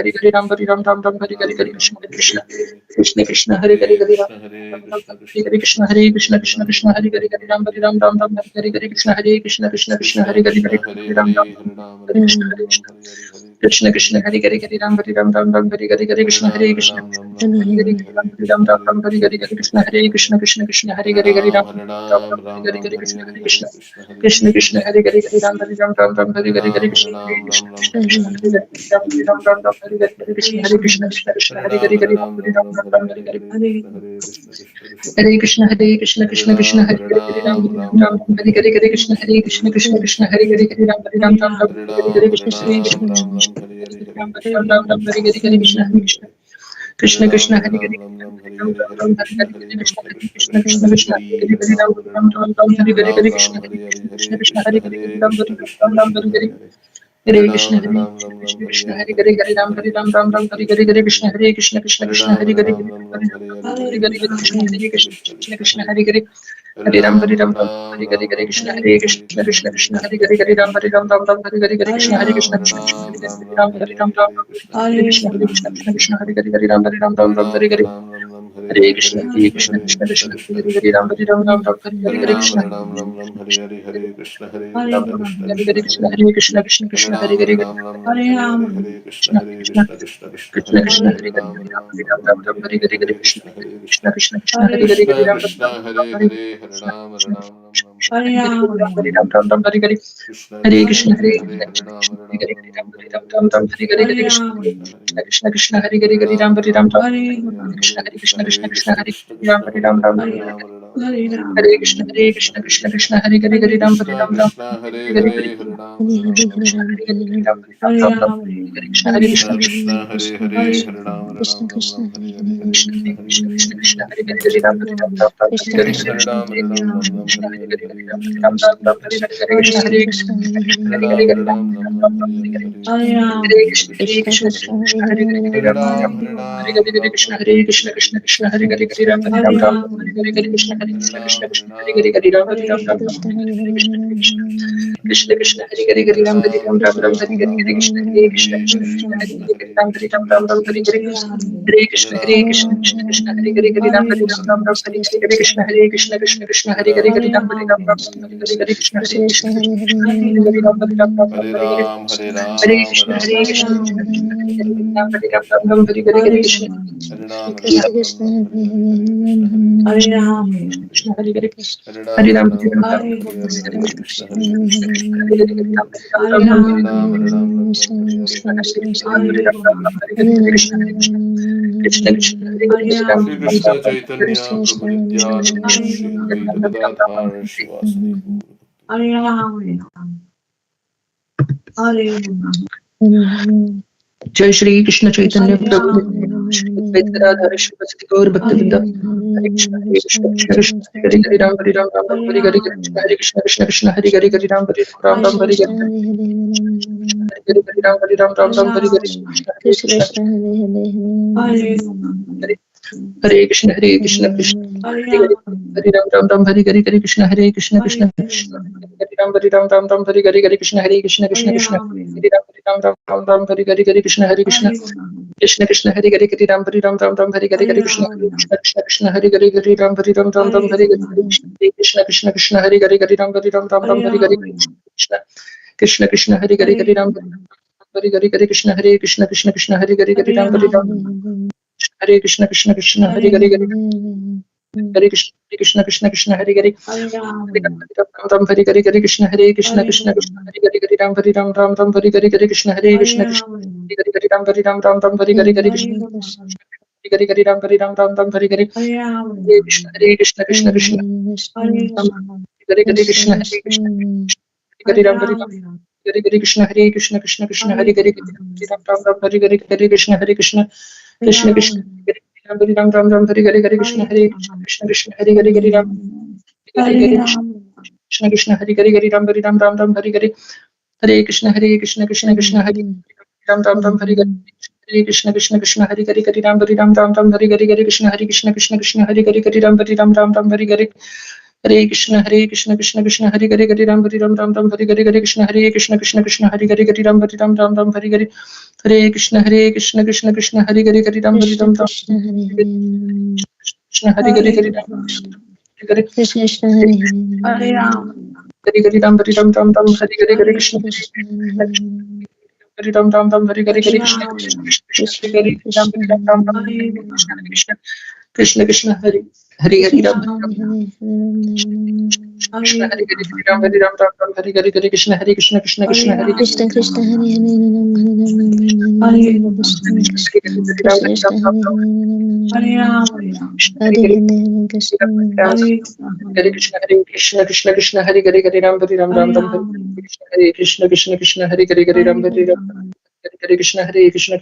Hare Hare Ram Hare Ram Ram Ram Hare Hare Hare Krishna Hare Krishna Krishna Krishna Hare Hare Hare Ram Ram Ram Hare Hare Krishna Hare Krishna Krishna Krishna Hare Hare Hare Ram Hare Ram Ram Ram Hare Hare Hare Krishna Hare Krishna Krishna Krishna Hare Hare Hare Ram Ram Hare Krishna Hare Krishna Krishna Hare Hare Hare Ram Hare Ram Ram Ram Hare Hare Hare Krishna Hare Krishna Hare Hare Ram Hare Ram Ram Ram Hare Hare Hare Krishna Hare Krishna Krishna Krishna Hare Hare Hare Ram Ram Ram Hare Hare Hare Krishna Hare Krishna Krishna Krishna Hare Hare Hare Ram Hare Ram Ram Ram Hare Hare Hare Krishna Hare Krishna Krishna Krishna Hare Hare Ram Hare Ram Ram Ram Hare Hare Hare Krishna Hare Krishna Krishna Krishna Hare Hare Hare Ram Hare Ram Ram Ram Hare Hare Hare Krishna Krishna Krishna Hare Hare Hare Ram Hare Ram Ram Ram Hare Hare Hare Krishna Hare Krishna Krishna Krishna Hare Hare Hare Ram Hare Ram Ram Ram Hare Hare Hare Krishna Hare Krishna Krishna Krishna Hare Hare Hare Ram Hare Ram Ram Ram Hare Hare Hare Krishna Hare Krishna Krishna Krishna Hare Hare Hare Ram Ram Ram Hare Hare Hare Krishna Hare Krishna Krishna Krishna Hare Hare Hare Ram Ram Ram Ram Hare Hare Hare Krishna Hare Krishna Krishna Krishna Hare Hare Hare Ram Hare Ram Ram Hare Hare Hare Krishna Hare Krishna Krishna Krishna Hare Hare Hare Ram Hare Ram Ram Ram Hare Hare Hare Krishna Hare Krishna Krishna Krishna Hare Hare Hare Ram Hare Ram Ram Hare Hare Hare Krishna Hare Krishna Krishna Hare Hare Hare Ram Hare Ram Ram Hare Hare Hare Krishna Hare Krishna Krishna Krishna Hare Hare Hare Ram Hare Ram Ram Ram Hare Hare Hare Krishna Hare Krishna Krishna Krishna Hare Hare Hare Ram Hare Ram Ram Ram Hare Hare Krishna Hare Krishna Krishna Krishna Hare Hare Hare Ram Hare Ram Ram Ram Hare Hare Hare Krishna Krishna Krishna Hare Hare Ram Ram Ram Ram Hare Hare Hare Krishna Ram Ram Ram Hare Hare Hare Krishna Hare Krishna Krishna Hare Krishna Krishna Hare Hare Krishna Krishna Hare Krishna Hare Ram Hare Ram Ram Ram Hare Hare Hare Krishna Krishna Hare Krishna Krishna Krishna Krishna Krishna Hare Krishna Hare Hare Hare Ram Ram Ram Ram Ram Ram Ram Ram Hare Hare Hare Hare Hare Krishna Krishna Hare Hare Krishna Krishna Krishna Krishna Hare Hare Krishna Ram Krishna Ram Hare Ram Hare Hare Hare Ram Ram Ram Ram Hare Hare Hare Ram Ram Ram Hare Hare Krishna Hare Krishna Krishna Hare Hare Hare Hare Ram Ram Ram Hare Hare Ram Ram Hare Hare Krishna Hare Hare Krishna Krishna Hare Hare Krishna Krishna Hare Hare Hare Ram Ram Ram Ram Ram Ram Ram Hare Krishna Hare Hare Krishna Krishna Hare Krishna Krishna Hare Krishna Ram Krishna Hare Ram Ram Hare Hare Ram Ram Ram Hare Hare Krishna Hare Hare Krishna Krishna Hare Krishna Krishna Krishna Hare Hare Hare Ram Krishna Ram Ram Krishna Hare Hare Hare Hare Ram Ram Ram Ram Hare Hare Hare Krishna Krishna Hare Krishna Krishna Krishna Hare Hare Hare Ram Ram Ram Ram Hare Hare Hare Krishna Hare Krishna Krishna Krishna Krishna Hare Krishna Hare Hare Hare Ram Hare Ram Ram Hare Hare Hare Krishna Ram Ram Ram Ram Krishna Hare Hare Hare Hare Hare Ram Krishna Ram Ram Krishna Ram Hare Krishna Hare Krishna Hare Hare Hare Ram Hare Ram Ram Ram Hare Hare Hare Krishna Hare Hare Krishna Krishna Krishna Hare Krishna Krishna Hare Krishna Hare Hare Hare Ram Ram Ram Hare Ram Hare Ram Krishna Ram Hare Hare Krishna Hare Krishna Hare Krishna Hare Krishna Hare Krishna Ram Krishna Ram Hare Ram Hare Hare Krishna Hare Hare Krishna Krishna Ram Krishna Ram Hare Hare Ram Ram Ram Ram Ram Hare Hare Hare Hare Krishna Krishna Krishna Krishna Hare Hare Hare Ram Hare Ram Ram Ram Ram Ram Hare Hare Ram Krishna Ram Hare Krishna Hare Krishna Krishna Krishna Krishna Hare Hare Hare Ram Krishna Hare Ram Krishna Ram Hare Krishna Hare Krishna Hare Krishna Hare Krishna Krishna Krishna Hare Hare Ram Hare Ram Ram Hare Hare Krishna Hare Krishna Krishna Krishna Hare Hare Hare Ram Ram Ram Hare Ram Ram Ram Hare Hare Hare Hare Krishna Hare Krishna Krishna Krishna Krishna Krishna Hare Hare Hare Ram Hare Ram Ram Hare Hare Hare Ram Hare Hare Ram Krishna Ram Hare Ram Krishna Ram Krishna Hare Krishna Hare Hare Hare Hare Ram Hare Ram Ram Ram Hare Hare Hare Krishna Hare Ram Krishna Ram Ram Ram Hare Hare Hare Krishna Hare Krishna Hare Hare Hare Hare Ram Ram Ram Hare Ram Ram Ram Hare Hare Hare Hare Hare Krishna Hare Krishna Krishna Hare Krishna Hare Hare Ram Ram Hare Ram Ram Hare Ram Ram Ram Hare Hare Krishna Hare Hare Krishna Krishna Hare Hare Ram Ram Hare Hare Hare Krishna Hare Krishna Krishna Krishna Hare Hare Shri Ram Ram Krishna Ram Hare Chaitanya Prabhu Nityananda Shri Advaita Gadadhar Shivasadi जय श्री कृष्ण चैतन्य प्रभु नित्यानंद श्री अद्वैत गदाधर शिवसति गौर भक्तवृंद हरे कृष्ण कृष्ण कृष्ण हरे हरे हरे राम राम राम हरे हरे हरे कृष्ण कृष्ण हरे हरे राम राम हरे हरे हरे राम राम राम हरे हरे कृष्ण हरे कृष्ण कृष्ण हरे हरे राम राम हरे हरे कृष्ण हरे राम राम हरे हरे कृष्ण राम राम हरे हरे कृष्ण कृष्ण राम हरे हरे कृष्ण हरे राम हरे कृष्ण हरे राम हरे कृष्ण कृष्ण कृष्ण हरे राम हरे कृष्ण हरे हरे कृष्ण हरे राम हरे राम हरे कृष्ण हरे राम हरे कृष्ण हरे कृष्ण हरे कृष्ण कृष्ण कृष्ण राम हरे कृष्ण हरे कृष्ण हरे कृष्ण कृष्ण हरे कृष्ण हरे Krishna Krishna Krishna Hare Hare Hare Krishna Krishna Hare Hare Krishna Krishna Hare Hare Ram Ram Ram Hare Hare Hare Krishna Krishna Hare Ram Krishna Ram Ram Ram Hare Krishna Krishna Krishna Hare Hare Hare Ram Krishna Hare Hare Ram Ram Hare Hare Krishna Hare Krishna Hare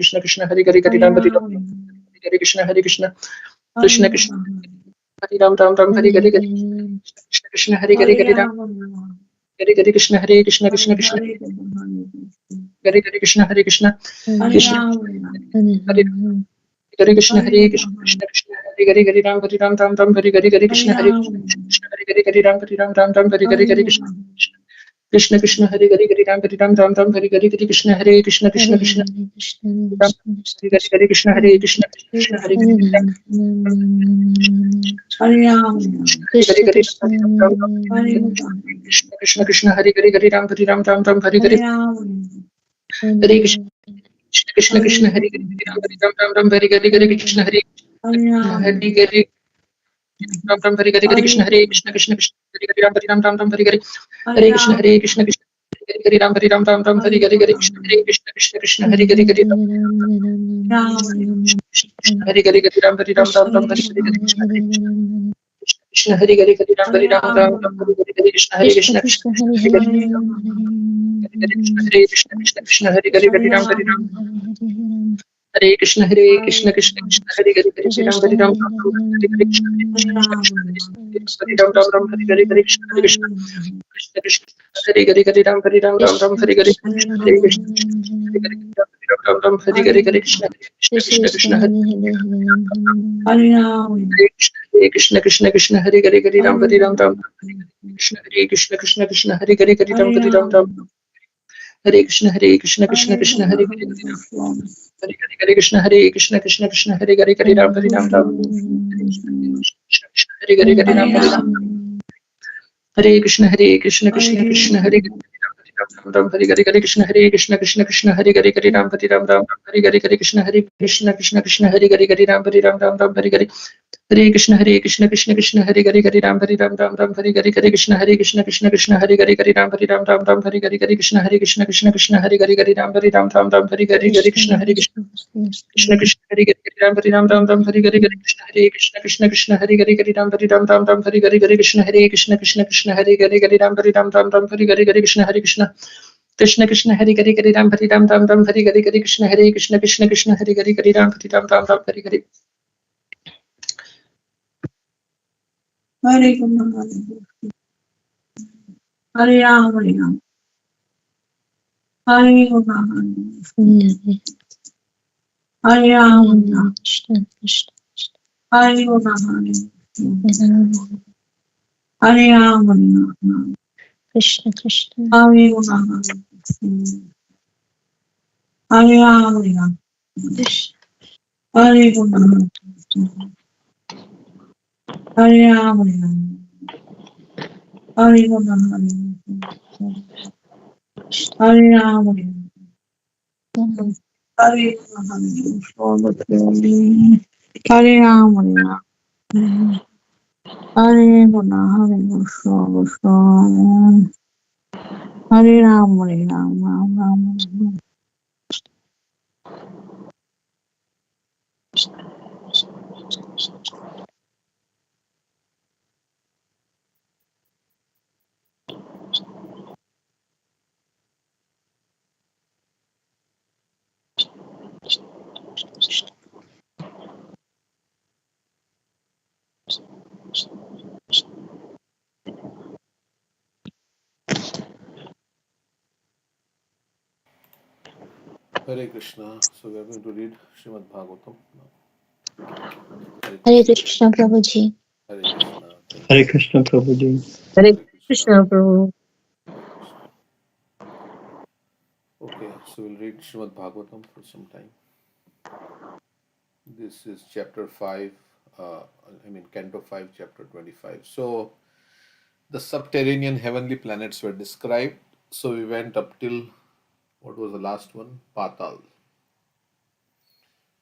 Krishna Krishna Hare Hare Krishna Ram Krishna Krishna Ram Hare Hare Hare Hare Krishna Hare Krishna Krishna Hare Ram Ram Ram Hare Krishna Hare Krishna Hare Krishna Hare Krishna Krishna Krishna Hare Ram Ram Hare Hare Krishna Hare Krishna Hare Krishna Hare Krishna Krishna Hare Hare Krishna Hare Ram Hare Krishna Hare Krishna Hare Ram Hare Ram Ram Hare Hare Krishna Krishna Krishna Hare Hare Hare Ram Ram Ram Hare Hare Hare Krishna Hare Krishna Krishna Krishna Ram Hare Hare Krishna Hare Krishna Krishna Hare Hare Hare Ram, Hare Hare Ram Ram Krishna Krishna Hare Hare Hare Ram Ram Ram Hare Hare Hare Ram, Hare Krishna Krishna Krishna Hare Hare Ram Ram Hare Hare Hare Krishna Hare Hare Ram, Hare Hare Ram Ram Hare Hare Hare Krishna Hare Krishna Krishna Krishna Hare Hare Ram Ram Hare Hare Hare Hare Krishna Ram, Hare Krishna Krishna Hare Ram Ram Hare Hare Hare Krishna Krishna Krishna Hare Hare Hare Krishna Hare Hare Hare Ram Ram Hare Hare Krishna Krishna Hare Hare Hare Ram Hare Hare Hare Krishna Hare Krishna Krishna Hare Hare Hare Krishna Krishna Krishna Hare Hare Hare Ram Hare Krishna Krishna Krishna Hare Hare Hare Ram Hare Hare Krishna Krishna Krishna Hare Ram Hare Hare Hare Krishna Hare Krishna Krishna Krishna Hare Hare Hare Ram Hare Hare Hare Krishna Ram Ram Hare Hare Hare Krishna Krishna Krishna Hare Hare Krishna Krishna Krishna Hare Hare Hare Ram Krishna Hare Krishna Krishna Krishna Hare Hare Hare Ram Hare Krishna Krishna Krishna Hare Hare Hare Hare Krishna Krishna Krishna Hare Hare Ram Krishna Hare Hare Ram Hare Krishna Krishna Krishna Hare Ram Hare Hare Krishna Krishna Krishna Hare Hare Ram Hare Hare Krishna Krishna Krishna Hare Hare Ram Hare Hare Hare Krishna Krishna Hare Hare Ram Hare Hare Krishna Krishna Hare Hare Ram Hare Hare Krishna Krishna Hare Hare Ram Hare Hare Krishna Hare Krishna Krishna Hare Hare Ram Hare Hare Krishna Krishna Hare Hare Ram Hare Hare Krishna Krishna Hare Hare Ram Hare Hare Krishna Hare Krishna Hare Hare Ram Hare Hare Krishna Krishna Hare Hare Ram Hare Hare Hare Hare Ram, Hare Ram, Hare Ram, Hare Ram, Hare Ram, Krishna Krishna Hare Ram, Hare Ram, Krishna Hare Ram, Hare Ram, Hare Ram, Hare Ram, Hare Ram, Hare Ram, Hare Guna, Hare Krishna, Krishna, Hare Ram, Hare Ram, Ram Ram. Hare Krishna. So we are going to read Srimad Bhagavatam now. Hare Hare Krishna. Krishna Prabhuji. Hare Krishna. Thank Hare you. Krishna Prabhuji. Hare Hare Krishna. Krishna, Prabhu. Hare Krishna. Okay, so we'll read Srimad Bhagavatam for some time. This is chapter 5, Canto 5, chapter 25. So the subterranean heavenly planets were described. So we went up till, what was the last one? Patal.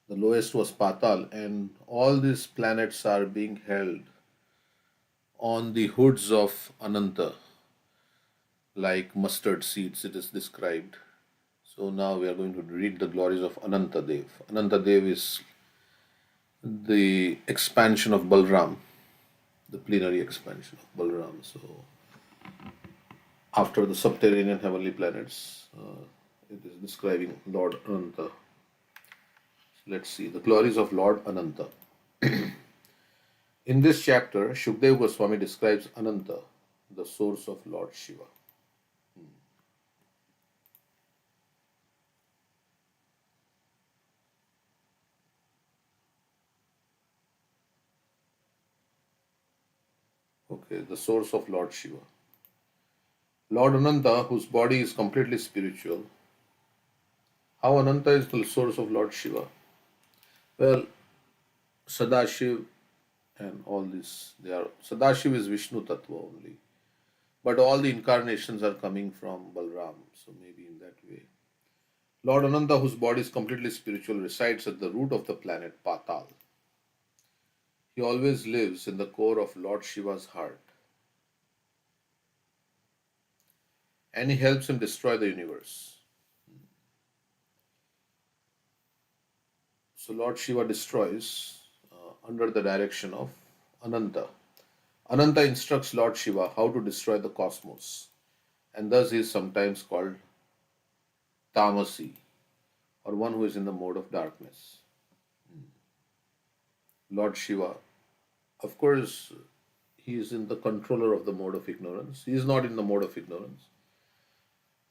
The lowest was Patal, and all these planets are being held on the hoods of Ananta, like mustard seeds, it is described. So now we are going to read the glories of Ananta Dev. Ananta Dev is the expansion of Balram, the plenary expansion of Balram. So after the subterranean heavenly planets, it is describing Lord Ananta. Let's see the glories of Lord Ananta. In this chapter, Shukdev Goswami describes Ananta, the source of Lord Shiva. Okay, the source of Lord Shiva. Lord Ananta, whose body is completely spiritual. How Ananta is the source of Lord Shiva? Well, Sadashiv and all this, they are Sadashiv is Vishnu Tattva only. But all the incarnations are coming from Balram, so maybe in that way. Lord Ananta, whose body is completely spiritual, resides at the root of the planet Patal. He always lives in the core of Lord Shiva's heart, and he helps him destroy the universe. So Lord Shiva destroys under the direction of Ananta. Ananta instructs Lord Shiva how to destroy the cosmos, and thus he is sometimes called Tamasi, or one who is in the mode of darkness. Lord Shiva, of course, he is in the controller of the mode of ignorance. He is not in the mode of ignorance,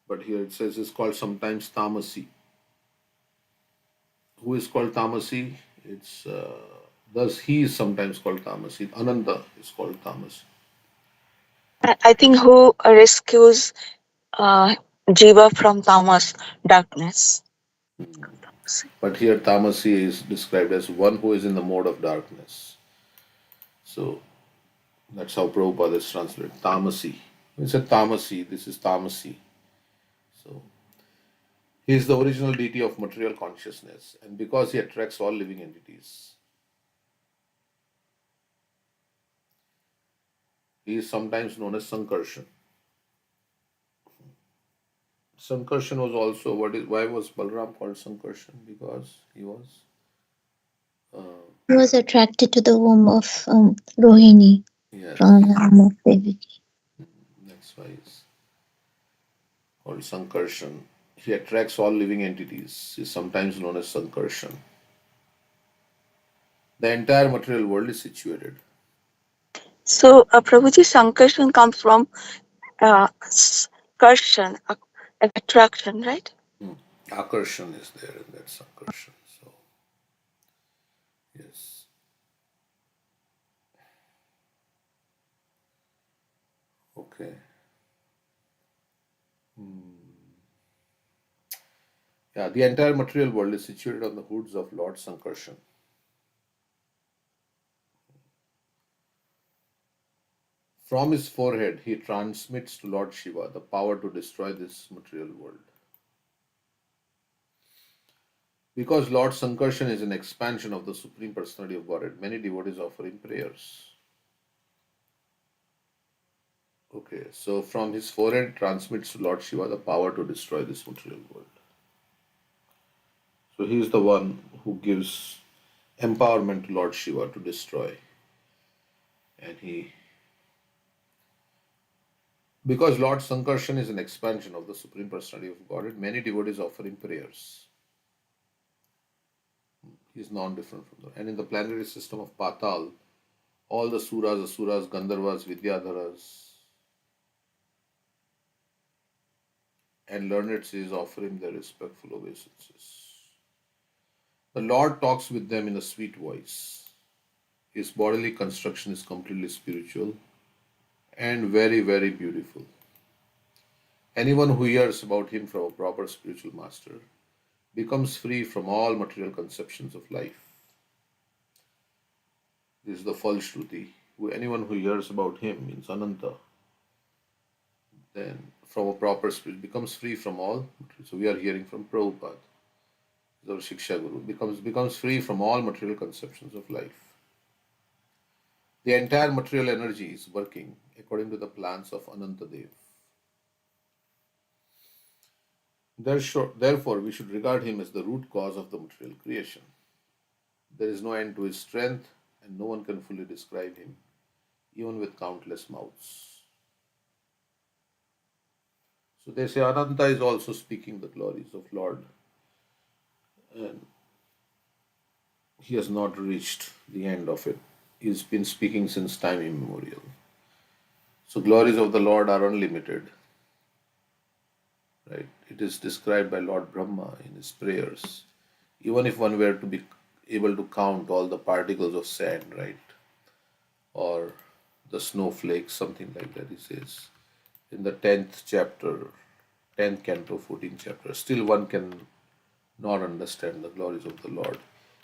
but here it says is called sometimes Tamasi. Who is called Tamasi? It's thus he is sometimes called Tamasi. Ananta is called Tamasi. I think who rescues Jiva from Tamas darkness. But here Tamasi is described as one who is in the mode of darkness. So that's how Prabhupada is translated. Tamasi. When it said Tamasi, this is Tamasi. So he is the original deity of material consciousness, and because he attracts all living entities, he is sometimes known as Sankarshan. Sankarshan was also why was Balram called Sankarshan? Because he was He was attracted to the womb of Rohini yes, from the womb of Devi. that's why he's called Sankarshan. He attracts all living entities. He is sometimes known as Sankarshan. The entire material world is situated. So, Prabhuji, Sankarshan comes from Karshan, attraction, right? Akarshan is there in that Sankarshan. So, yes. Okay. Yeah, the entire material world is situated on the hoods of Lord Sankarshan. From his forehead, he transmits to Lord Shiva the power to destroy this material world. Because Lord Sankarshan is an expansion of the Supreme Personality of Godhead, many devotees offer him prayers. Okay, so from his forehead transmits to Lord Shiva the power to destroy this material world. So he is the one who gives empowerment to Lord Shiva to destroy. And because Lord Sankarshan is an expansion of the Supreme Personality of Godhead, many devotees offer him prayers. He is non-different from them. And in the planetary system of Patal, all the Suras, Asuras, Gandharvas, Vidyadharas, and learned sages offer him their respectful obeisances. The Lord talks with them in a sweet voice. His bodily construction is completely spiritual and very, very beautiful. Anyone who hears about him from a proper spiritual master becomes free from all material conceptions of life. This is the Falshruti. Anyone who hears about him means Ananta, then from a proper spirit becomes free from all. So we are hearing from Prabhupada, our Shiksha Guru, becomes free from all material conceptions of life. The entire material energy is working according to the plans of Anantadev. Therefore, we should regard him as the root cause of the material creation. There is no end to his strength, and no one can fully describe him, even with countless mouths. So they say Ananta is also speaking the glories of Lord, and he has not reached the end of it. He's been speaking since time immemorial. So glories of the Lord are unlimited. Right? It is described by Lord Brahma in his prayers. Even if one were to be able to count all the particles of sand, right? Or the snowflakes, something like that, he says. in the 10th chapter, 10th canto, 14th chapter. Still, one can not understand the glories of the Lord.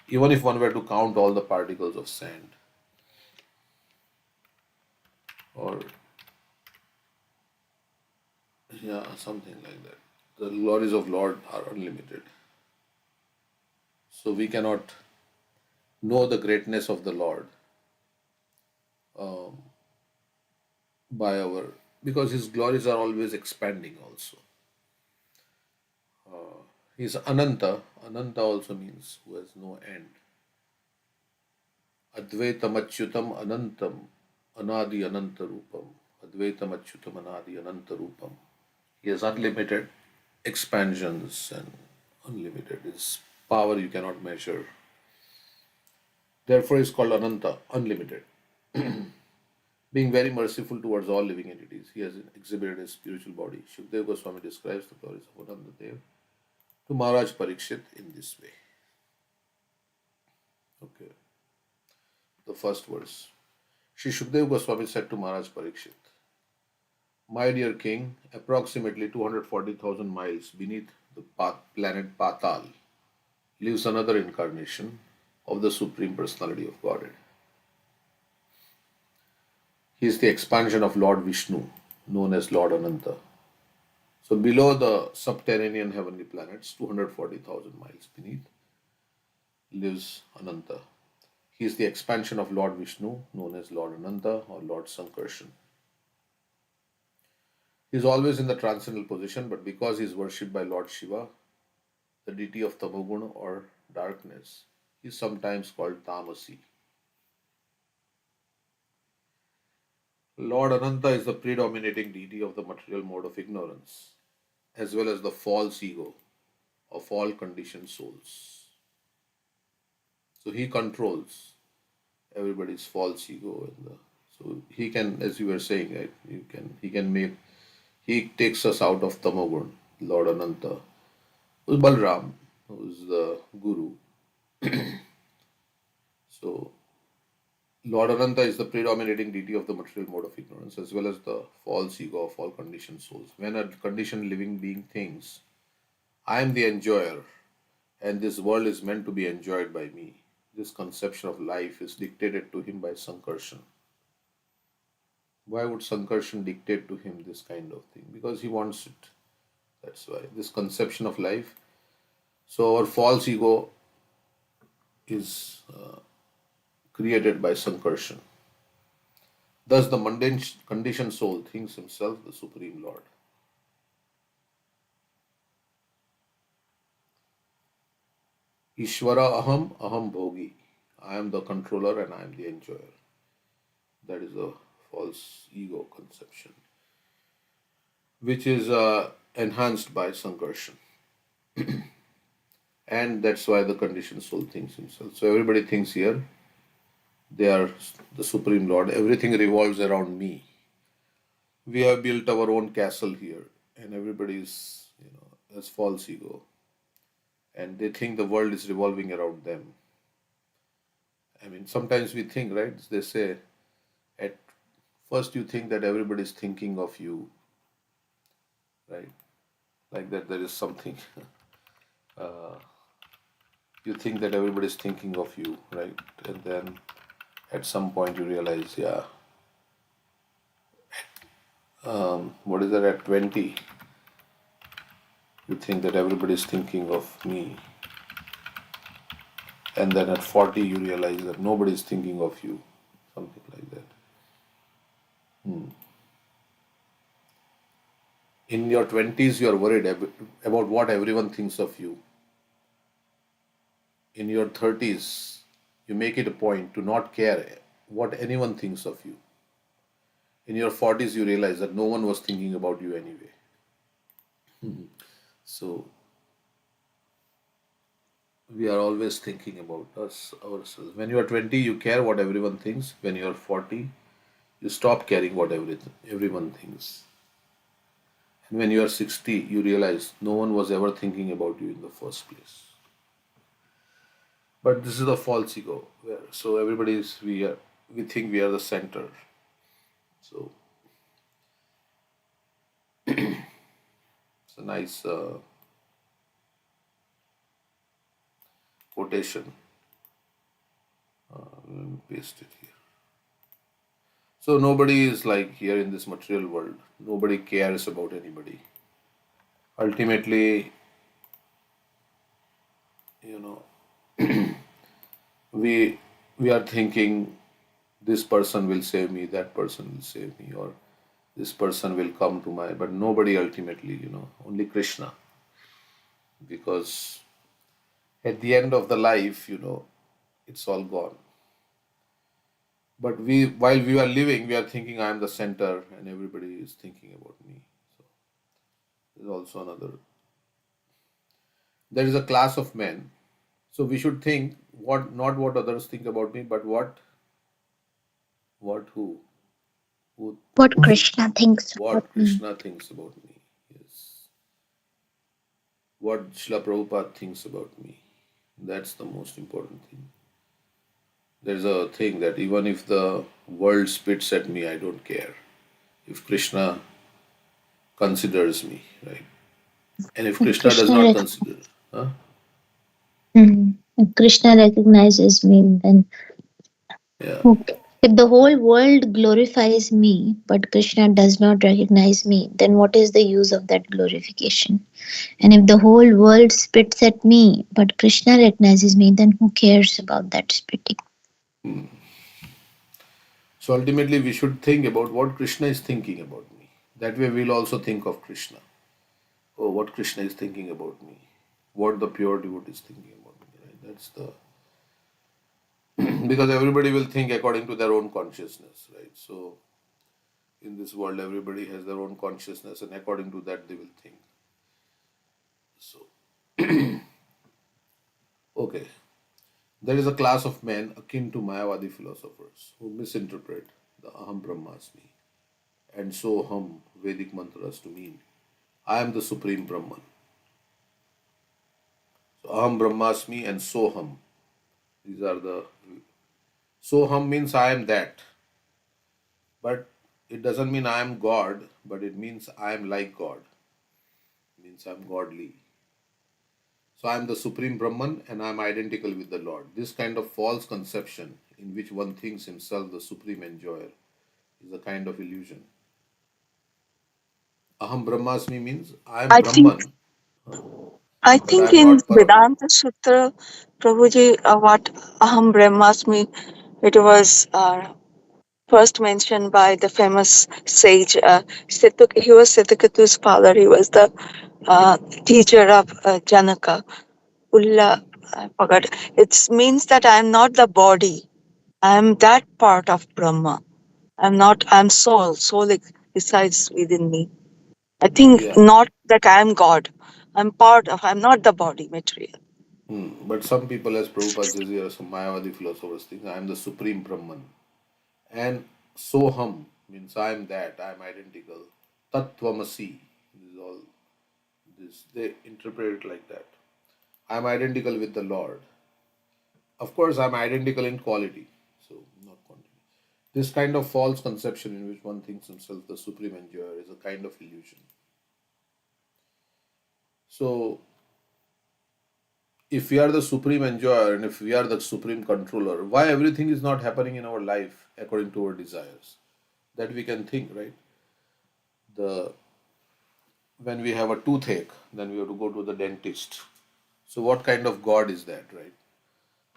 Even if one were to count all the particles of sand, or yeah, something like that. The glories of Lord are unlimited. So we cannot know the greatness of the Lord um, by our, because His glories are always expanding also. He's Ananta. Ananta also means who has no end. Advaitam Achyutam Anantam Anadi Anantarupam. Advaitam Achyutam Anadi Anantarupam. He has unlimited expansions and unlimited. His power you cannot measure. Therefore, he is called Ananta, unlimited. Being very merciful towards all living entities, he has exhibited his spiritual body. Shukdev Goswami describes the glories of Anantadev to Maharaj Parikshit in this way. Okay, the first verse. Shri Shukdev Goswami said to Maharaj Parikshit, my dear king, approximately 240,000 miles beneath the planet Patal lives another incarnation of the Supreme Personality of Godhead. He is the expansion of Lord Vishnu, known as Lord Ananta. So below the subterranean heavenly planets, 240,000 miles beneath, lives Ananta. He is the expansion of Lord Vishnu, known as Lord Ananta or Lord Sankarshan. He is always in the transcendental position, but because he is worshipped by Lord Shiva, the deity of Tamoguna or darkness, he is sometimes called Tamasi. Lord Ananta is the predominating deity of the material mode of ignorance, as well as the false ego of all conditioned souls. So he controls everybody's false ego, and so he can, as you were saying, right? He takes us out of Tamagun, Lord Ananta, who's Balram, who's the Guru. So Lord Ananta is the predominating deity of the material mode of ignorance, as well as the false ego of all conditioned souls. When a conditioned living being thinks, I am the enjoyer, and this world is meant to be enjoyed by me, this conception of life is dictated to him by Sankarshan. Why would Sankarshan dictate to him this kind of thing? Because he wants it. That's why. This conception of life. So our false ego is created by Sankarshan. Thus the mundane conditioned soul thinks himself the Supreme Lord. Ishvara aham aham bhogi. I am the controller and I am the enjoyer. That is a false ego conception, which is enhanced by Sankarshan. And that's why the conditioned soul thinks himself. So everybody thinks here they are the Supreme Lord. Everything revolves around me. We have built our own castle here, and everybody is, has false ego, and they think the world is revolving around them. I mean, sometimes we think, right? They say, at first you think that everybody is thinking of you, right? Like that there is something. You think that everybody is thinking of you, right? And then at some point you realize, yeah, what is that at 20? You think that everybody is thinking of me. And then at 40 you realize that nobody is thinking of you. Something like that. In your 20s, you are worried about what everyone thinks of you. In your 30s, you make it a point to not care what anyone thinks of you. In your 40s, you realize that no one was thinking about you anyway. So we are always thinking about ourselves. When you are 20, you care what everyone thinks. When you are 40, you stop caring what everyone thinks. And when you are 60, you realize no one was ever thinking about you in the first place. But this is a false ego. So we think we are the center. So It's a nice quotation. Let me paste it here. So nobody is like here in this material world. Nobody cares about anybody. Ultimately, you know, we we are thinking this person will save me, that person will save me, or this person will come to my. But nobody ultimately, only Krishna. Because at the end of the life, it's all gone. But while we are living, we are thinking I am the center, and everybody is thinking about me. So there's also another. There is a class of men. So we should think what not what others think about me, but who What Krishna thinks about what me. Krishna thinks about me. Yes. What Srila Prabhupada thinks about me. That's the most important thing. There's a thing that even if the world spits at me, I don't care. If Krishna considers me, right? And if If Krishna does not consider, huh? If Krishna recognizes me, then Yeah. okay. If the whole world glorifies me, but Krishna does not recognize me, then what is the use of that glorification? And if the whole world spits at me, but Krishna recognizes me, then who cares about that spitting? So ultimately, we should think about what Krishna is thinking about me. That way, we'll also think of Krishna. Oh, what Krishna is thinking about me. What the pure devotee is thinking about me. Right? That's the because everybody will think according to their own consciousness, right? So in this world, everybody has their own consciousness, and according to that, they will think. So okay, there is a class of men akin to Mayavadi philosophers who misinterpret the Aham Brahmasmi and Soham Vedic mantras to mean I am the supreme Brahman. So Aham Brahmasmi and Soham. These are the Soham means I am that, but it doesn't mean I am God, but it means I am like God. It means I'm godly. So I am the supreme Brahman and I am identical with the Lord. This kind of false conception in which one thinks himself the supreme enjoyer is a kind of illusion. Aham Brahmasmi means I am I think Brahman, I but I think am in not Parabrahman. Vedanta Sutra, Prabhuji, what Aham Brahmasmi, it was first mentioned by the famous sage He was Siddhakatu's father. He was the teacher of Janaka. Ulla, I forgot. It means that I am not the body. I am that part of Brahma. I'm not. I'm soul. Soul resides within me. I think Yeah. not that I am God. I'm part of. I'm not the body material. But some people, as Prabhupada says here, some Mayavadi philosophers think I am the supreme Brahman. And Soham means I am that, I am identical. Tattvamasi is all this. They interpret it like that. I am identical with the Lord. Of course, I am identical in quality, so not quantity. This kind of false conception in which one thinks himself the supreme enjoyer is a kind of illusion. So, if we are the supreme enjoyer and if we are the supreme controller, why everything is not happening in our life according to our desires? That we can think, right? The When we have a toothache, then we have to go to the dentist. So, what kind of God is that, right?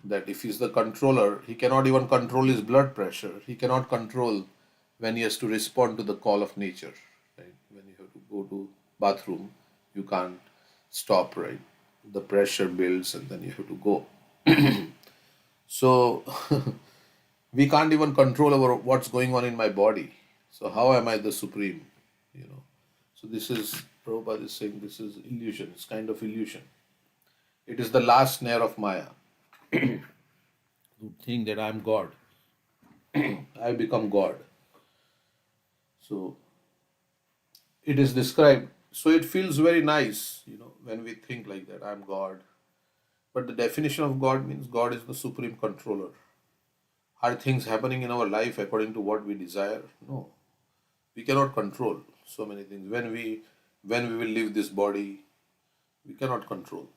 That if he's the controller, he cannot even control his blood pressure. He cannot control when he has to respond to the call of nature, right? When you have to go to bathroom, you can't stop, right? The pressure builds and then you have to go. So we can't even control over what's going on in my body. So how am I the supreme? You know. So this is Prabhupada is saying this is illusion. It's kind of illusion. It is the last snare of Maya to think that I'm God. I become God. So it is described. So it feels very nice, when we think like that. I'm God. But the definition of God means God is the supreme controller. Are things happening in our life according to what we desire? No. We cannot control so many things. when we will leave this body, we cannot control.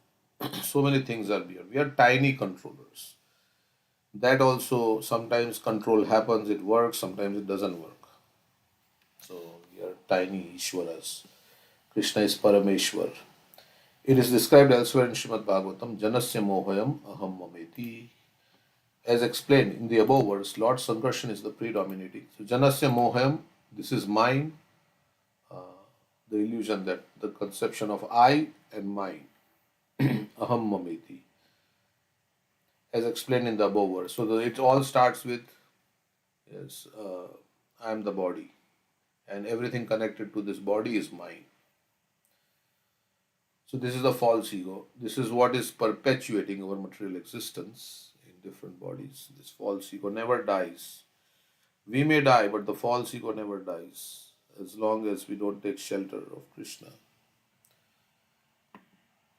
So many things are beyond. We are tiny controllers. That also sometimes control happens, it works, sometimes it doesn't work. So we are tiny Ishwaras. Krishna is Parameshwar. It is described elsewhere in Srimad Bhagavatam, Janasya Mohayam Aham Mameti. As explained in the above verse, Lord Sankarshan is the predominating. So Janasya Mohayam, this is mine, the illusion that the conception of I and mine, Aham Mameti, as explained in the above verse. So it all starts with, yes, I am the body, and everything connected to this body is mine. So this is the false ego. This is what is perpetuating our material existence in different bodies. This false ego never dies. We may die, but the false ego never dies as long as we don't take shelter of Krishna.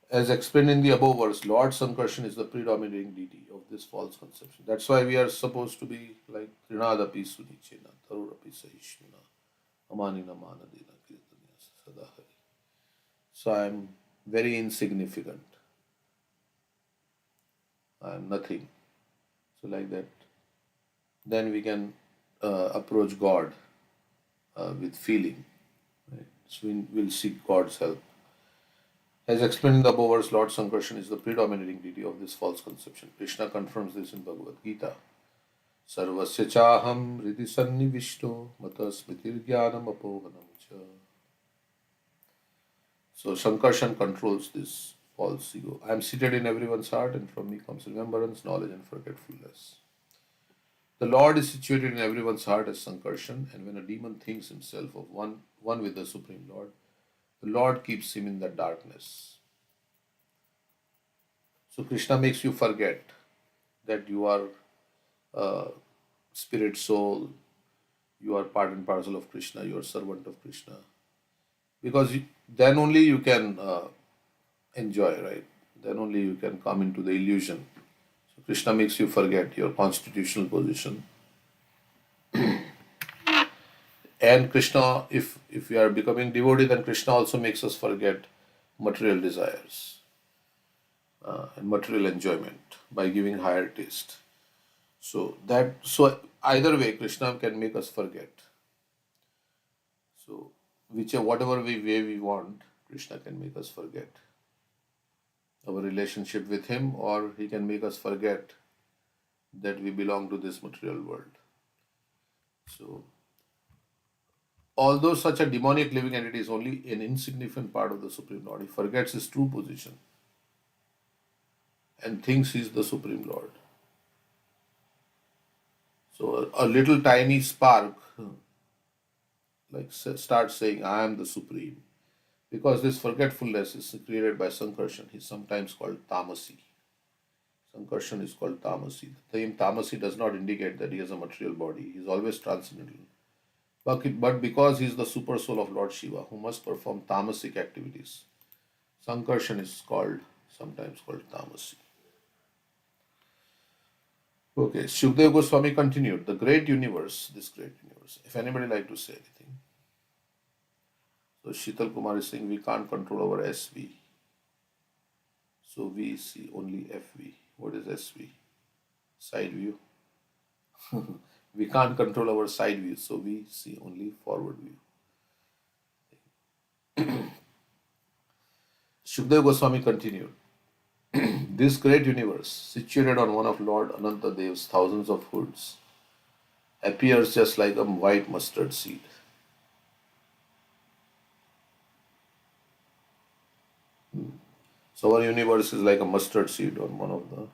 As explained in the above verse, Lord Sankarshan is the predominating deity of this false conception. That's why we are supposed to be like Trinadapi Sunichena, Tarurapi Sahishnuna, Amanina Manadina Kirtanya Sadahari. So I am very insignificant. I am nothing. So like that, then we can approach God with feeling. Right? So we'll seek God's help. As explained in the above verse, Lord Sankarshan is the predominating deity of this false conception. Krishna confirms this in Bhagavad Gita. Sarvasya chaham riti sannivishto mata smritir jnanam apohanam cha. So Sankarshan controls this false ego. I am seated in everyone's heart, and from me comes remembrance, knowledge, and forgetfulness. The Lord is situated in everyone's heart as Sankarshan, and when a demon thinks himself of one with the Supreme Lord, the Lord keeps him in the darkness. So Krishna makes you forget that you are a spirit soul, you are part and parcel of Krishna, you are servant of Krishna. Because then only you can enjoy, right? Then only you can come into the illusion. So Krishna makes you forget your constitutional position. And Krishna, if we are becoming devotee, then Krishna also makes us forget material desires and material enjoyment by giving higher taste. So either way, Krishna can make us forget. So whatever way we want, Krishna can make us forget our relationship with him, or he can make us forget that we belong to this material world. So although such a demonic living entity is only an insignificant part of the Supreme Lord, he forgets his true position and thinks he is the Supreme Lord. So a little tiny spark starts saying, I am the Supreme. Because this forgetfulness is created by Sankarshan, he is sometimes called Tamasi. Sankarshan is called Tamasi. The name Tamasi does not indicate that he has a material body. He is always transcendental. But because he is the super soul of Lord Shiva, who must perform tamasic activities, Sankarshan is sometimes called Tamasi. Okay, Shukdev Goswami continued, this great universe. If anybody like to say anything. So Sheetal Kumar is saying we can't control our SV. So we see only FV. What is SV? Side view. We can't control our side view, so we see only forward view. Shukdev Goswami continued. This great universe, situated on one of Lord Ananta Dev's thousands of hoods, appears just like a white mustard seed. So our universe is like a mustard seed on one of the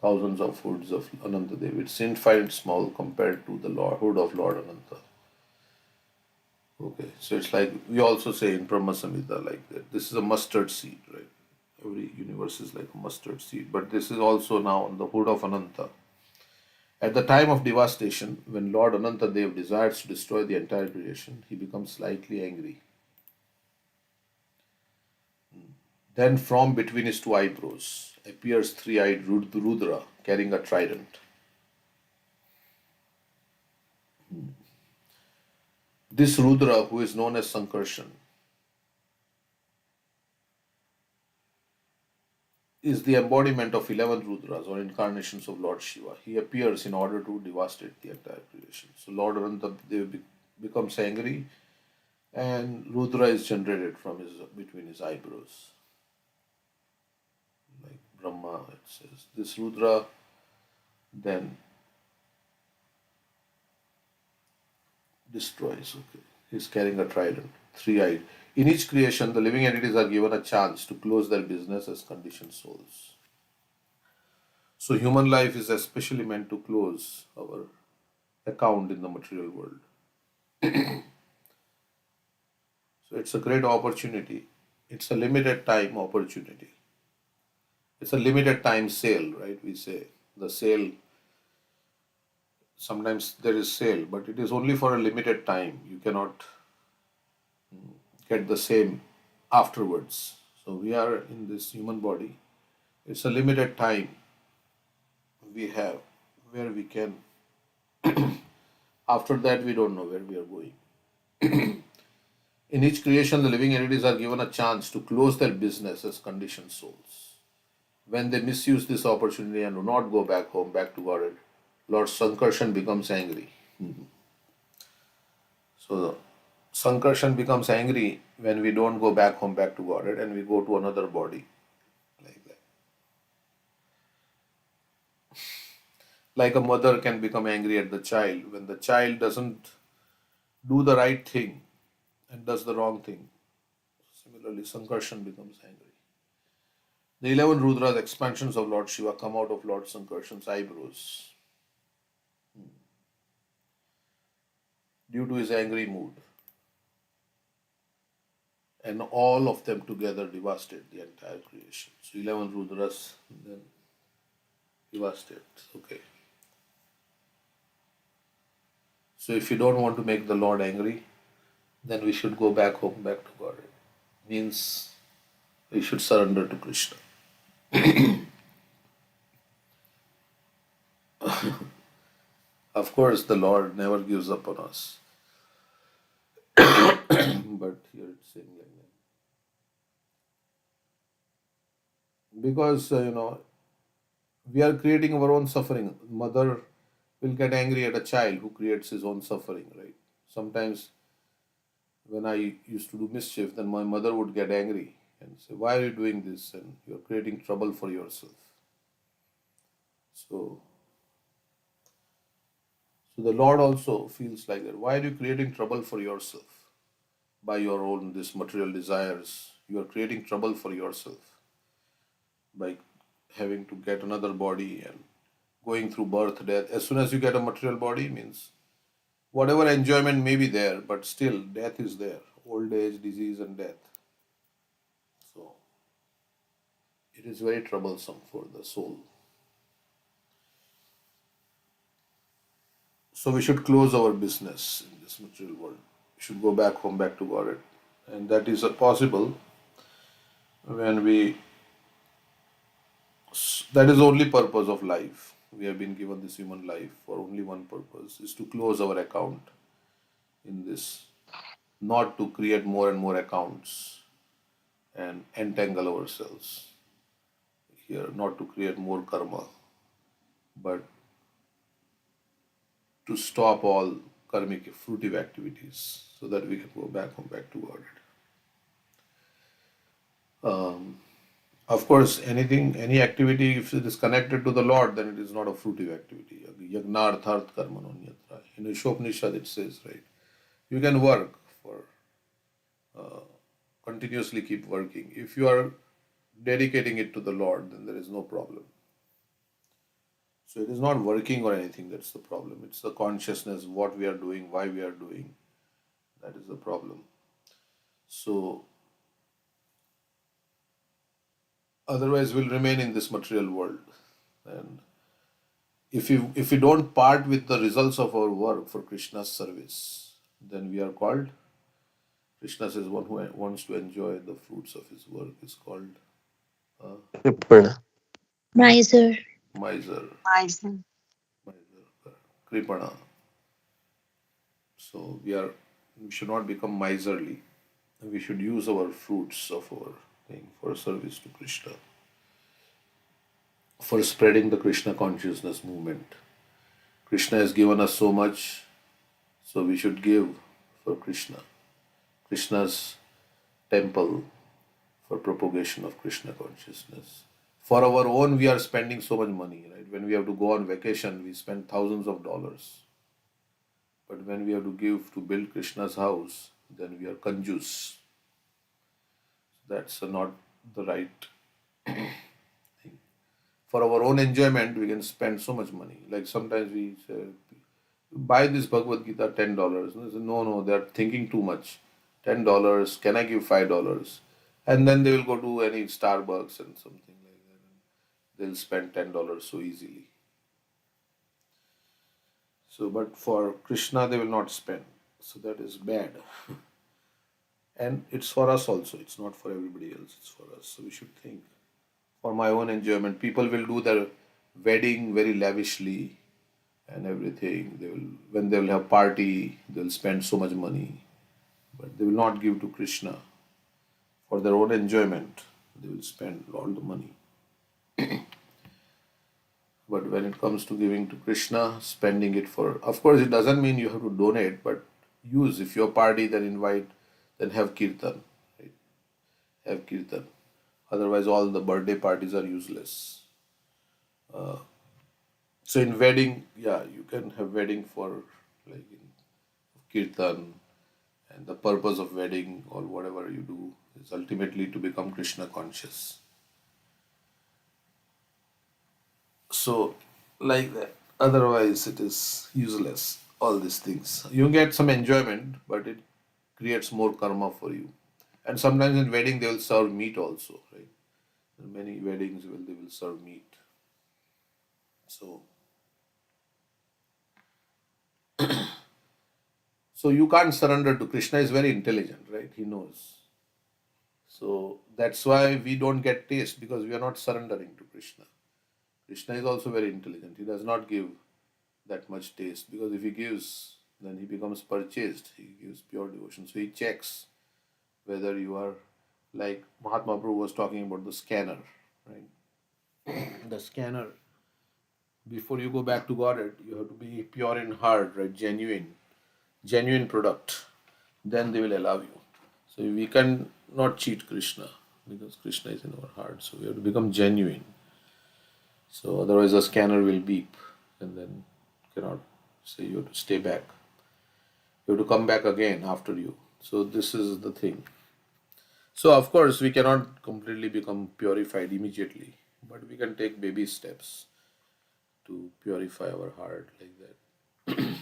thousands of hoods of Ananta Dev. It's infinite small compared to the hood of Lord Ananta. Okay, so it's like we also say in Brahma Samhita like that. This is a mustard seed, right? Every universe is like a mustard seed, but this is also now on the hood of Ananta. At the time of devastation, when Lord Ananta Dev desires to destroy the entire creation, he becomes slightly angry. Then from between his two eyebrows appears three-eyed Rudra carrying a trident. This Rudra, who is known as Sankarshan, is the embodiment of 11 Rudras or incarnations of Lord Shiva. He appears in order to devastate the entire creation. So Lord Ananta becomes angry, and Rudra is generated from his between his eyebrows. Like Brahma, it says. This Rudra then destroys. Okay. He's carrying a trident, three-eyed. In each creation, the living entities are given a chance to close their business as conditioned souls. So human life is especially meant to close our account in the material world. So it's a great opportunity. It's a limited time opportunity. It's a limited time sale, right? We say the sale, sometimes there is sale, but it is only for a limited time. You cannot get the same afterwards. So we are in this human body. It's a limited time we have where we can, after that, we don't know where we are going. In each creation, the living entities are given a chance to close their business as conditioned souls. When they misuse this opportunity and do not go back home, back to Godhead, Lord Sankarshan becomes angry. So Sankarshan becomes angry when we don't go back home, back to Godhead, and we go to another body, like that. Like a mother can become angry at the child when the child doesn't do the right thing and does the wrong thing. Similarly, Sankarshan becomes angry. The 11 Rudras, expansions of Lord Shiva, come out of Lord Sankarshan's eyebrows due to his angry mood. And all of them together devastate the entire creation. So 11 Rudras then devastate. Okay. So if you don't want to make the Lord angry, then we should go back home, back to God. Means we should surrender to Krishna. Of course, the Lord never gives up on us. But here it's saying like that. Because, we are creating our own suffering. Mother will get angry at a child who creates his own suffering, right? Sometimes when I used to do mischief, then my mother would get angry and say, "Why are you doing this? And you're creating trouble for yourself." So, so the Lord also feels like that. Why are you creating trouble for yourself by your own this material desires? You are creating trouble for yourself by having to get another body and going through birth, death. As soon as you get a material body, means whatever enjoyment may be there, but still death is there. Old age, disease, and death. So it is very troublesome for the soul. So we should close our business in this material world. We should go back home, back to God. And that is possible when we, that is the only purpose of life. We have been given this human life for only one purpose, is to close our account in this, not to create more and more accounts and entangle ourselves here, not to create more karma, but to stop all karmic fruitive activities so that we can go back home, back to God. Of course, any activity, if it is connected to the Lord, then it is not a fruitive activity. Yagnartharth karmanonyatra. In Upanishad it says, right? You can work for, continuously keep working. If you are dedicating it to the Lord, then there is no problem. So it is not working or anything that's the problem. It's the consciousness, what we are doing, why we are doing. That is the problem. So otherwise we'll remain in this material world. And if we don't part with the results of our work for Krishna's service, then we are called, Krishna says, one who wants to enjoy the fruits of his work is called Kripana. Miser. miser, miser, kripana. So we should not become miserly. We should use our fruits of our thing for service to Krishna. for spreading the Krishna consciousness movement. Krishna has given us so much, so we should give for Krishna. Krishna's temple for propagation of Krishna consciousness. For our own, we are spending so much money, right? When we have to go on vacation, we spend thousands of dollars. But when we have to give to build Krishna's house, then we are conjuice. That's not the right thing. For our own enjoyment, we can spend so much money. Like sometimes we say, buy this Bhagavad Gita $10. And they say, no, they're thinking too much. $10, can I give $5? And then they will go to any Starbucks and something like that. They'll spend $10 so easily. So, but for Krishna, they will not spend. So that is bad. And it's for us also. It's not for everybody else. It's for us. So we should think. For my own enjoyment, people will do their wedding very lavishly and everything. They will, when they will have party, they'll spend so much money, but they will not give to Krishna. For their own enjoyment, they will spend all the money. But when it comes to giving to Krishna, spending it for, of course, it doesn't mean you have to donate, but use. If your party, then invite, then have kirtan. Right? Have kirtan. Otherwise, all the birthday parties are useless. So in wedding, yeah, you can have wedding for like in kirtan, and the purpose of wedding or whatever you do is ultimately to become Krishna conscious. So, like that. Otherwise, it is useless. All these things. You get some enjoyment, but it creates more karma for you. And sometimes in wedding they will serve meat also, right? In many weddings they will serve meat. So, so you can't surrender to Krishna. Is very intelligent, right? He knows. So that's why we don't get taste because we are not surrendering to Krishna. Krishna is also very intelligent. He does not give that much taste because if he gives, then he becomes purchased. He gives pure devotion. So he checks whether you are like Mahatma Prabhu was talking about the scanner, right? The scanner. Before you go back to Godhead, you have to be pure in heart, right? Genuine product. Then they will allow you. So we can not cheat Krishna because Krishna is in our heart. So we have to become genuine. So otherwise the scanner will beep and then cannot say you have to stay back. You have to come back again after you. So this is the thing. So of course we cannot completely become purified immediately, but we can take baby steps to purify our heart like that.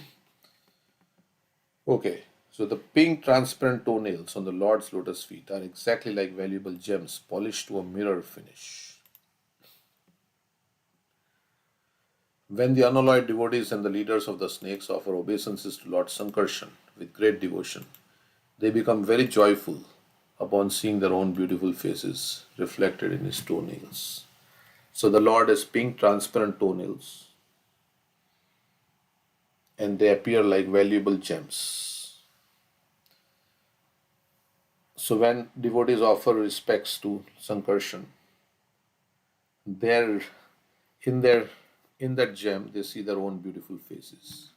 Okay, so the pink transparent toenails on the Lord's lotus feet are exactly like valuable gems polished to a mirror finish. When the unalloyed devotees and the leaders of the snakes offer obeisances to Lord Sankarshan with great devotion, they become very joyful upon seeing their own beautiful faces reflected in his toenails. So the Lord has pink transparent toenails and they appear like valuable gems. So when devotees offer respects to Sankarshan, they're in that gem they see their own beautiful faces.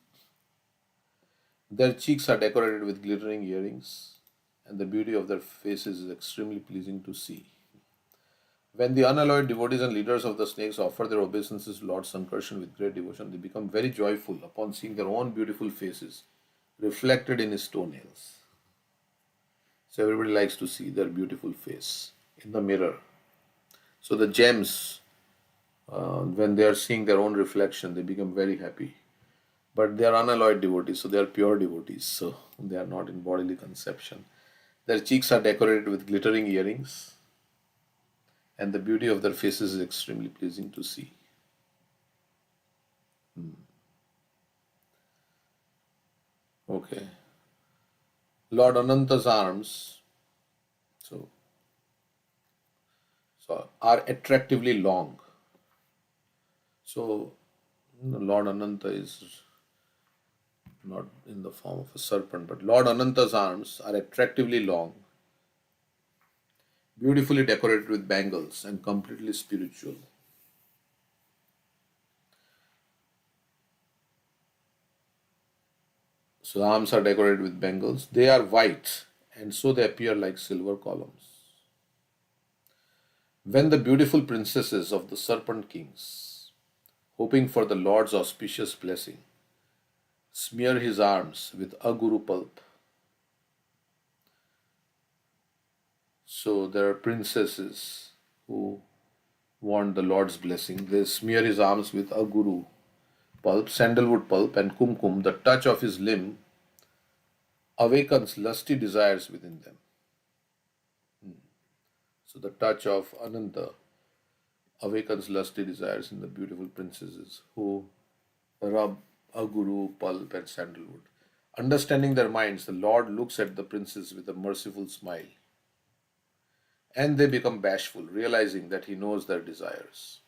Their cheeks are decorated with glittering earrings, and the beauty of their faces is extremely pleasing to see. When the unalloyed devotees and leaders of the snakes offer their obeisances to Lord Sankarshan with great devotion, they become very joyful upon seeing their own beautiful faces reflected in his toenails. So everybody likes to see their beautiful face in the mirror. So the gems, when they are seeing their own reflection, they become very happy. But they are unalloyed devotees, so they are pure devotees, so they are not in bodily conception. Their cheeks are decorated with glittering earrings, and the beauty of their faces is extremely pleasing to see. Okay. Lord Ananta's arms so, so are attractively long. So Lord Ananta is not in the form of a serpent, but Lord Ananta's arms are attractively long, beautifully decorated with bangles, and completely spiritual. So the arms are decorated with bangles. They are white, and so they appear like silver columns. When the beautiful princesses of the serpent kings, hoping for the Lord's auspicious blessing, smear his arms with aguru pulp. So there are princesses who want the Lord's blessing. They smear his arms with aguru pulp, sandalwood pulp, and kumkum. The touch of his limb awakens lusty desires within them. So the touch of Ananta awakens lusty desires in the beautiful princesses who rub aguru, pulp, and sandalwood. Understanding their minds, the Lord looks at the princes with a merciful smile, and they become bashful, realizing that he knows their desires.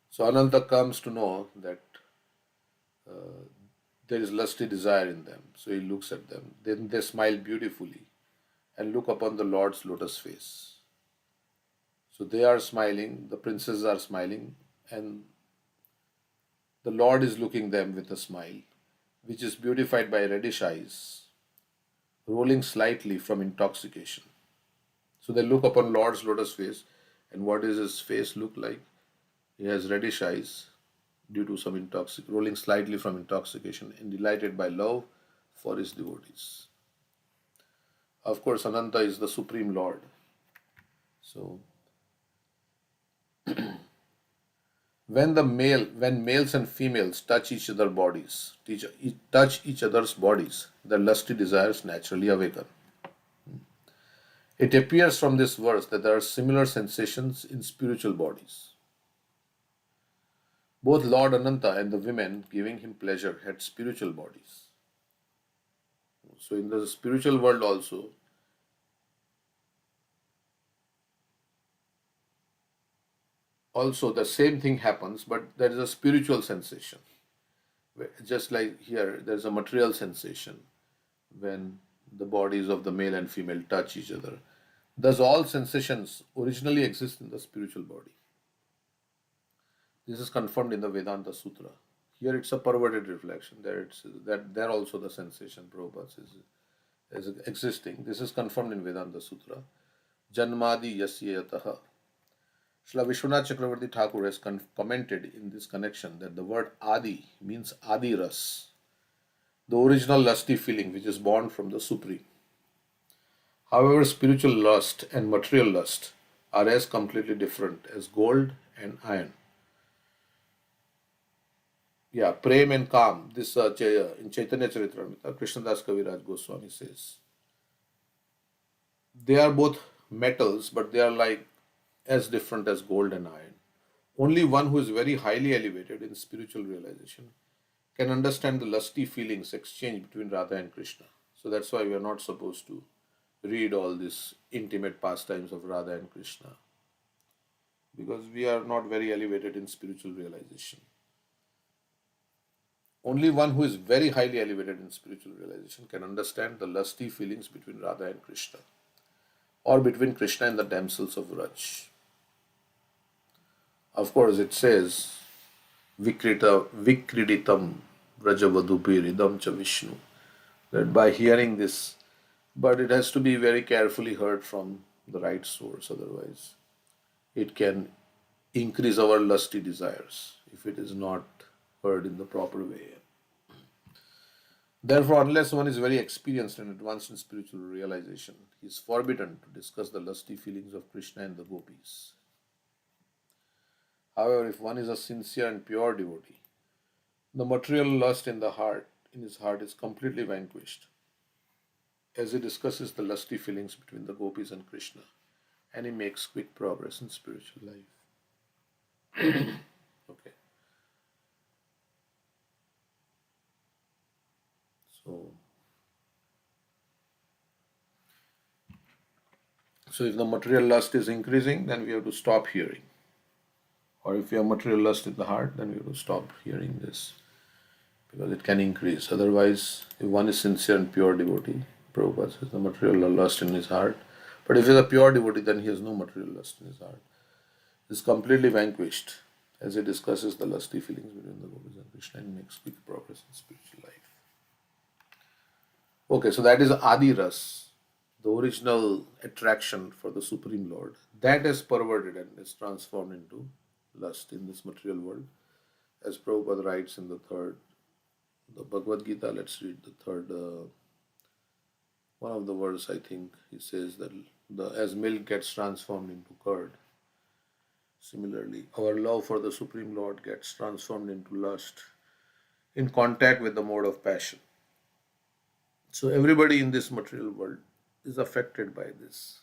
So Ananta comes to know that there is lusty desire in them. So he looks at them. Then they smile beautifully and look upon the Lord's lotus face. So they are smiling, the princes are smiling, and the Lord is looking them with a smile, which is beautified by reddish eyes, rolling slightly from intoxication. So they look upon Lord's lotus face, and what does his face look like? He has reddish eyes due to some rolling slightly from intoxication, and delighted by love for his devotees. Of course, Ananta is the Supreme Lord. So when males and females touch each other's bodies, their lusty desires naturally awaken. It appears from this verse that there are similar sensations in spiritual bodies. Both Lord Ananta and the women giving him pleasure had spiritual bodies. So in the spiritual world also the same thing happens, but there is a spiritual sensation. Just like here, there's a material sensation when the bodies of the male and female touch each other. Thus, all sensations originally exist in the spiritual body. This is confirmed in the Vedanta Sutra. Here it's a perverted reflection. There also the sensation, Prabhupada is existing. This is confirmed in Vedanta Sutra. Janmadi yasya yataha. Srila Vishwanath Chakravarti Thakur has commented in this connection that the word Adi means Adi Ras, the original lusty feeling which is born from the Supreme. However, spiritual lust and material lust are as completely different as gold and iron. Yeah, Prem and Kam, this in Chaitanya Charitamrita, Krishnadas Kaviraj Goswami says, they are both metals, but they are like as different as gold and iron. Only one who is very highly elevated in spiritual realization can understand the lusty feelings exchanged between Radha and Krishna. So that's why we are not supposed to read all these intimate pastimes of Radha and Krishna, because we are not very elevated in spiritual realization. Only one who is very highly elevated in spiritual realization can understand the lusty feelings between Radha and Krishna, or between Krishna and the damsels of Vraj. Of course, it says, Vikriditam Vrajavadhupiridam cha Vishnu, that by hearing this, but it has to be very carefully heard from the right source, otherwise it can increase our lusty desires if it is not heard in the proper way. Therefore, unless one is very experienced and advanced in spiritual realization, he is forbidden to discuss the lusty feelings of Krishna and the gopis. However, if one is a sincere and pure devotee, the material lust in his heart is completely vanquished, as he discusses the lusty feelings between the gopis and Krishna, and he makes quick progress in spiritual life. Okay. So if the material lust is increasing, then we have to stop hearing. Or if we have material lust in the heart, then we have to stop hearing this, because it can increase. Otherwise, if one is sincere and pure devotee, Prabhupada says the material lust in his heart. But if he is a pure devotee, then he has no material lust in his heart. He is completely vanquished. as he discusses the lusty feelings between the gopis and Krishna and makes quick progress in spiritual life. Okay, so that is Adi Ras, the original attraction for the Supreme Lord. That is perverted and is transformed into lust in this material world. As Prabhupada writes in the Bhagavad Gita, let's read the third, one of the verse, I think. He says that as milk gets transformed into curd, similarly, our love for the Supreme Lord gets transformed into lust in contact with the mode of passion. So everybody in this material world is affected by this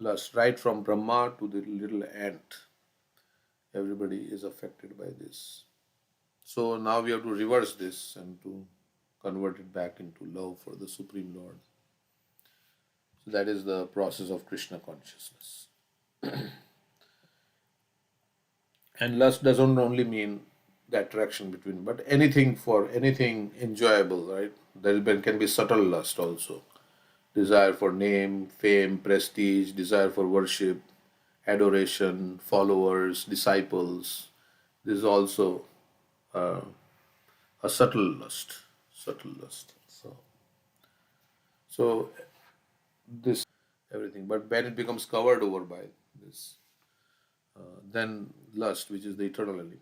lust, right from Brahma to the little ant. Everybody is affected by this. So now we have to reverse this and to convert it back into love for the Supreme Lord. So that is the process of Krishna consciousness. And lust doesn't only mean the attraction between, but anything for anything enjoyable, right? Can be subtle lust also. Desire for name, fame, prestige, desire for worship, adoration, followers, disciples. This is also uh, a subtle lust. Subtle lust. So this everything. But when it becomes covered over by this, then lust, which is the eternal enemy.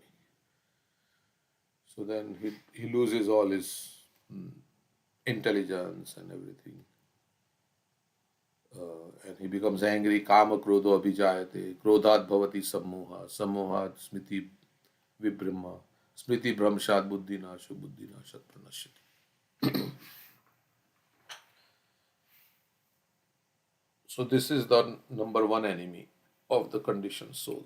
So then he loses all his intelligence and everything. And he becomes angry. Kama krodho abhijayate. Krodhat bhavati sammoha. Sammohat smriti vibrahma. Smriti brahmshat buddhi nasho buddhi nashat pranashyati. So this is the number one enemy of the conditioned soul.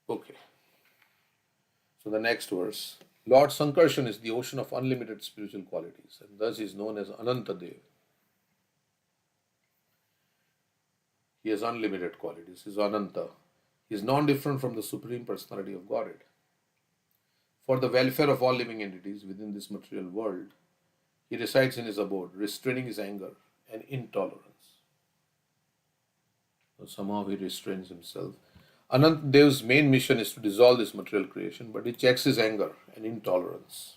Okay. So the next verse. Lord Sankarshan is the ocean of unlimited spiritual qualities, and thus is known as Ananta Dev. He has unlimited qualities. He is Ananta. He is non-different from the Supreme Personality of Godhead. For the welfare of all living entities within this material world, he resides in his abode, restraining his anger and intolerance. So somehow he restrains himself. Anant Dev's main mission is to dissolve this material creation, but he checks his anger and intolerance.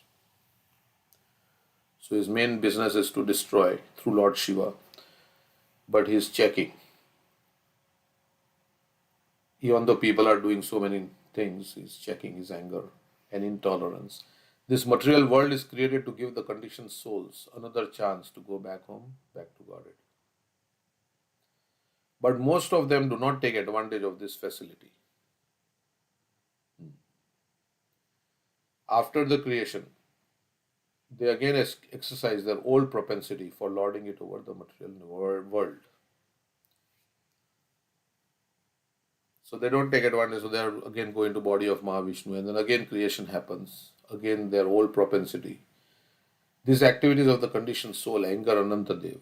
So his main business is to destroy through Lord Shiva, but he is checking. Even though people are doing so many things, he is checking his anger and intolerance. This material world is created to give the conditioned souls another chance to go back home, back to Godhead. But most of them do not take advantage of this facility. After the creation, they again exercise their old propensity for lording it over the material world. So they don't take advantage, so they are again going to body of Mahavishnu, and then again creation happens. Again their old propensity. These activities of the conditioned soul anger Anantadev,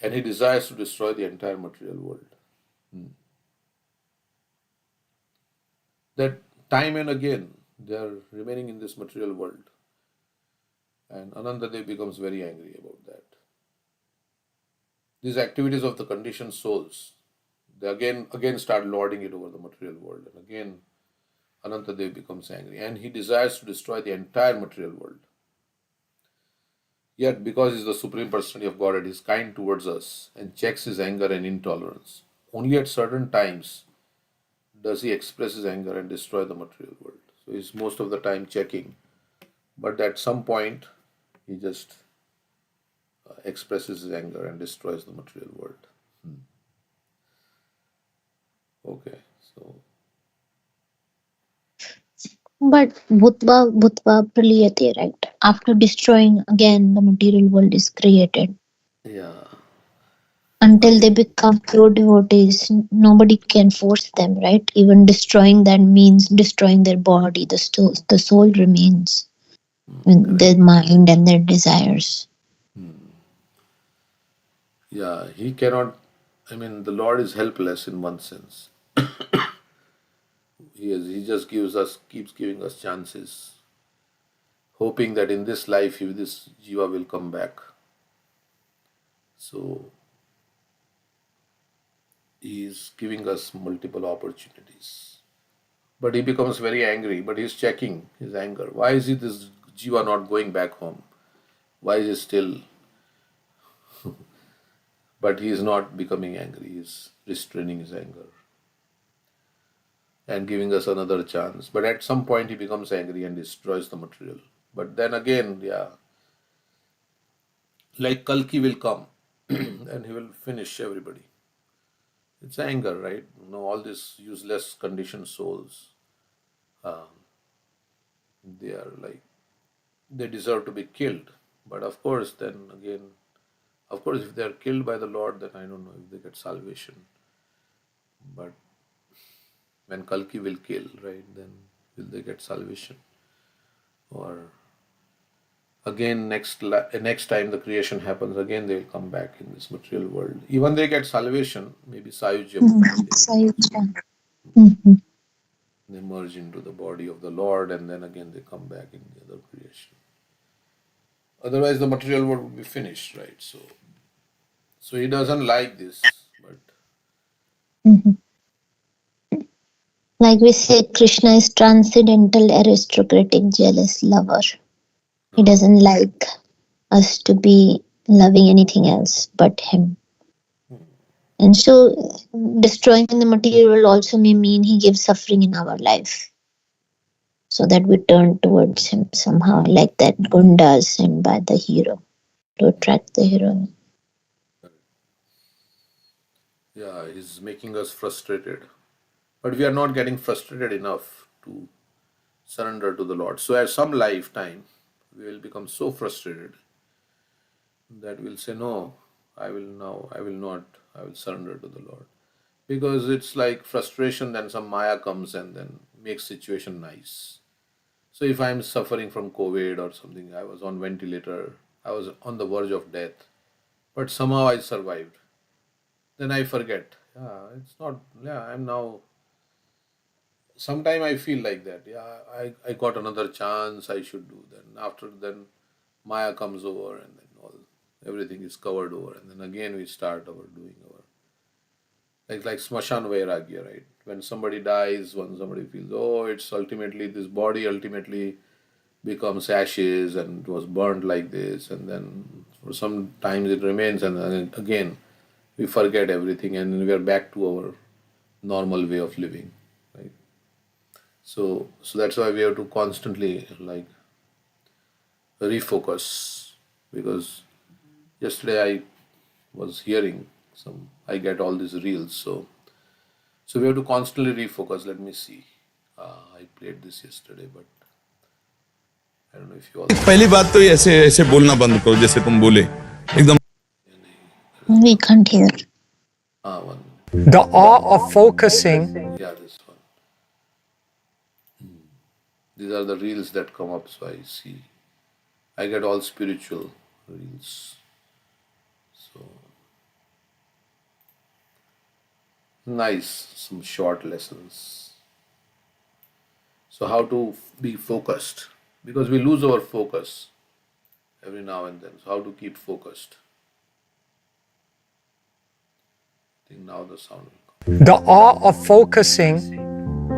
and he desires to destroy the entire material world. That time and again they are remaining in this material world, and Anantadev becomes very angry about that. These activities of the conditioned souls, they again start lording it over the material world, and again Anantadev becomes angry, and he desires to destroy the entire material world. Yet, because he is the Supreme Personality of Godhead, he is kind towards us and checks his anger and intolerance. Only at certain times does he express his anger and destroy the material world. So he's most of the time checking, but at some point he just expresses his anger and destroys the material world. Okay, so But Bhutva Bhutva Praliyate, right? After destroying again, the material world is created. yeah, Until they again, become pure devotees, nobody can force them, right? Even destroying that means destroying their body. The soul remains with correct. their mind and their desires. Yeah, he cannot. I mean, the Lord is helpless in one sense. He just keeps giving us chances, hoping that in this life, this jiva will come back. So He is giving us multiple opportunities. But he becomes very angry, but he's checking his anger. Why is this Jiva not going back home? Why is he still? But he is not becoming angry, he is restraining his anger and giving us another chance. But at some point he becomes angry and destroys the material. But then again, yeah, like Kalki will come and he will finish everybody. It's anger, right? All these useless conditioned souls, they are like, they deserve to be killed. But of course, then again, of course, if they are killed by the Lord, then I don't know if they get salvation. But when Kalki will kill, right, then will they get salvation? Or again, next time the creation happens, again they will come back in this material world. Even they get salvation, maybe Sayujya. They merge into the body of the Lord and then again they come back in the other creation. Otherwise the material world would be finished, right? So he doesn't like this, but like we say, Krishna is transcendental, aristocratic, jealous lover. He doesn't like us to be loving anything else but him. And so destroying the material world also may mean he gives suffering in our life, so that we turn towards him somehow, like that Gunda is sent by the hero to attract the hero. Yeah, he's making us frustrated. But we are not getting frustrated enough to surrender to the Lord. So at some lifetime, we will become so frustrated that we'll say, no, I will not, I will surrender to the Lord. Because it's like frustration, then some Maya comes and then makes situation nice. So if I'm suffering from COVID or something, I was on ventilator, I was on the verge of death, but somehow I survived. Then I forget. I'm now, sometime I feel like that. I got another chance, I should do. Then Maya comes over and then everything is covered over. And then again we start doing our, like Smashan Vairagya, right? When somebody dies, when somebody feels, it's ultimately, this body ultimately becomes ashes and it was burned like this. And then for some times it remains and then again we forget everything and we are back to our normal way of living, right? So that's why we have to constantly refocus, because yesterday I was hearing I get all these reels, so we have to constantly refocus. Let me see. I played this yesterday, but I don't know if you all. पहली बात तो ऐसे ऐसे बोलना बंद करो जैसे तुम बोले एकदम. We can't hear. One. The art of focusing. Yeah, this one. These are the reels that come up, so I see. I get all spiritual reels. So nice, some short lessons. So how to be focused, because we lose our focus every now and then. So how to keep focused? I think now the sound will come. The art of focusing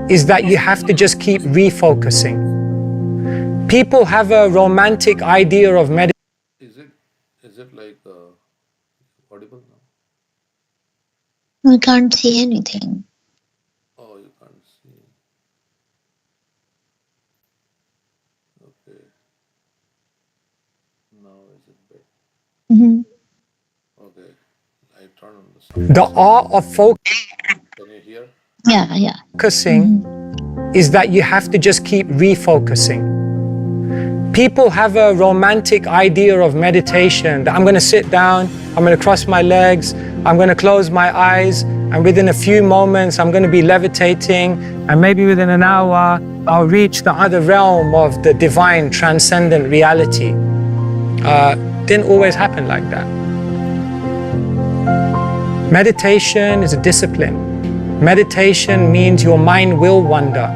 is that you have to just keep refocusing. People have a romantic idea of meditation. Is it like audible now? We can't see anything. Oh, you can't see. Okay. Now is it better? Okay. I turn on the sound. The art of Can you hear? Yeah. focusing is that you have to just keep refocusing. People have a romantic idea of meditation, that I'm going to sit down, I'm going to cross my legs, I'm going to close my eyes, and within a few moments I'm going to be levitating, and maybe within an hour I'll reach the other realm of the divine transcendent reality. Didn't always happen like that. Meditation is a discipline. Meditation means your mind will wander.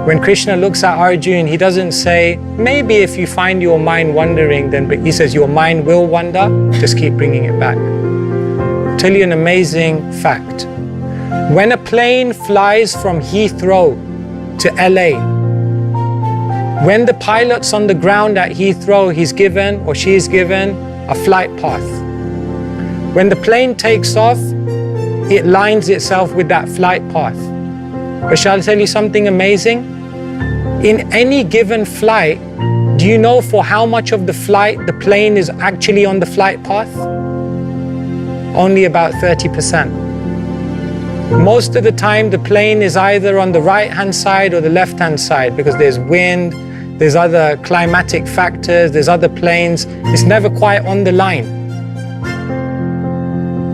When Krishna looks at Arjuna, he doesn't say, maybe if you find your mind wandering, then, but he says, your mind will wander, just keep bringing it back. I'll tell you an amazing fact. When a plane flies from Heathrow to LA, when the pilot's on the ground at Heathrow, he's given or she is given a flight path. When the plane takes off, it lines itself with that flight path. But shall I tell you something amazing? In any given flight, do you know for how much of the flight the plane is actually on the flight path? Only about 30%. Most of the time, the plane is either on the right-hand side or the left-hand side because there's wind, there's other climatic factors, there's other planes. It's never quite on the line.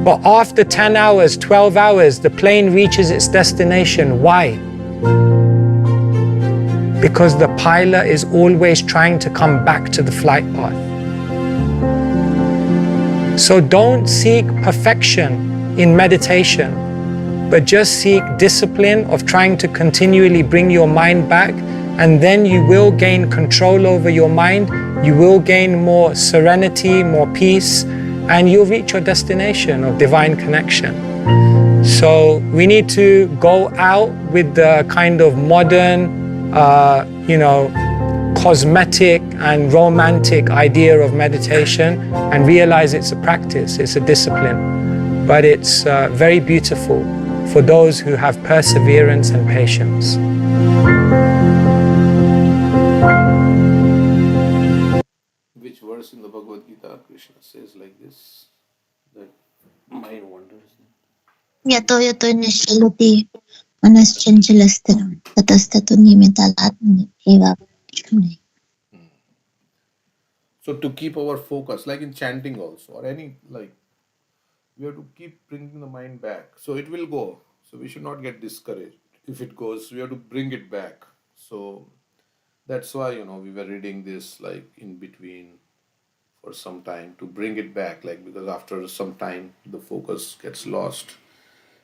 But after 10 hours, 12 hours, the plane reaches its destination. Why? Because the pilot is always trying to come back to the flight path. So don't seek perfection in meditation, but just seek discipline of trying to continually bring your mind back, and then you will gain control over your mind, you will gain more serenity, more peace, and you'll reach your destination of divine connection. So we need to go out with the kind of modern, cosmetic and romantic idea of meditation and realize it's a practice, it's a discipline, but it's very beautiful for those who have perseverance and patience. Which verse in the Bhagavad Gita Krishna says like this, that mind wanders? यतो यतो निश्चलति मनश्चञ्चलस्थिरं ततस्ततो नियमितात्मनैवावतिष्ठते. So to keep our focus, like in chanting also, or any, like, we have to keep bringing the mind back. So it will go. So we should not get discouraged. If it goes, we have to bring it back. So that's why, we were reading this like in between for some time to bring it back, like, because after some time the focus gets lost.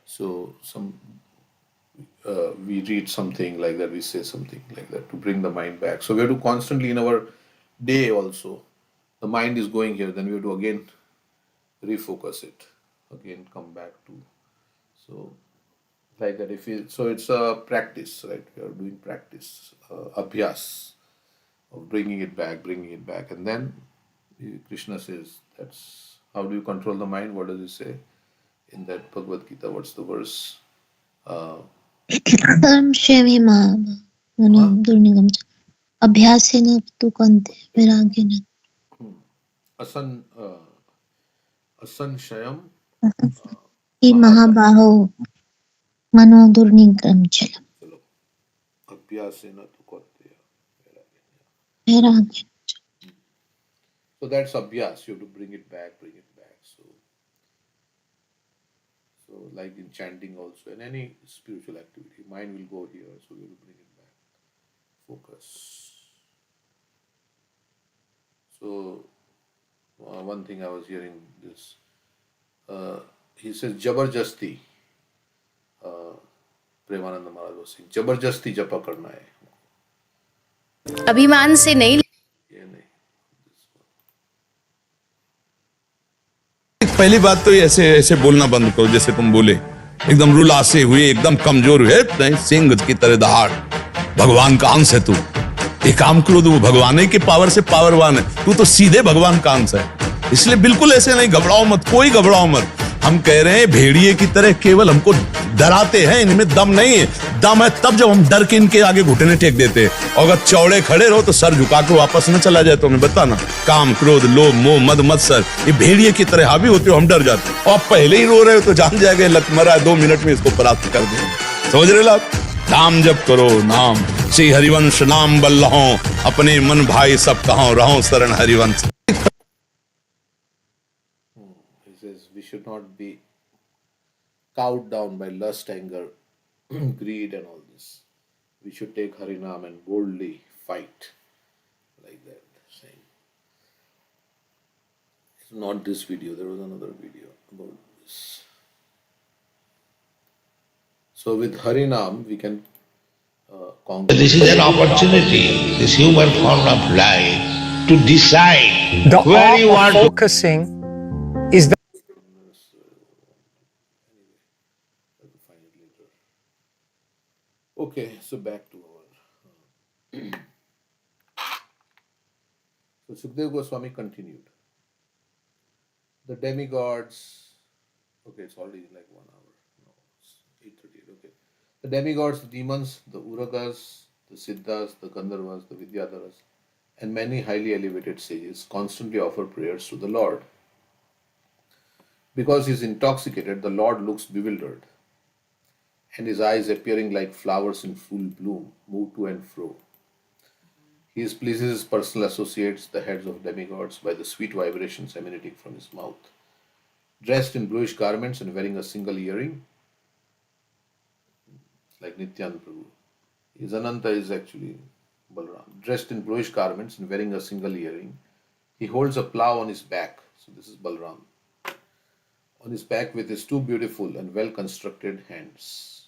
So we read something like that, we say something like that to bring the mind back. So we have to constantly in our day also, the mind is going here, then we have to again refocus it, again come back to. So like that, so it's a practice, right? We are doing practice, abhyas of bringing it back, and then Krishna says, that's how do you control the mind? What does he say in that Bhagavad Gita? What's the verse? अभ्यासेन तु कौन्तेय वैराग्येन Asanshayam हि महाबाहो मनो दुर्निग्रहं चलम्. Abhyasena tu kaunteya वैराग्येन. So that's abhyas. You have to bring it back. So like in chanting also, in any spiritual activity, mind will go here, so we will bring it back. Focus. So one thing I was hearing this, he says Jabarjasti. Premananda Maharaj was saying, Jabarjasti japa karna hai. अभिमान से नहीं. ये नहीं. पहली बात तो ऐसे ऐसे बोलना बंद करो जैसे तुम बोले, एकदम रुलासे हुए, एकदम कमजोर हुए, नहीं सिंह की तरह दहाड़, भगवान का अंश है तू, ये काम करो तो वो भगवान के पावर से पावरवान है, तू तो सीधे भगवान का अंश है. इसलिए बिल्कुल ऐसे नहीं, घबराओ मत, कोई घबराओ मत. हम कह रहे हैं भेड़िए की तरह केवल हमको डराते हैं, इनमें दम नहीं है. दम है तब जब हम डर के इनके आगे घुटने टेक देते हैं. और अगर चौड़े खड़े रहो तो सर झुका के वापस न चला जाए तो हमें बताना. काम, क्रोध, लोभ, मोह, मद, मत्सर, ये भेड़िए की तरह हावी होते हो, हम डर जाते हैं. और आप पहले ही रो रहे हो तो जान जाएगा लतमरा 2 मिनट में इसको परास्त कर देंगे. समझ रहे हो आप? नाम जप करो, नाम श्री हरिवंश नाम बल्लहो, अपने मन भाई सब कहो, रहो शरण Harivansh. He says we should not be cowed down by lust, anger, greed and all this. We should take Harinam and boldly fight, like that, saying. It's not this video, there was another video about this. So with Harinam we can conquer. This is an opportunity, this human form of life, to decide The where art you of want to. focusing is the Okay, so back to our. So Sukdev Goswami continued. The demigods. Okay, it's already like 1 hour. No, it's 8:38. Okay. The demigods, the demons, the Uragas, the Siddhas, the Gandharvas, the Vidyadharas, and many highly elevated sages constantly offer prayers to the Lord. Because he is intoxicated, the Lord looks bewildered, and his eyes, appearing like flowers in full bloom, move to and fro. He pleases his personal associates, the heads of demigods, by the sweet vibrations emanating from his mouth. Dressed in bluish garments and wearing a single earring, like Nityan Prabhu. His Ananta is actually Balram. Dressed in bluish garments and wearing a single earring, he holds a plough on his back. So this is Balram. On his back with his two beautiful and well constructed hands,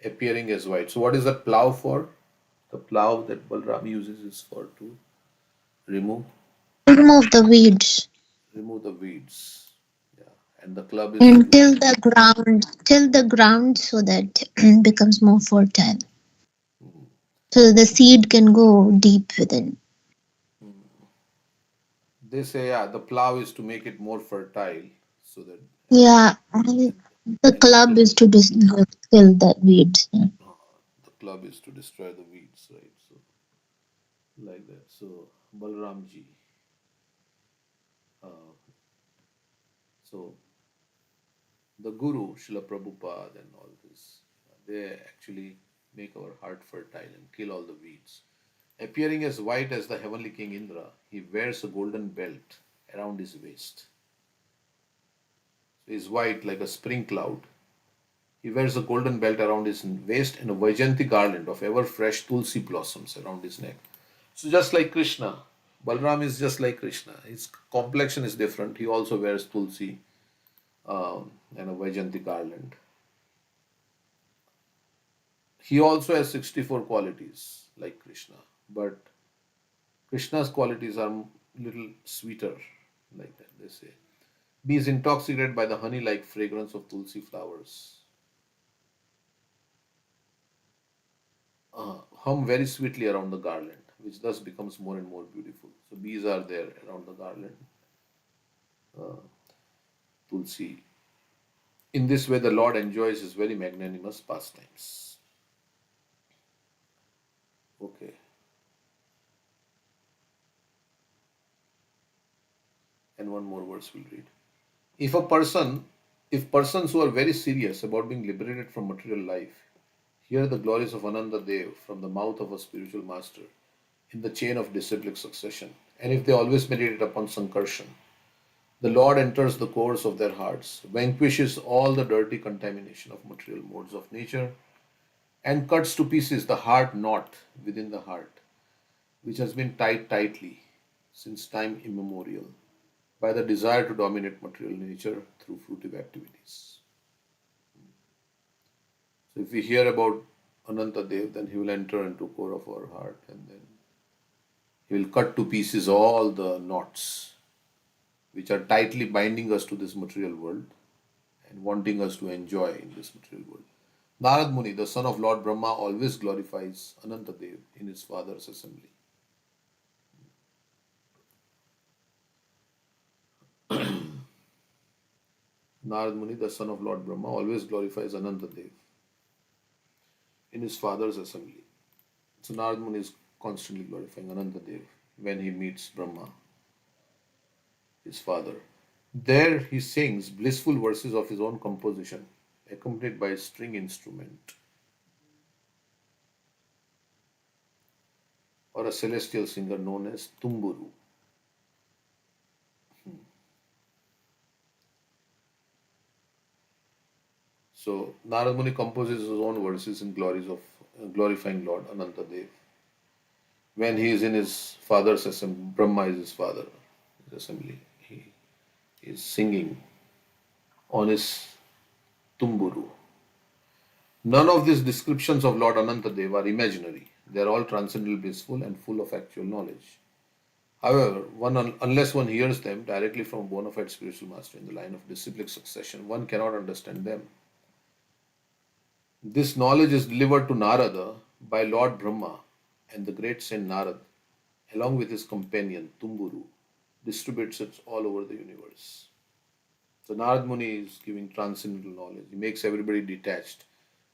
appearing as white. So what is that plough for? The plough that Balram uses is for to remove Remove the weeds remove the weeds. Yeah. And the club is and to till the ground so that it becomes more fertile. So the seed can go deep within. they say yeah, the plough is to make it more fertile so that Yeah, and the and the club is to kill the weeds. Yeah. the club is to destroy the weeds, right? So like that. So Balramji. Uh, so the Guru, Srila Prabhupada, and all this, they actually make our heart fertile and kill all the weeds. Appearing as white as the heavenly king Indra, he wears a golden belt around his waist. So he is white like a spring cloud. He wears a golden belt around his waist and a Vaijayanti garland of ever fresh tulsi blossoms around his neck. So just like Krishna, Balram is just like Krishna. His complexion is different. He also wears tulsi and a Vaijayanti garland. He also has 64 qualities like Krishna, but Krishna's qualities are little sweeter, like that they say. Be is intoxicated by the honey-like fragrance of tulsi flowers. Hum very sweetly around the garland, which thus becomes more and more beautiful. So bees are there around the garland, tulsi. In this way, the Lord enjoys his very magnanimous pastimes. Okay, and one more verse we'll read. If a person, if persons who are very serious about being liberated from material life hear the glories of Ananda Dev from the mouth of a spiritual master in the chain of disciplic succession, and if they always meditate upon Sankarshan, the Lord enters the cores of their hearts, vanquishes all the dirty contamination of material modes of nature, and cuts to pieces the heart knot within the heart, which has been tied tightly since time immemorial by the desire to dominate material nature through fruitive activities. So if we hear about Ananta Dev, then he will enter into core of our heart and then he will cut to pieces all the knots which are tightly binding us to this material world and wanting us to enjoy in this material world. Narad Muni, the son of Lord Brahma, always glorifies Ananta Dev in his father's assembly. Narad Muni, the son of Lord Brahma, always glorifies Ananta Dev in his father's assembly. So Narad Muni is constantly glorifying Ananta Dev when he meets Brahma, his father. There he sings blissful verses of his own composition, accompanied by a string instrument or a celestial singer known as Tumburu. So Narad Muni composes his own verses in glories of glorifying Lord Ananta Dev. When he is in his father's assembly, Brahma is his father, his assembly. He is singing on his Tumburu. None of these descriptions of Lord Anantadev are imaginary. They are all transcendental, blissful, and full of actual knowledge. However, unless one hears them directly from a bona fide spiritual master in the line of disciplic succession, one cannot understand them. This knowledge is delivered to Narada by Lord Brahma, and the great saint Narad, along with his companion Tumburu, distributes it all over the universe. So Narad Muni is giving transcendental knowledge. He makes everybody detached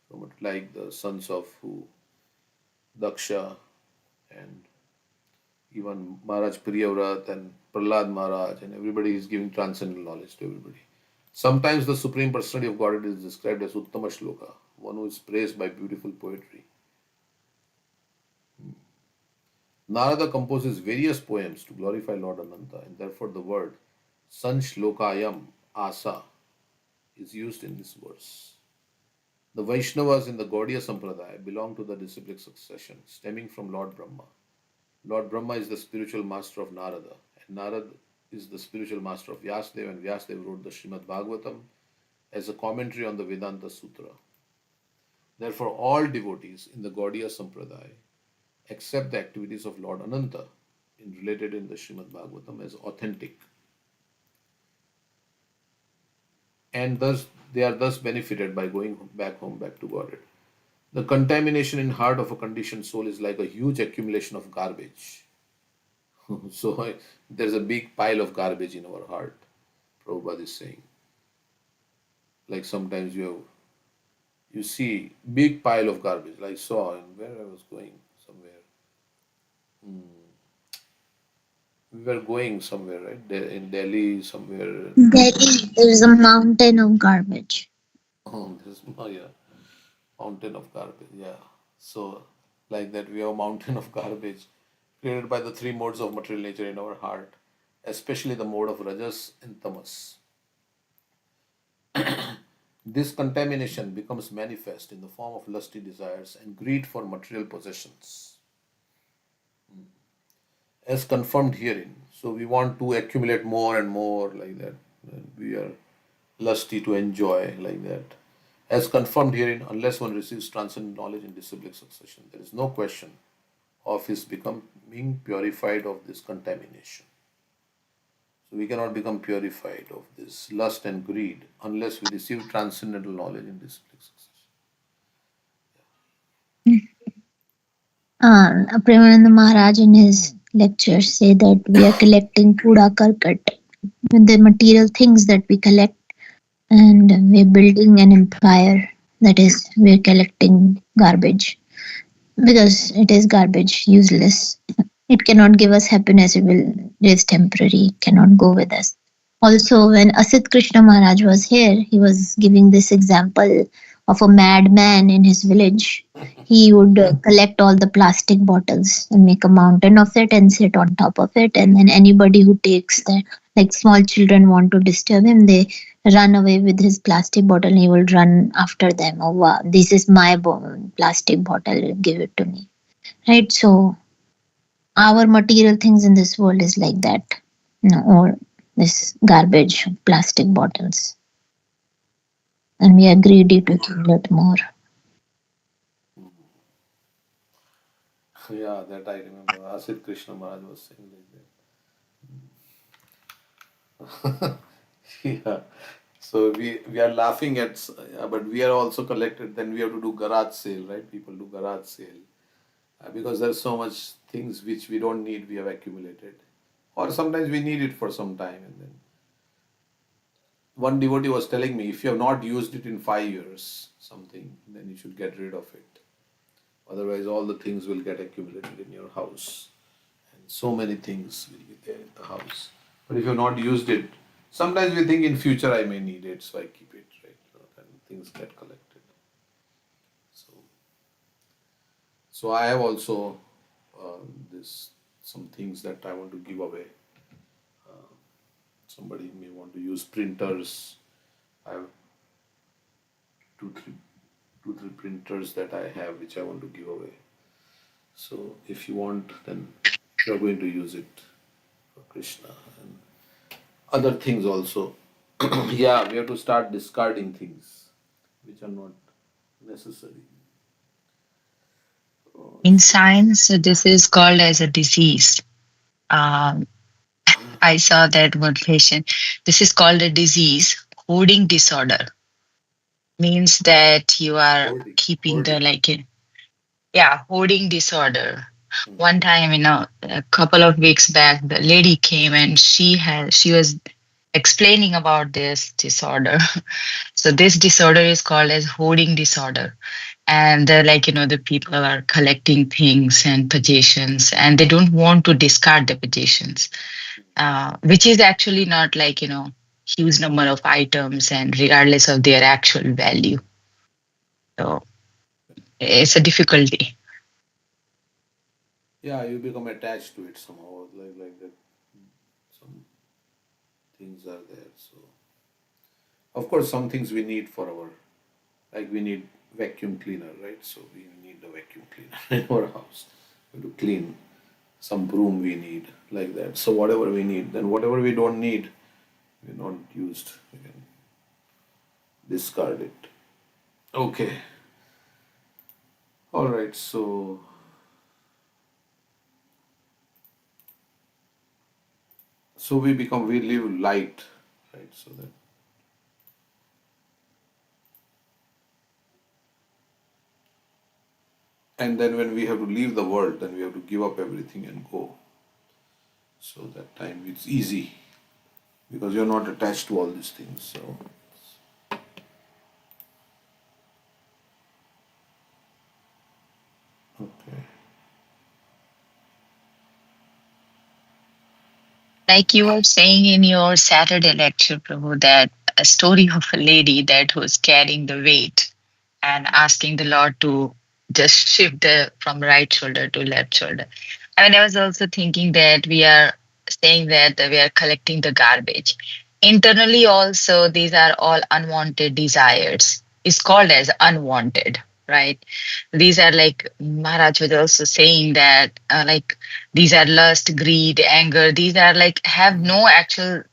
from it, like the sons of who? Daksha and even Maharaj Priyavrat and Prahlad Maharaj, and everybody is giving transcendental knowledge to everybody. Sometimes the Supreme Personality of Godhead is described as Uttama Shloka, one who is praised by beautiful poetry. Narada composes various poems to glorify Lord Ananta, and therefore the word Sanshlokayam Asa is used in this verse. The Vaishnavas in the Gaudiya Sampradaya belong to the disciplic succession stemming from Lord Brahma. Lord Brahma is the spiritual master of Narada, and Narada is the spiritual master of Vyasdev, and Vyasdev wrote the Srimad Bhagavatam as a commentary on the Vedanta Sutra. Therefore, all devotees in the Gaudiya Sampradaya accept the activities of Lord Ananta related in the Srimad Bhagavatam as authentic, and thus they are thus benefited by going back home, back to Godhead. The contamination in heart of a conditioned soul is like a huge accumulation of garbage. So there's a big pile of garbage in our heart, Prabhupada is saying. Like sometimes you see big pile of garbage. Like I saw in where I was going somewhere. We were going somewhere, right? In Delhi, somewhere. Delhi, there's a mountain of garbage. Oh, yeah, mountain of garbage. Yeah. So like that, we have a mountain of garbage created by the three modes of material nature in our heart, especially the mode of rajas and tamas. This contamination becomes manifest in the form of lusty desires and greed for material possessions, as confirmed herein. So we want to accumulate more and more like that. And we are lusty to enjoy like that. As confirmed herein, unless one receives transcendent knowledge in disciplic succession, there is no question of his becoming purified of this contamination. So we cannot become purified of this lust and greed unless we receive transcendental knowledge in disciplic succession. Premananda Maharaj in his lectures say that we are collecting kuda karkat, the material things that we collect, and we're building an empire. That is, we're collecting garbage because it is garbage, useless. It cannot give us happiness. It is temporary. Cannot go with us. Also, when Asit Krishna Maharaj was here, he was giving this example of a madman in his village. He would collect all the plastic bottles and make a mountain of it and sit on top of it. And then anybody who takes that, like small children want to disturb him, they run away with his plastic bottle and he will run after them. Oh, wow, this is my plastic bottle, give it to me. Right? So, our material things in this world is like that. Or this garbage, plastic bottles. And we are greedy to accumulate more. Yeah, that I remember. Asit Krishna Maharaj was saying like that. Yeah. So we are laughing at, but we are also collected. Then we have to do garage sale, right? People do garage sale because there's so much things which we don't need. We have accumulated, or sometimes we need it for some time, and then one devotee was telling me, if you have not used it in 5 years, something, then you should get rid of it. Otherwise, all the things will get accumulated in your house, and so many things will be there in the house. But if you have not used it, sometimes we think in future I may need it, so I keep it, right? And things get collected. So I have also this some things that I want to give away. Somebody may want to use printers. I have two, three printers that I have which I want to give away. So if you want, then you are going to use it for Krishna and other things also. Yeah, we have to start discarding things which are not necessary. In science, this is called as a disease. Um, I saw that one patient. This is called a disease, hoarding disorder. means that you are Hoarding. keeping the Hoarding. hoarding disorder. One time, a couple of weeks back, the lady came and she was explaining about this disorder. So this disorder is called as hoarding disorder. And the people are collecting things and possessions, and they don't want to discard the possessions, which is actually not huge number of items and regardless of their actual value. So it's a difficulty. Yeah, you become attached to it somehow, like that. Some things are there. So, of course, some things we need for our, like we need vacuum cleaner, right? So we need the vacuum cleaner in our house. We have to clean some broom we need, like that. So whatever we need, then whatever we don't need, we're not used. We can discard it. Okay. All right. So we live light, right? So that, and then when we have to leave the world, then we have to give up everything and go. So that time it's easy because you're not attached to all these things. So okay. Like you were saying in your Saturday lecture, Prabhu, that a story of a lady that was carrying the weight and asking the Lord to just shift from right shoulder to left shoulder. I mean, I was also thinking that we are saying that we are collecting the garbage. Internally, also, these are all unwanted desires. It's called as unwanted, right? These are like Maharaj was also saying that, these are lust, greed, anger. These are have no actual,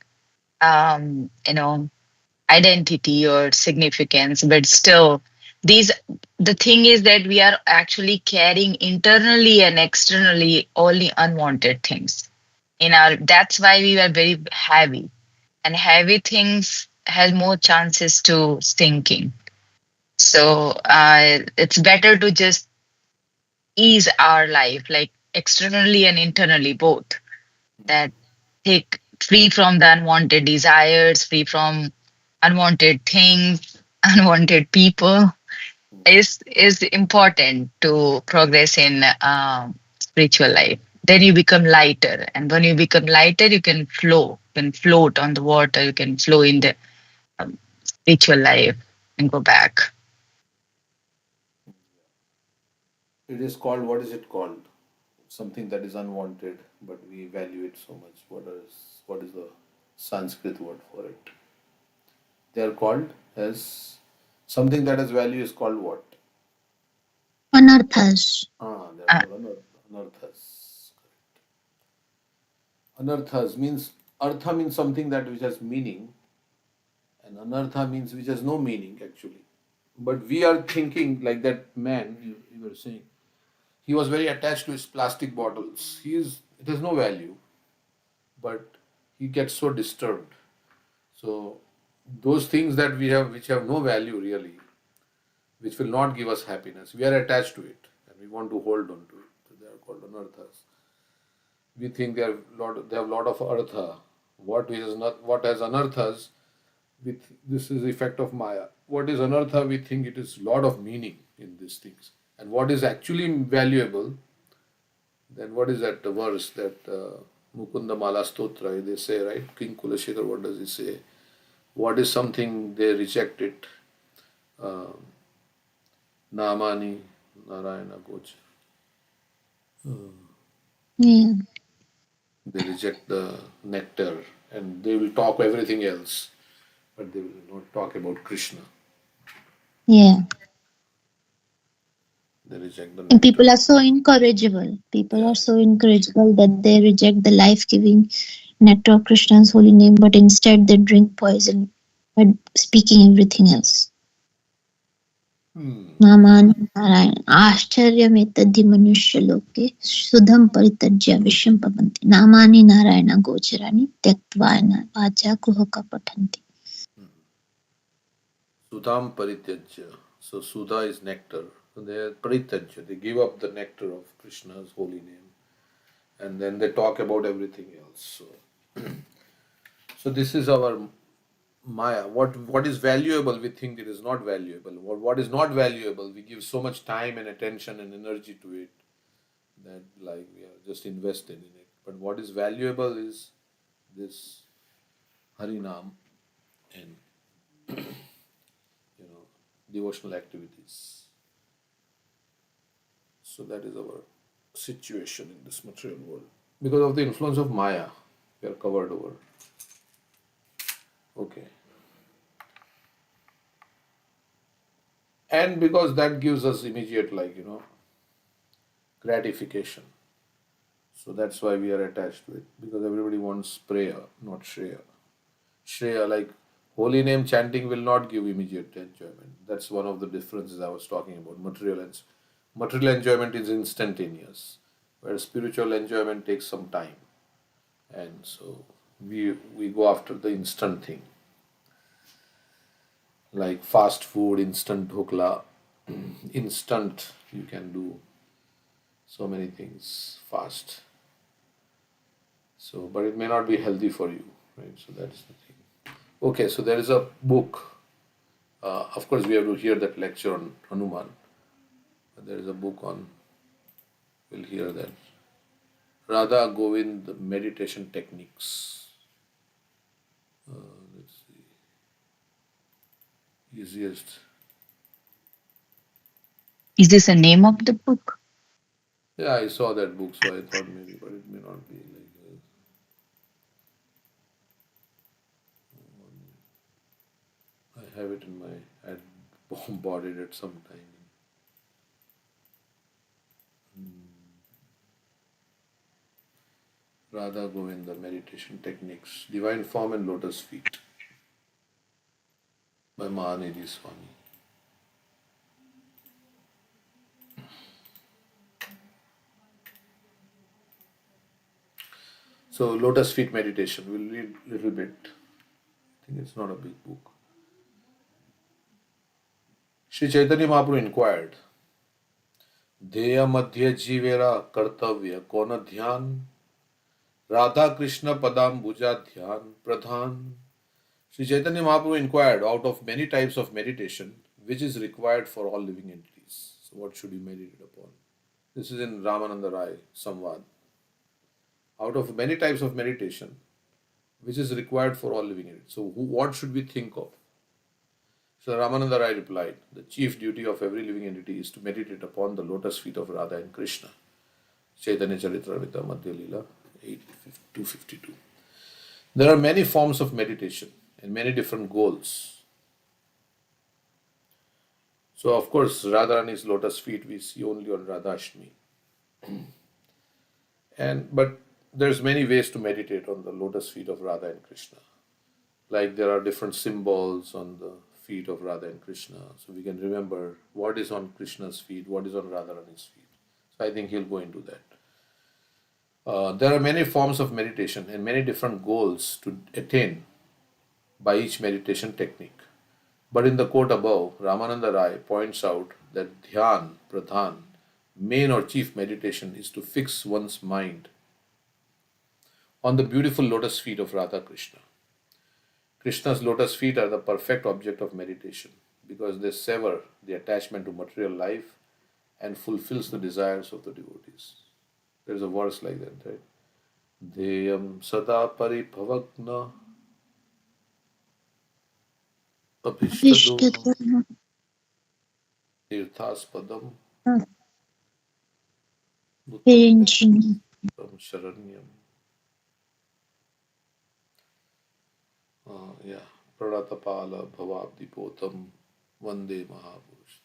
um, you know, identity or significance, but still these the thing is that we are actually carrying internally and externally only unwanted things in our. That's why we are very heavy, and heavy things has more chances to sinking. So it's better to just ease our life, like externally and internally both, that take free from the unwanted desires, free from unwanted things, unwanted people is important to progress in spiritual life. Then you become lighter, and when you become lighter, you can flow, you can float on the water, you can flow in the spiritual life and go back. It is called, what is it called? Something that is unwanted, but we value it so much. What is the Sanskrit word for it? They are called as something that has value is called what? Anarthas. They are called anarthas. Anarthas means, artha means something that which has meaning, and anartha means which has no meaning actually. But we are thinking like that man you were saying. He was very attached to his plastic bottles. It has no value, but he gets so disturbed. So those things that we have which have no value really, which will not give us happiness, we are attached to it and we want to hold on to it. So they are called anarthas. We think they have lot of artha. What has anarthas? This is the effect of Maya. What is anartha? We think it is lot of meaning in these things. And what is actually valuable, then what is that verse that Mukunda Mala Stotra, they say, right? King Kulashekar, what does he say? What is something they reject it? Uh, Namani Narayana Gocha. Yeah. They reject the nectar and they will talk everything else, but they will not talk about Krishna. Yeah. They reject the And nectar. people are so incorrigible. People are so incorrigible that they reject the life-giving nectar of Krishna's holy name, but instead they drink poison by speaking everything else. नामानि नारायण आश्चर्यमेतद्धि मनुष्यलोके सुधं परित्यज्य विषं पवन्ति नामानि नारायण गोचराणि त्यक्त्वा वाचा कुहका पठन्ति. Sudham Parityajya. So Sudha is nectar. So they are Parityajya. They give up the nectar of Krishna's holy name. And then they talk about everything else. So this is our Maya. What is valuable, we think it is not valuable. What is not valuable, we give so much time and attention and energy to it that like we are just invested in it. But what is valuable is this Harinam and devotional activities. So that is our situation in this material world. Because of the influence of Maya, we are covered over. Okay. And because that gives us immediate gratification. So that's why we are attached to it. Because everybody wants prayer, not Shreya. Shreya, like holy name chanting will not give immediate enjoyment. That's one of the differences I was talking about. Material enjoyment is instantaneous, where spiritual enjoyment takes some time. And so we go after the instant thing. Like fast food, instant dhokla, instant, you can do so many things fast. So, but it may not be healthy for you, right? So that's the thing. Okay, so there is a book. Of course, we have to hear that lecture on Hanuman. But there is a book on, we'll hear that. Radha Govind Meditation Techniques. Let's see. Easiest. Is this the name of the book? Yeah, I saw that book, so I thought maybe, but it may not be like this. I have it in my, I had bought it at some time. Radha Govinda Meditation Techniques, Divine Form and Lotus Feet by Mahanidhi Swami. So Lotus Feet Meditation, we'll read a little bit. I think it's not a big book. Sri Chaitanya Mahaprabhu inquired, Dheya Madhya Jivera Kartavya Kona Dhyan Radha Krishna Padam Bhuja Dhyan Pradhan. Sri Chaitanya Mahaprabhu inquired, out of many types of meditation, which is required for all living entities? So what should be meditated upon? This is in Ramananda Rai Samvad. Out of many types of meditation, which is required for all living entities? So what should we think of? So Ramananda Rai replied, the chief duty of every living entity is to meditate upon the lotus feet of Radha and Krishna. Chaitanya Charitamrita Madhya Leela 252. There are many forms of meditation and many different goals. So of course Radharani's lotus feet we see only on Radhashtami. But there's many ways to meditate on the lotus feet of Radha and Krishna. Like there are different symbols on the feet of Radha and Krishna. So we can remember what is on Krishna's feet, what is on Radharani's feet. So I think he'll go into that. There are many forms of meditation and many different goals to attain by each meditation technique. But in the quote above, Ramananda Rai points out that Dhyan, Pradhan, main or chief meditation is to fix one's mind on the beautiful lotus feet of Radha Krishna. Krishna's lotus feet are the perfect object of meditation because they sever the attachment to material life and fulfills the desires of the devotees. There is a verse like that, right? Deyam sada paribhavagna abhishtadoham tirthaspadam bhuttam sharanyam. Yeah, Pradatapala Bhavabdipotam Vande Mahapurush.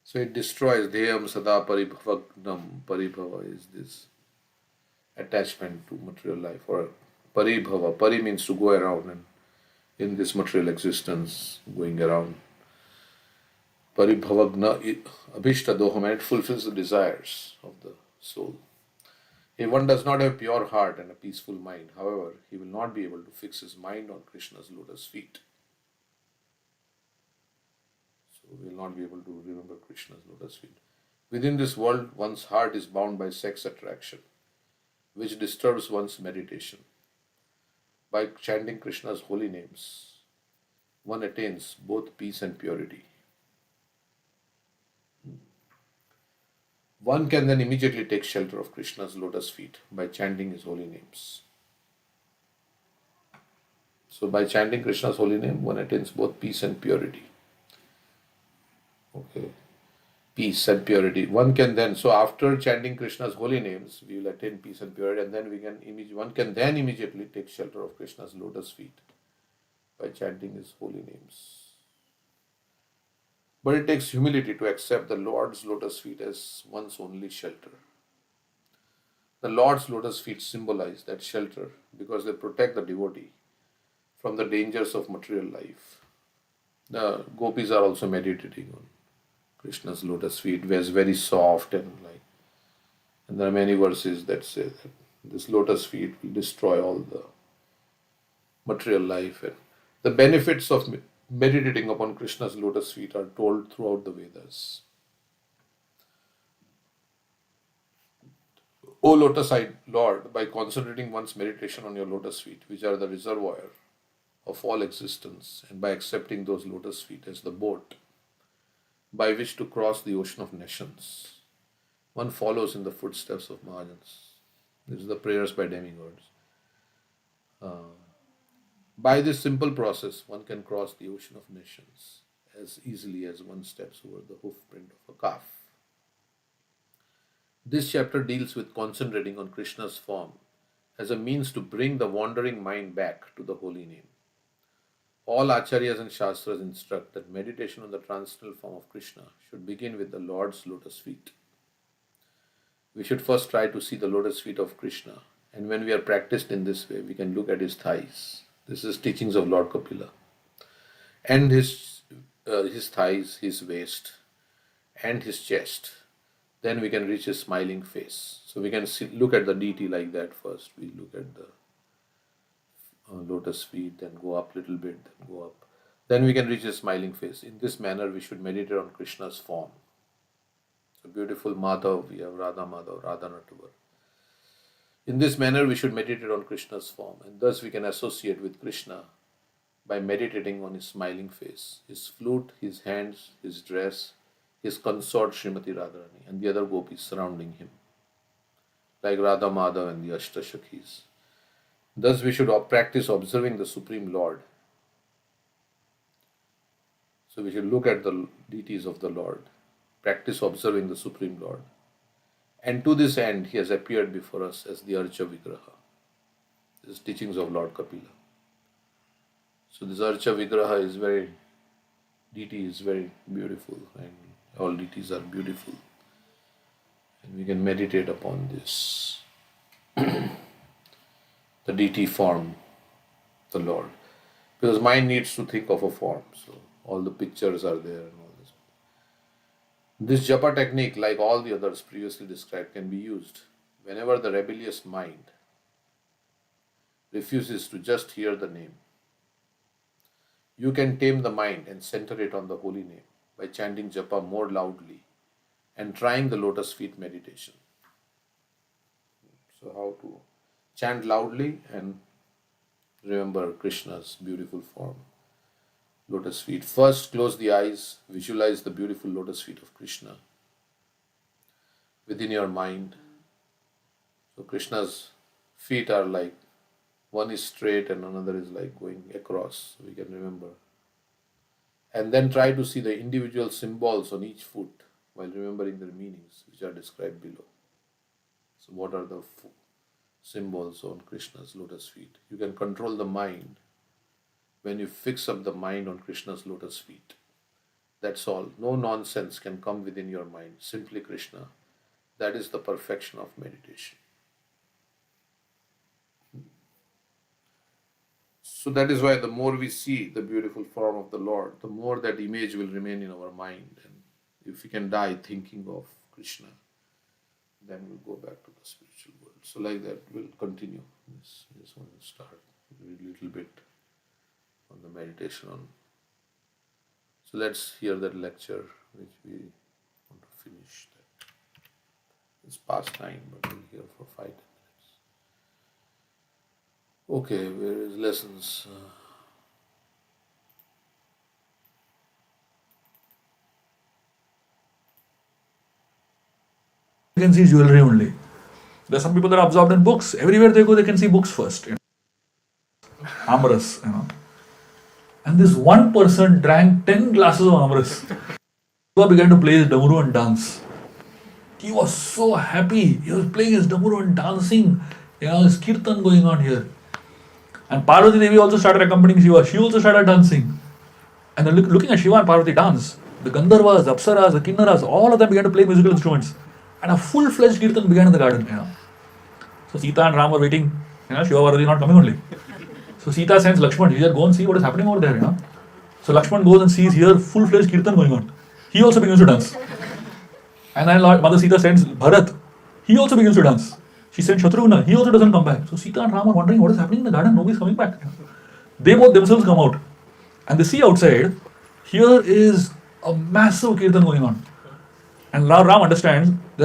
So it destroys Deyam Sada Paribhavagnam. Paribhava is this attachment to material life, or Paribhava. Pari means to go around, and in this material existence, going around. Paribhavagna Abhishtadoham, and it fulfills the desires of the soul. If one does not have pure heart and a peaceful mind, however, he will not be able to fix his mind on Krishna's lotus feet. So we will not be able to remember Krishna's lotus feet. Within this world, one's heart is bound by sex attraction, which disturbs one's meditation. By chanting Krishna's holy names, one attains both peace and purity. One can then immediately take shelter of Krishna's lotus feet by chanting his holy names. So by chanting Krishna's holy name, one attains both peace and purity. Okay. Peace and purity. One can then, so after chanting Krishna's holy names, we will attain peace and purity, and then one can then immediately take shelter of Krishna's lotus feet by chanting his holy names. But it takes humility to accept the Lord's lotus feet as one's only shelter. The Lord's lotus feet symbolize that shelter because they protect the devotee from the dangers of material life. The gopis are also meditating on Krishna's lotus feet, where it's very soft and there are many verses that say that this lotus feet will destroy all the material life, and the benefits of meditating upon Krishna's lotus feet are told throughout the Vedas. O lotus-eyed Lord, by concentrating one's meditation on your lotus feet, which are the reservoir of all existence, and by accepting those lotus feet as the boat by which to cross the ocean of nations, one follows in the footsteps of Mahajans. This is the prayers by demigods. By this simple process, one can cross the ocean of nations as easily as one steps over the hoof print of a calf. This chapter deals with concentrating on Krishna's form as a means to bring the wandering mind back to the holy name. All acharyas and shastras instruct that meditation on the transcendental form of Krishna should begin with the Lord's lotus feet. We should first try to see the lotus feet of Krishna, and when we are practiced in this way, we can look at his thighs. This is teachings of Lord Kapila. And his thighs, his waist, and his chest. Then we can reach his smiling face. So we can look at the deity like that first. We look at the lotus feet, then go up a little bit, then go up. Then we can reach his smiling face. In this manner, we should meditate on Krishna's form. So beautiful Madhav, we have Radha Madhav, Radha Natavar. In this manner, we should meditate on Krishna's form, and thus we can associate with Krishna by meditating on his smiling face, his flute, his hands, his dress, his consort Srimati Radharani, and the other gopis surrounding him, like Radha Madhav and the Ashtashakis. Thus we should practice observing the Supreme Lord. So we should look at the deities of the Lord, practice observing the Supreme Lord. And to this end, he has appeared before us as the Archa Vigraha. This is teachings of Lord Kapila. So this Archa Vigraha is deity is very beautiful, and all deities are beautiful. And we can meditate upon this. The deity form, the Lord. Because mind needs to think of a form, so all the pictures are there and all this. This Japa technique, like all the others previously described, can be used whenever the rebellious mind refuses to just hear the name. You can tame the mind and center it on the holy name by chanting Japa more loudly and trying the lotus feet meditation. So how to chant loudly and remember Krishna's beautiful form. Lotus feet. First, close the eyes, visualize the beautiful lotus feet of Krishna within your mind. So Krishna's feet are like, one is straight and another is like going across, so we can remember. And then try to see the individual symbols on each foot while remembering their meanings, which are described below. So what are the symbols on Krishna's lotus feet? You can control the mind when you fix up the mind on Krishna's lotus feet. That's all. No nonsense can come within your mind. Simply Krishna. That is the perfection of meditation. So that is why the more we see the beautiful form of the Lord, the more that image will remain in our mind. And if we can die thinking of Krishna, then we'll go back to the spiritual world. So So like that, we'll continue. This. I just want to start a little bit on the meditation on. So let's hear that lecture which we want to finish. That. It's past 9, but we'll hear for 5-10 minutes. Okay, where is lessons? You can see jewelry only. There are some people that are absorbed in books. Everywhere they go, they can see books first. Amrus, And this one person drank 10 glasses of Amrus. He began to play his damuru and dance. He was so happy. He was playing his damuru and dancing. His kirtan going on here. And Parvati Devi also started accompanying Shiva. She also started dancing. And then looking at Shiva and Parvati dance, the Gandharvas, the Apsaras, the Kinnaras, all of them began to play musical instruments. And a full-fledged kirtan began in the garden. So Sita and Ram were waiting. Shiva Parvati not coming only. So Sita sends Lakshman, he said, go and see what is happening over there. So Lakshman goes and sees here full-fledged kirtan going on. He also begins to dance. And then Mother Sita sends Bharat. He also begins to dance. She sends Shatrughna. He also doesn't come back. So Sita and Ram are wondering what is happening in the garden. Nobody is coming back. They both themselves come out. And they see outside, here is a massive kirtan going on. And now Ram understands there